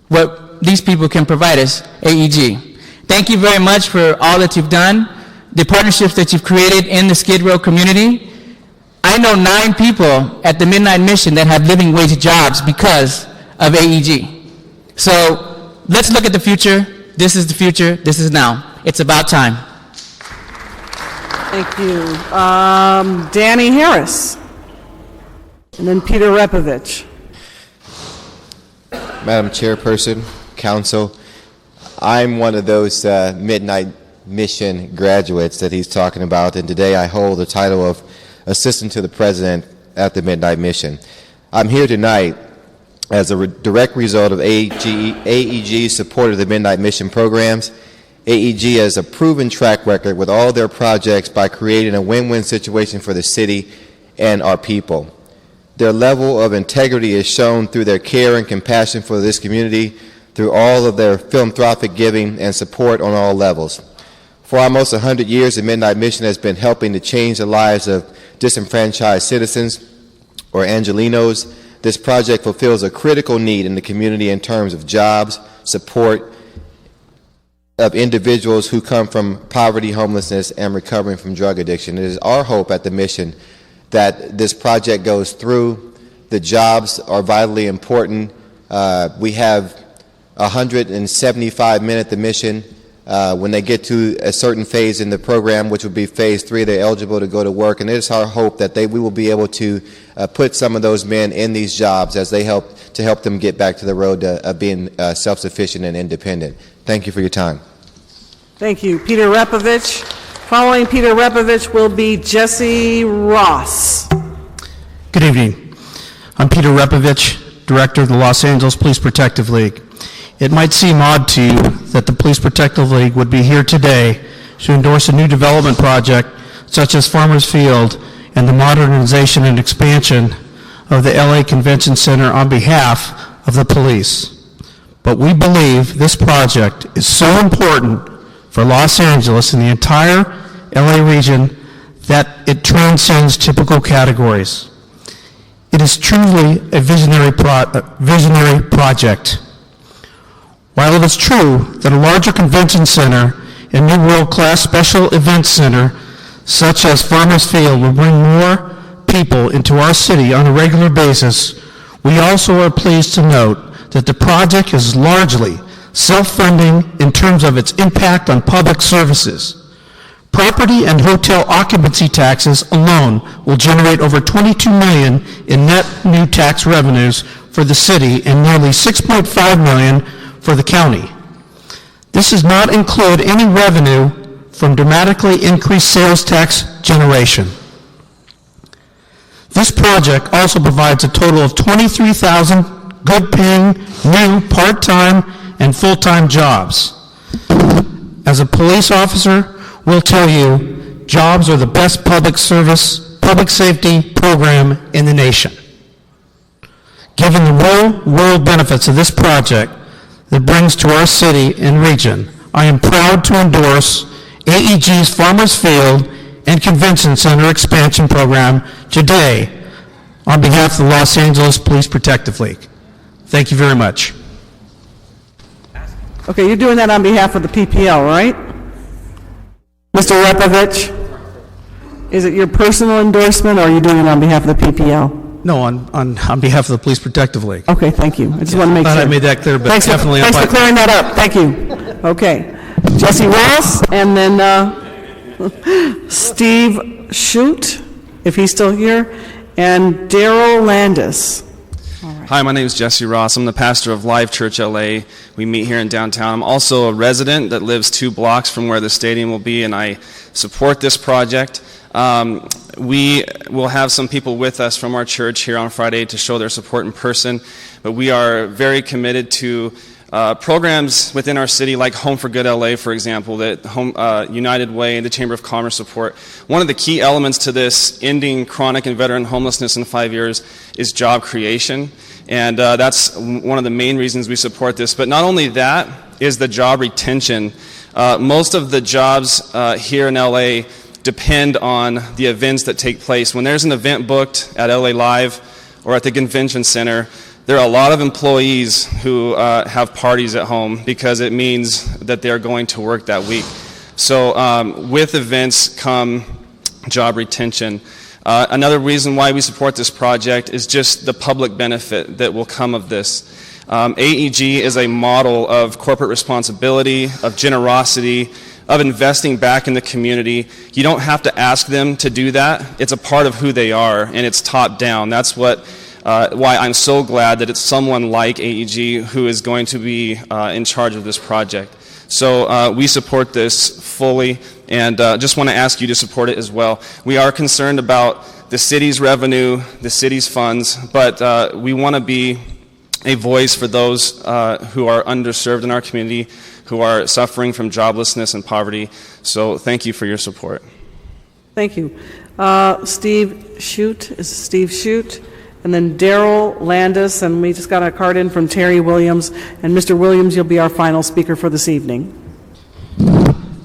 what these people can provide us, AEG. Thank you very much for all that you've done, the partnerships that you've created in the Skid Row community. I know 9 people at the Midnight Mission that have living wage jobs because of AEG. So let's look at the future. This is the future. This is now. It's about time. Thank you. Danny Harris. And then Peter Repovich. Madam Chairperson, Council, I'm one of those Midnight Mission graduates that he's talking about, and today I hold the title of Assistant to the President at the Midnight Mission. I'm here tonight as a direct result of AEG's support of the Midnight Mission programs. AEG has a proven track record with all their projects by creating a win-win situation for the city and our people. Their level of integrity is shown through their care and compassion for this community, through all of their philanthropic giving and support on all levels. For almost 100 years, the Midnight Mission has been helping to change the lives of disenfranchised citizens or Angelenos. This project fulfills a critical need in the community in terms of jobs, support of individuals who come from poverty, homelessness, and recovering from drug addiction. It is our hope at the mission that this project goes through. The jobs are vitally important. We have 175 men at the mission. When they get to a certain phase in the program, which will be phase 3, they're eligible to go to work. And it is our hope that we will be able to put some of those men in these jobs as they help them get back to the road of being self-sufficient and independent. Thank you for your time. Thank you. Peter Repovich. Following Peter Repovich will be Jesse Ross. Good evening. I'm Peter Repovich, Director of the Los Angeles Police Protective League. It might seem odd to you that the Police Protective League would be here today to endorse a new development project such as Farmers Field and the modernization and expansion of the LA Convention Center on behalf of the police. But we believe this project is so important for Los Angeles and the entire LA region that it transcends typical categories. It is truly a visionary project. While it is true that a larger convention center and new world-class special events center such as Farmers Field will bring more people into our city on a regular basis, we also are pleased to note that the project is largely self-funding in terms of its impact on public services. Property and hotel occupancy taxes alone will generate over $22 million in net new tax revenues for the city and nearly $6.5 million for the county. This does not include any revenue from dramatically increased sales tax generation. This project also provides a total of 23,000 good-paying new part-time and full-time jobs. As a police officer, we'll tell you, jobs are the best public safety program in the nation. Given the real-world benefits of this project that brings to our city and region, I am proud to endorse AEG's Farmers Field and Convention Center expansion program today on behalf of the Los Angeles Police Protective League. Thank you very much. Okay, you're doing that on behalf of the PPL, right? Mr. Repovich, is it your personal endorsement or are you doing it on behalf of the PPL? No, on behalf of the Police Protective League. Okay, thank you. I just want to make sure. I made that clear, but thanks definitely. Thanks for clearing that up. Thank you. Okay. Jesse Ross, and then Steve Shute, if he's still here, and Daryl Landis. Hi, my name is Jesse Ross. I'm the pastor of Live Church LA. We meet here in downtown. I'm also a resident that lives 2 blocks from where the stadium will be, and I support this project. We will have some people with us from our church here on Friday to show their support in person, but we are very committed to programs within our city like Home for Good LA, for example, that United Way and the Chamber of Commerce support. One of the key elements to this ending chronic and veteran homelessness in 5 years is job creation, and that's one of the main reasons we support this. But not only that is the job retention. Most of the jobs here in LA depend on the events that take place. When there's an event booked at LA Live or at the convention center, there are a lot of employees who have parties at home because it means that they're going to work that week. So with events come job retention. Another reason why we support this project is just the public benefit that will come of this. AEG is a model of corporate responsibility, of generosity, of investing back in the community. You don't have to ask them to do that. It's a part of who they are, and it's top down. That's why I'm so glad that it's someone like AEG who is going to be in charge of this project. So we support this fully, and just want to ask you to support it as well. We are concerned about the city's revenue, the city's funds, but we want to be a voice for those who are underserved in our community, who are suffering from joblessness and poverty. So thank you for your support. Thank you. Steve Shute, and then Daryl Landis, and we just got a card in from Terry Williams. And Mr. Williams, you'll be our final speaker for this evening.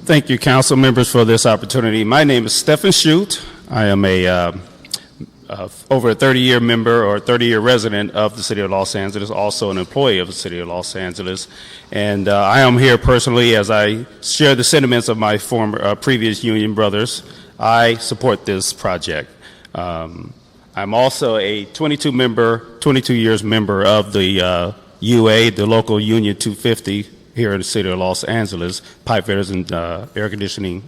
Thank you, council members, for this opportunity. My name is Stephen Shute. I am over a 30-year member or 30-year resident of the City of Los Angeles, also an employee of the City of Los Angeles. And I am here personally as I share the sentiments of my previous union brothers. I support this project. I'm also a 22 years member of the UA, the local Union 250 here in the City of Los Angeles, pipe fitters and air conditioning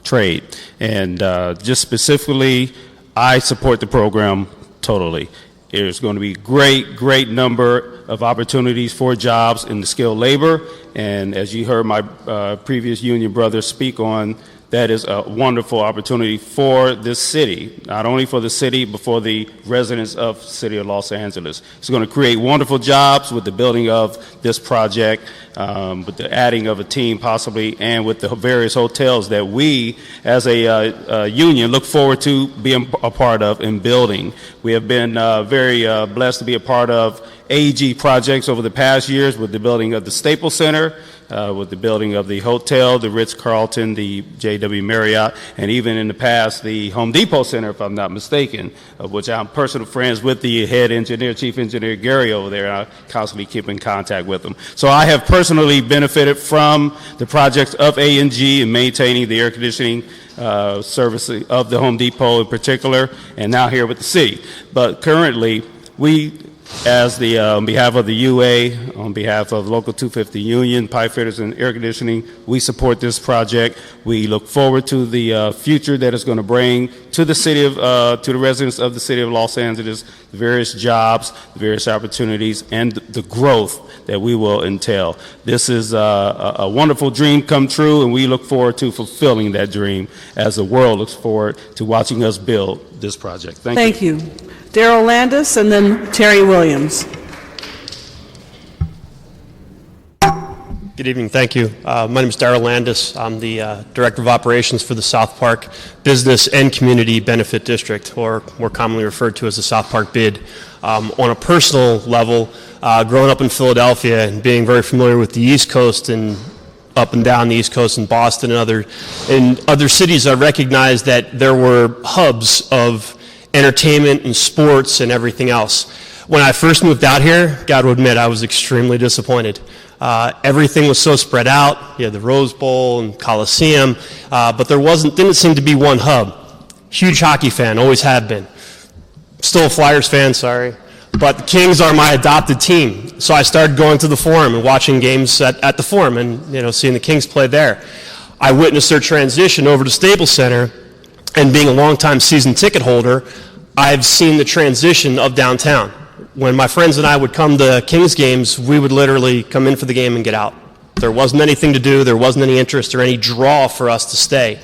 trade. And just specifically, I support the program totally. There's going to be great number of opportunities for jobs in the skilled labor. And as you heard my previous union brother speak on, that is a wonderful opportunity for this city, not only for the city, but for the residents of the City of Los Angeles. It's going to create wonderful jobs with the building of this project, with the adding of a team possibly, and with the various hotels that we, as a union, look forward to being a part of and building. We have been very blessed to be a part of AEG projects over the past years with the building of the Staples Center, with the building of the hotel, the Ritz-Carlton, the JW Marriott, and even in the past, the Home Depot Center, if I'm not mistaken, of which I'm personal friends with the head engineer, Chief Engineer Gary over there, and I constantly keep in contact with him. So I have personally benefited from the projects of A&G and maintaining the air conditioning service of the Home Depot in particular, and now here with the city. But currently, we, as the on behalf of the UA, on behalf of Local 250 Union, pipe fitters and air conditioning, we support this project. We look forward to the future that it's going to bring to the city of, to the residents of the City of Los Angeles, the various jobs, the various opportunities, and the growth that we will entail. This is a wonderful dream come true, and we look forward to fulfilling that dream as the world looks forward to watching us build this project. Thank you. Daryl Landis, and then Terry Williams. Good evening. Thank you. My name is Daryl Landis. I'm the Director of Operations for the South Park Business and Community Benefit District, or more commonly referred to as the South Park BID. On a personal level, growing up in Philadelphia and being very familiar with the East Coast and up and down the East Coast in Boston and other cities, I recognized that there were hubs of entertainment and sports and everything else. When I first moved out here, got to admit, I was extremely disappointed. Everything was so spread out. You had the Rose Bowl and Coliseum, but there didn't seem to be one hub. Huge hockey fan, always have been. Still a Flyers fan, sorry. But the Kings are my adopted team. So I started going to the Forum and watching games at the Forum and seeing the Kings play there. I witnessed their transition over to Staples Center, and being a longtime season ticket holder, I've seen the transition of downtown. When my friends and I would come to Kings games, we would literally come in for the game and get out. There wasn't anything to do, there wasn't any interest or any draw for us to stay.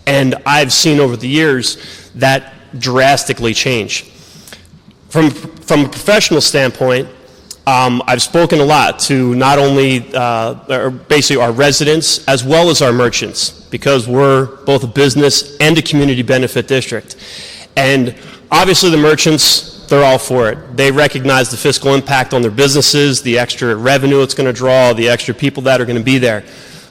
And I've seen over the years that drastically change. From a professional standpoint, I've spoken a lot to not only basically our residents as well as our merchants, because we're both a business and a community benefit district. And obviously the merchants, they're all for it. They recognize the fiscal impact on their businesses, the extra revenue it's going to draw, the extra people that are going to be there.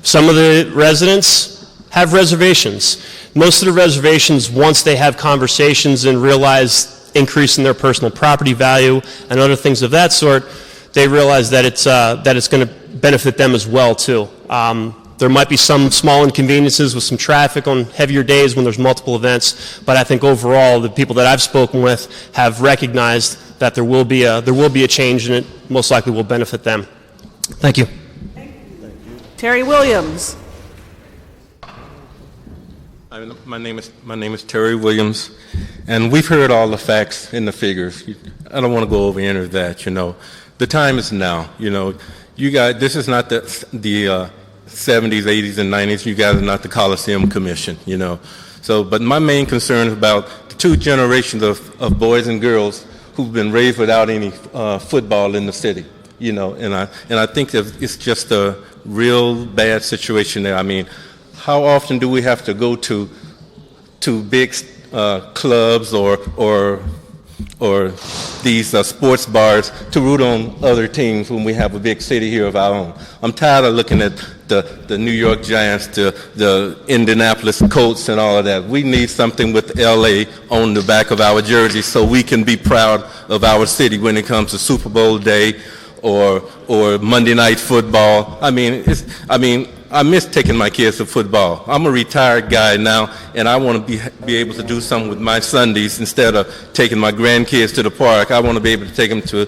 Some of the residents have reservations. Most of the reservations, once they have conversations and realize increase in their personal property value and other things of that sort, they realize that it's going to benefit them as well too. There might be some small inconveniences with some traffic on heavier days when there's multiple events, but I think overall the people that I've spoken with have recognized that there will be a change, and it most likely will benefit them. Thank you. Terry Williams. My name is Terry Williams, and we've heard all the facts and the figures. I don't want to go over any of that. The time is now. You guys, this is not the 70s, 80s, and 90s. You guys are not the Coliseum Commission. So, but my main concern is about the two generations of boys and girls who've been raised without any football in the city. And I think that it's just a real bad situation there. I mean, how often do we have to go to big clubs or these sports bars to root on other teams when we have a big city here of our own? I'm tired of looking at the New York Giants, the Indianapolis Colts, and all of that. We need something with LA on the back of our jersey so we can be proud of our city when it comes to Super Bowl day or Monday Night Football. I miss taking my kids to football. I'm a retired guy now, and I want to be able to do something with my Sundays instead of taking my grandkids to the park. I want to be able to take them to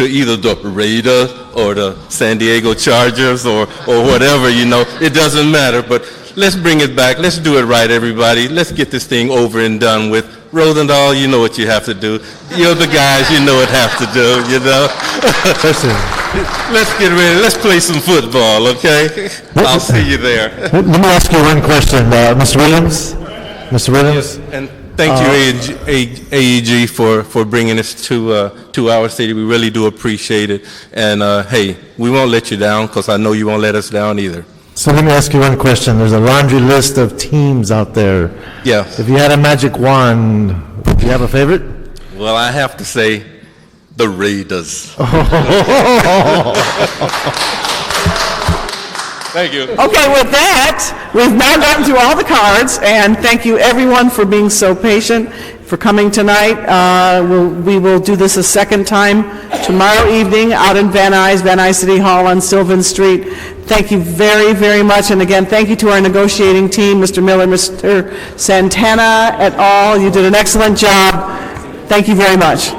either the Raiders or the San Diego Chargers or whatever. It doesn't matter. But let's bring it back. Let's do it right, everybody. Let's get this thing over and done with. Rosendahl, you know what you have to do. You're the guys, you know what have to do. Listen. Let's get ready. Let's play some football, okay? I'll see you there. Let me ask you one question, Mr. Williams. Mr. Williams? Yes, and thank you, AEG, for bringing this to our city. We really do appreciate it. And, hey, we won't let you down because I know you won't let us down either. So let me ask you one question. There's a laundry list of teams out there. Yeah. If you had a magic wand, do you have a favorite? Well, I have to say the Raiders. Thank you. Okay, with that, we've now gotten through all the cards, and thank you everyone for being so patient, for coming tonight. We will do this a second time tomorrow evening out in Van Nuys City Hall on Sylvan Street. Thank you very, very much. And again, thank you to our negotiating team, Mr. Miller, Mr. Santana, et al. You did an excellent job. Thank you very much.